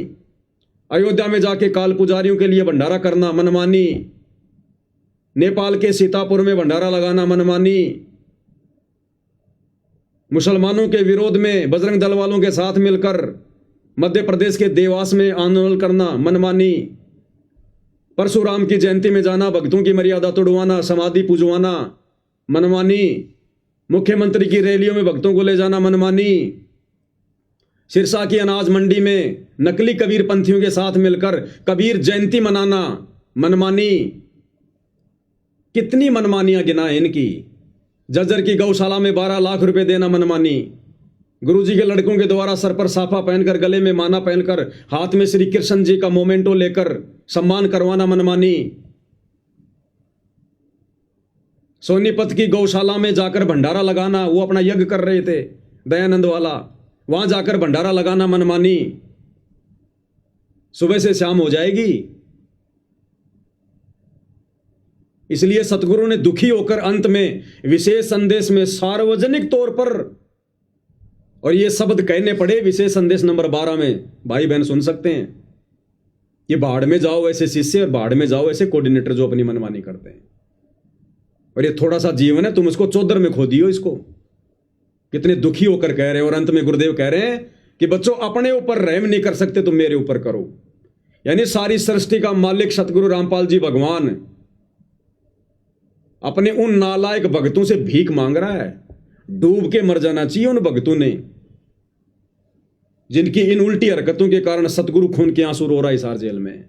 अयोध्या में जाके काल पुजारियों के लिए भंडारा करना मनमानी, नेपाल के सीतापुर में भंडारा लगाना मनमानी, मुसलमानों के विरोध में बजरंग दल वालों के साथ मिलकर मध्य प्रदेश के देवास में आंदोलन करना मनमानी, परशुराम की जयंती में जाना, भक्तों की मर्यादा तोड़वाना, समाधि पूजवाना मनमानी, मुख्यमंत्री की रैलियों में भक्तों को ले जाना मनमानी, सिरसा की अनाज मंडी में नकली कबीर पंथियों के साथ मिलकर कबीर जयंती मनाना मनमानी। कितनी मनमानियां गिनाएं इनकी। जज्जर की गौशाला में 12 लाख रुपए देना मनमानी, गुरुजी के लड़कों के द्वारा सर पर साफा पहनकर, गले में माला पहनकर, हाथ में श्री कृष्ण जी का मोमेंटो लेकर सम्मान करवाना मनमानी, सोनीपत की गौशाला में जाकर भंडारा लगाना, वो अपना यज्ञ कर रहे थे दयानंद वाला, वहां जाकर भंडारा लगाना मनमानी। सुबह से शाम हो जाएगी। इसलिए सतगुरु ने दुखी होकर अंत में विशेष संदेश में सार्वजनिक तौर पर, और ये शब्द कहने पड़े विशेष संदेश नंबर 12 में, भाई बहन सुन सकते हैं, ये बाढ़ में जाओ ऐसे शिष्य और बाढ़ में जाओ ऐसे कोऑर्डिनेटर जो अपनी मनमानी करते हैं। और ये थोड़ा सा जीवन है, तुम इसको चौधर में खो दियो इसको। कितने दुखी होकर कह रहे हैं। और अंत में गुरुदेव कह रहे हैं कि बच्चों अपने ऊपर रहम नहीं कर सकते तुम मेरे ऊपर करो। यानी सारी सृष्टि का मालिक सतगुरु रामपाल जी भगवान अपने उन नालायक भक्तों से भीख मांग रहा है। डूब के मर जाना चाहिए उन भक्तों ने, जिनकी इन उल्टी हरकतों के कारण सतगुरु खून के आंसू रो रहा है हिसार जेल में।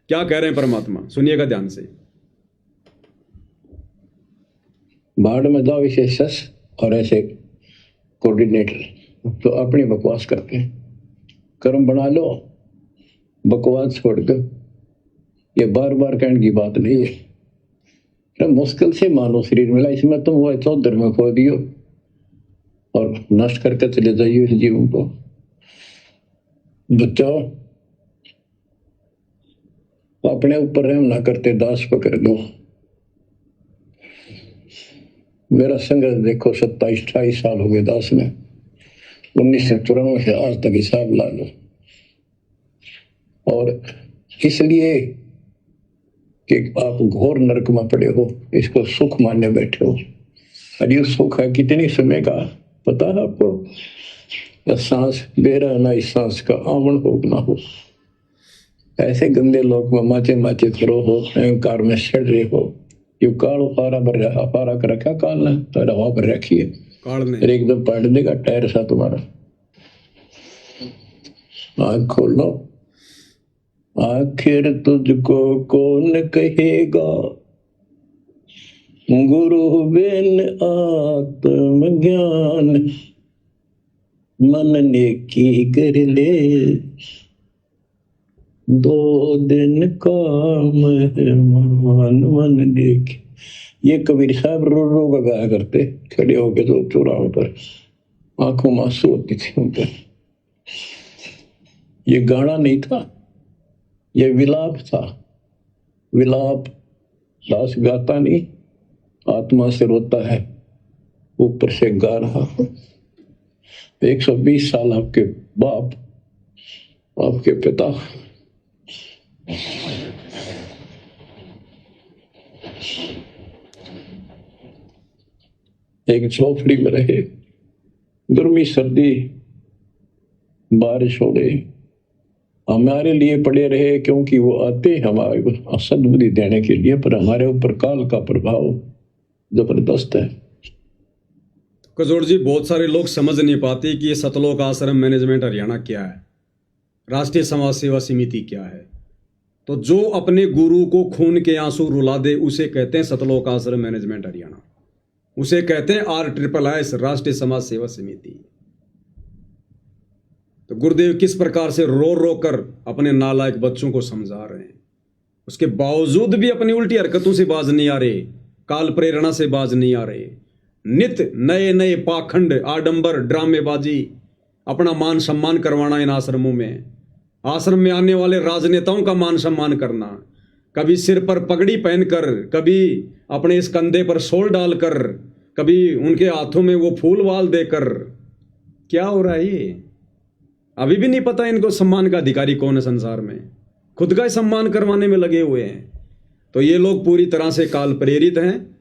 क्या कह रहे हैं परमात्मा, सुनिएगा ध्यान से। बाढ़ में जाओ विशेष और ऐसे कोऑर्डिनेटर तो अपनी बकवास करते हैं। कर्म बना लो, बकवास छोड़ कर। ये बार बार कहने की बात नहीं है। तो मुश्किल से मानो शरीर मिला, इसमें तुम वो चौधर में खो दियो और नष्ट करके चले जाइए इस जीवन को। बचाओ, अपने ऊपर रहम ना करते दास पकड़ लो। मेरा संघर्ष देखो, 27-28 साल हो गए दास में। 1994 से आज तक हिसाब ला लो। और इसलिए कि आप घोर नरक में पड़े हो, इसको सुख मानने बैठे हो। अरे सुख है कितनी समय का पता है आपको? सांस बेरा ना, इस सांस का आवन हो ना हो। ऐसे गंदे लोग में माचे माचे करो हो, अहंकार में सड़ रहे हो। यू काल पारा कर रखा काल ने, तो हवा पर रखिए और एकदम पलट देगा टायर सा तुम्हारा। आँख खोल लो। आखिर तुझको कौन कहेगा गुरु बिन आत्मज्ञान, मन ने की कर ले 2 दिन का मेहमान मन देख। ये कबीर साहब रो रो का गाया करते, खड़े होके तो चौराहों पर, आंखों में आंसू होती थी उनके। ये गाना नहीं था, ये विलाप था। विलाप दास गाता नहीं, आत्मा से रोता है, ऊपर से गा रहा। 120 साल आपके बाप, आपके पिता एक झोपड़ी में रहे, गर्मी सर्दी बारिश हो गई, हमारे लिए पड़े रहे, क्योंकि वो आते हमारे को सद्बुद्धि देने के लिए, पर हमारे ऊपर काल का प्रभाव जबरदस्त है। कजोड़ जी, बहुत सारे लोग समझ नहीं पाते कि ये सतलोक आश्रम मैनेजमेंट हरियाणा क्या है, राष्ट्रीय समाज सेवा समिति क्या है। तो जो अपने गुरु को खून के आंसू रुला दे उसे कहते हैं सतलोक आश्रम मैनेजमेंट हरियाणा। उसे कहते हैं RSSS, राष्ट्रीय समाज सेवा समिति। तो गुरुदेव किस प्रकार से रो रो कर अपने नालायक बच्चों को समझा रहे हैं, उसके बावजूद भी अपनी उल्टी हरकतों से बाज नहीं आ रहे, काल प्रेरणा से बाज नहीं आ रहे। नित नए नए पाखंड, आडंबर, ड्रामेबाजी, अपना मान सम्मान करवाना इन आश्रमों में, आश्रम में आने वाले राजनेताओं का मान सम्मान करना, कभी सिर पर पगड़ी पहनकर, कभी अपने इस कंधे पर शॉल डालकर, कभी उनके हाथों में वो फूल वाल देकर। क्या हो रहा है ये? अभी भी नहीं पता इनको सम्मान का अधिकारी कौन है संसार में, खुद का ही सम्मान करवाने में लगे हुए हैं। तो ये लोग पूरी तरह से काल प्रेरित हैं।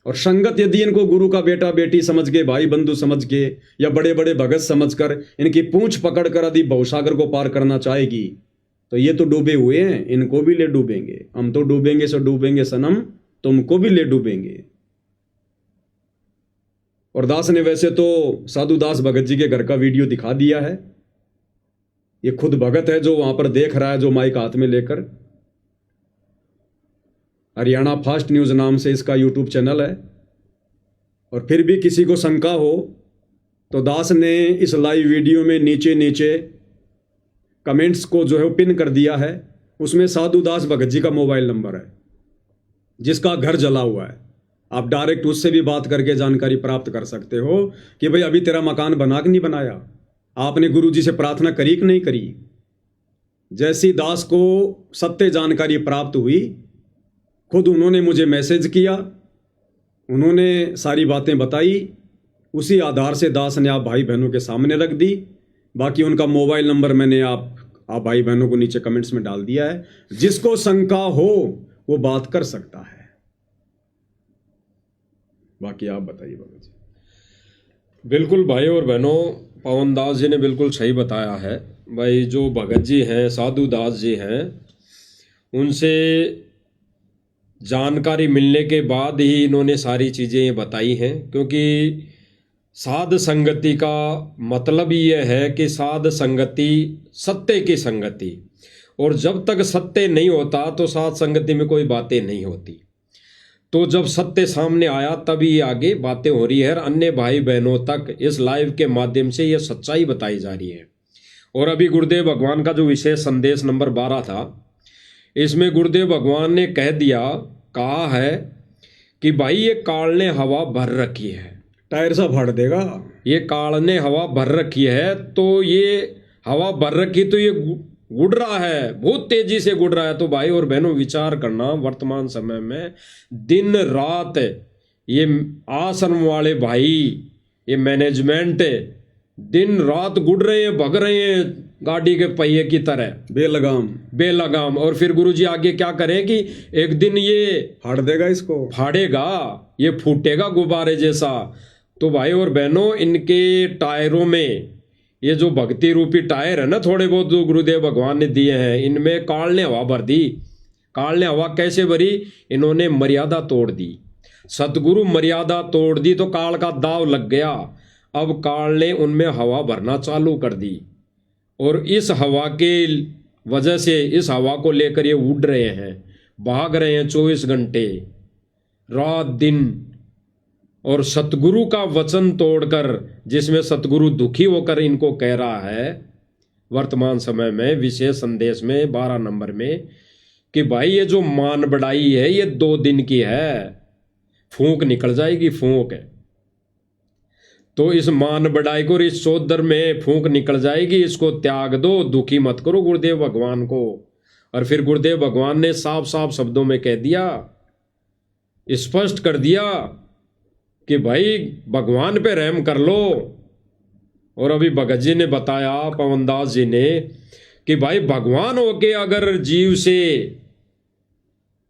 और संगत यदि इनको गुरु का बेटा बेटी समझ के, भाई बंधु समझ के, या बड़े बड़े भगत समझकर इनकी पूंछ पकड़कर यदि भवसागर को पार करना चाहेगी, तो ये तो डूबे हुए हैं, इनको भी ले डूबेंगे। हम तो डूबेंगे सो डूबेंगे सनम, तुमको भी ले डूबेंगे। और दास ने वैसे तो साधु दास भगत जी के घर का वीडियो दिखा दिया है। ये खुद भगत है जो वहां पर देख रहा है, जो माइक हाथ में लेकर। हरियाणा फास्ट न्यूज़ नाम से इसका यूट्यूब चैनल है। और फिर भी किसी को शंका हो तो दास ने इस लाइव वीडियो में नीचे नीचे कमेंट्स को जो है वो पिन कर दिया है। उसमें साधु दास भगत जी का मोबाइल नंबर है, जिसका घर जला हुआ है। आप डायरेक्ट उससे भी बात करके जानकारी प्राप्त कर सकते हो कि भाई अभी तेरा मकान बना कि नहीं बनाया, आपने गुरु जी से प्रार्थना करी कि नहीं करी। जैसी दास को सत्य जानकारी प्राप्त हुई, खुद उन्होंने मुझे मैसेज किया, उन्होंने सारी बातें बताई। उसी आधार से दास ने आप भाई बहनों के सामने रख दी। बाकी उनका मोबाइल नंबर मैंने आप भाई बहनों को नीचे कमेंट्स में डाल दिया है। जिसको शंका हो वो बात कर सकता है। बाकी आप बताइए बाबा जी। बिल्कुल भाई और बहनों, पवन दास जी ने बिल्कुल सही बताया है। भाई जो भगत जी हैं, साधु दास जी हैं, उनसे जानकारी मिलने के बाद ही इन्होंने सारी चीज़ें बताई हैं। क्योंकि साध संगति का मतलब ये है कि साध संगति सत्य की संगति, और जब तक सत्य नहीं होता तो साध संगति में कोई बातें नहीं होती। तो जब सत्य सामने आया तभी आगे बातें हो रही है। अन्य भाई बहनों तक इस लाइव के माध्यम से ये सच्चाई बताई जा रही है। और अभी गुरुदेव भगवान का जो विशेष संदेश नंबर 12 था, इसमें गुरुदेव भगवान ने कहा है कि भाई ये काल ने हवा भर रखी है, टायर सा फाड़ देगा। ये काल ने हवा भर रखी है, तो ये हवा भर रखी तो ये गुड़ रहा है, बहुत तेजी से गुड़ रहा है। तो भाई और बहनों विचार करना, वर्तमान समय में दिन रात ये आश्रम वाले भाई, ये मैनेजमेंट दिन रात गुड़ रहे हैं, भग रहे हैं गाड़ी के पहिए की तरह, बेलगाम। और फिर गुरुजी आगे क्या करें कि एक दिन ये फाड़ देगा, इसको फाड़ेगा, ये फूटेगा गुब्बारे जैसा। तो भाई और बहनों, इनके टायरों में ये जो भक्ति रूपी टायर है ना, थोड़े बहुत जो गुरुदेव भगवान ने दिए हैं, इनमें काल ने हवा भर दी। काल ने हवा कैसे भरी? इन्होंने मर्यादा तोड़ दी। सतगुरु मर्यादा तोड़ दी तो काल का दाव लग गया। अब काल ने उनमें हवा भरना चालू कर दी, और इस हवा के वजह से, इस हवा को लेकर ये उड़ रहे हैं, भाग रहे हैं 24 घंटे रात दिन। और सतगुरु का वचन तोड़कर, जिसमें सतगुरु दुखी होकर इनको कह रहा है वर्तमान समय में विशेष संदेश में 12 नंबर में, कि भाई ये जो मान बढ़ाई है ये 2 दिन की है, फूंक निकल जाएगी, फूंक है। तो इस मान बढ़ाई को, इस चौधर में फूंक निकल जाएगी, इसको त्याग दो, दुखी मत करो गुरुदेव भगवान को। और फिर गुरुदेव भगवान ने साफ साफ शब्दों में कह दिया, स्पष्ट कर दिया कि भाई भगवान पे रहम कर लो। और अभी भगत जी ने बताया, पवनदास जी ने, कि भाई भगवान होके अगर जीव से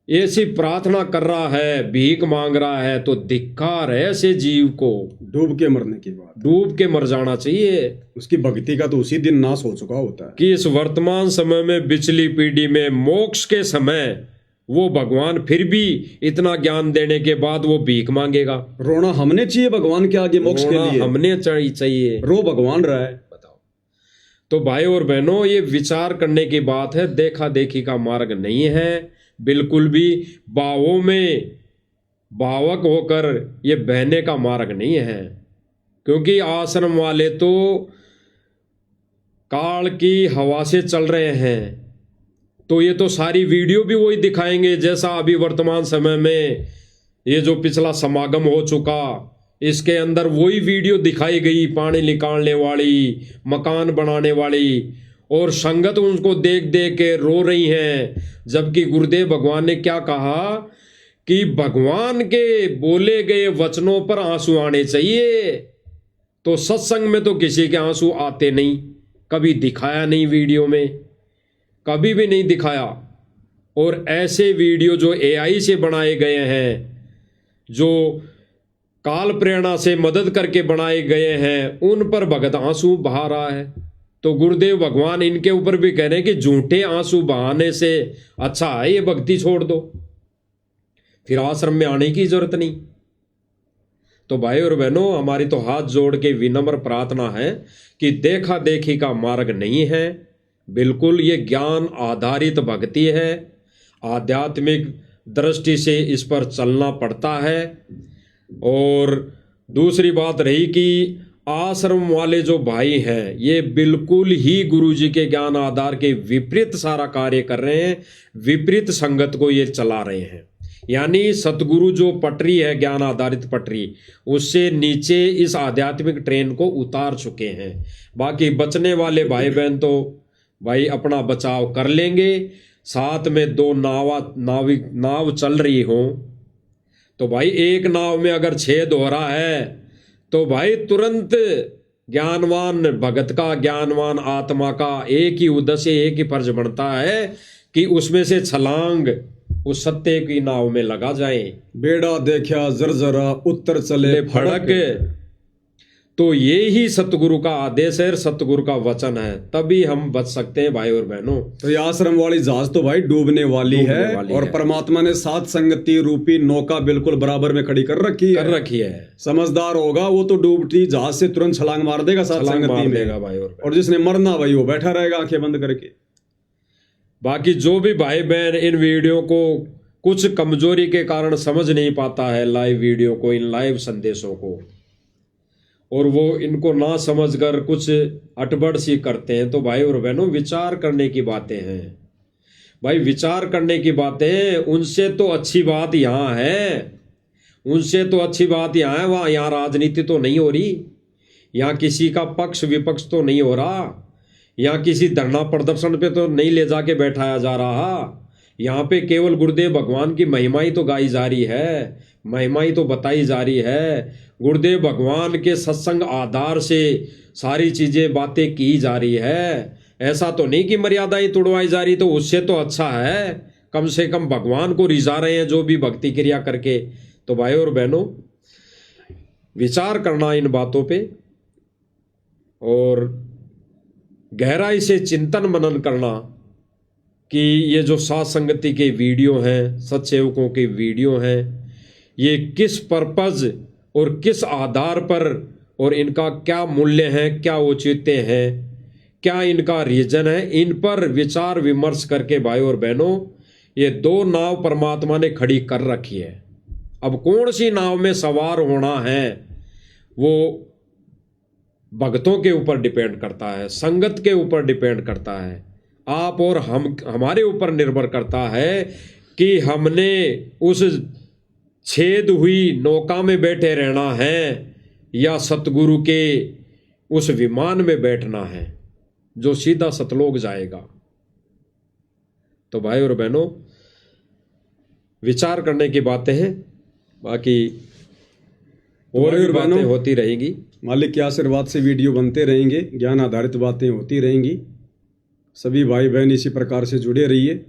ऐसी प्रार्थना कर रहा है, भीख मांग रहा है, तो धिक्कार है ऐसे जीव को। डूब के मरने की बात, डूब के मर जाना चाहिए। उसकी भक्ति का तो उसी दिन नाश हो चुका होता है। कि इस वर्तमान समय में, पिछली पीढ़ी में, मोक्ष के समय वो भगवान फिर भी इतना ज्ञान देने के बाद वो भीख मांगेगा। रोना हमने चाहिए भगवान के आगे मोक्ष के लिए, हमने चाहिए, रो भगवान रहा है। बताओ। तो भाई और बहनों, ये विचार करने की बात है, देखा देखी का मार्ग नहीं है बिल्कुल भी। बावों में भावक होकर ये बहने का मार्ग नहीं है, क्योंकि आश्रम वाले तो काल की हवा से चल रहे हैं। तो ये तो सारी वीडियो भी वही दिखाएंगे जैसा अभी वर्तमान समय में ये जो पिछला समागम हो चुका, इसके अंदर वही वीडियो दिखाई गई, पानी निकालने वाली, मकान बनाने वाली, और संगत उनको देख देख के रो रही हैं। जबकि गुरुदेव भगवान ने क्या कहा कि भगवान के बोले गए वचनों पर आंसू आने चाहिए। तो सत्संग में तो किसी के आंसू आते नहीं, कभी दिखाया नहीं, वीडियो में कभी भी नहीं दिखाया। और ऐसे वीडियो जो AI से बनाए गए हैं, जो काल प्रेरणा से मदद करके बनाए गए हैं, उन पर भगत आंसू बहा रहा है। तो गुरुदेव भगवान इनके ऊपर भी कह रहे हैं कि झूठे आंसू बहाने से अच्छा है ये भक्ति छोड़ दो, फिर आश्रम में आने की जरूरत नहीं। तो भाई और बहनों, हमारी तो हाथ जोड़ के विनम्र प्रार्थना है कि देखा देखी का मार्ग नहीं है, बिल्कुल ये ज्ञान आधारित भक्ति है। आध्यात्मिक दृष्टि से इस पर चलना पड़ता है। और दूसरी बात रही कि आश्रम वाले जो भाई हैं, ये बिल्कुल ही गुरुजी के ज्ञान आधार के विपरीत सारा कार्य कर रहे हैं, विपरीत संगत को ये चला रहे हैं। यानी सतगुरु जो पटरी है, ज्ञान आधारित पटरी, उससे नीचे इस आध्यात्मिक ट्रेन को उतार चुके हैं। बाकी बचने वाले भाई बहन तो भाई अपना बचाव कर लेंगे। साथ में दो नाव चल रही हो तो भाई एक नाव में अगर छेद हो रहा है तो भाई तुरंत ज्ञानवान भगत का, ज्ञानवान आत्मा का एक ही उद्देश्य, एक ही फर्ज बनता है कि उसमें से छलांग उस सत्य की नाव में लगा जाए। बेड़ा देखा जरजरा उत्तर चले फड़क। तो ये ही सतगुरु का आदेश है, सतगुरु का वचन है, तभी हम बच सकते हैं भाई और बहनों। तो ये आश्रम वाली जहाज तो भाई डूबने वाली है और परमात्मा ने सात संगति रूपी नौका बिल्कुल बराबर में खड़ी कर रखी है। समझदार होगा वो तो डूबती जहाज से तुरंत छलांग मार देगा सात संगति में भाई। और जिसने मरना भाई वो बैठा रहेगा आंखें बंद करके। बाकी जो भी भाई बहन इन वीडियो को कुछ कमजोरी के कारण समझ नहीं पाता है, लाइव वीडियो को, इन लाइव संदेशों को, और वो इनको ना समझकर कुछ अटबड़ सी करते हैं, तो भाई और बहनों विचार करने की बातें हैं। भाई विचार करने की बातें, उनसे तो अच्छी बात यहाँ है, उनसे तो अच्छी बात यहाँ है, वहाँ यहाँ राजनीति तो नहीं हो रही, यहाँ किसी का पक्ष विपक्ष तो नहीं हो रहा, यहाँ किसी धरना प्रदर्शन पे तो नहीं ले जाके बैठाया जा रहा। यहाँ पे केवल गुरुदेव भगवान की महिमा ही तो गाई जा रही है, महिमा ही तो बताई जा रही है। गुरुदेव भगवान के सत्संग आधार से सारी चीजें बातें की जा रही है। ऐसा तो नहीं कि मर्यादाएं तोड़वाई जा रही, तो उससे तो अच्छा है, कम से कम भगवान को रिझा रहे हैं जो भी भक्ति क्रिया करके। तो भाई और बहनों विचार करना इन बातों पे और गहराई से चिंतन मनन करना कि ये जो साथ संगति के वीडियो हैं, सत्सेवकों के वीडियो हैं, ये किस पर्पज और किस आधार पर और इनका क्या मूल्य है, क्या औचित्य है, क्या इनका रीजन है, इन पर विचार विमर्श करके भाई और बहनों ये दो नाव परमात्मा ने खड़ी कर रखी है। अब कौन सी नाव में सवार होना है वो भक्तों के ऊपर डिपेंड करता है, संगत के ऊपर डिपेंड करता है, आप और हमारे ऊपर निर्भर करता है कि हमने उस छेद हुई नौका में बैठे रहना है या सतगुरु के उस विमान में बैठना है जो सीधा सतलोक जाएगा। तो भाई और बहनों विचार करने की बातें हैं, बाकी और भी बातें होती रहेंगी। मालिक के आशीर्वाद से वीडियो बनते रहेंगे, ज्ञान आधारित बातें होती रहेंगी। सभी भाई बहन इसी प्रकार से जुड़े रहिए।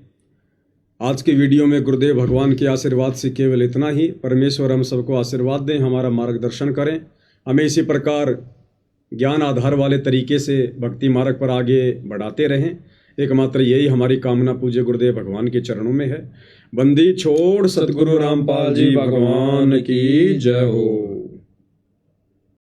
आज की वीडियो में गुरुदेव भगवान के आशीर्वाद से केवल इतना ही। परमेश्वर हम सबको आशीर्वाद दें, हमारा मार्गदर्शन करें, हमें इसी प्रकार ज्ञान आधार वाले तरीके से भक्ति मार्ग पर आगे बढ़ाते रहें। एकमात्र यही हमारी कामना पूज्य गुरुदेव भगवान के चरणों में है। बंदी छोड़ सतगुरु रामपाल जी भगवान की जय हो।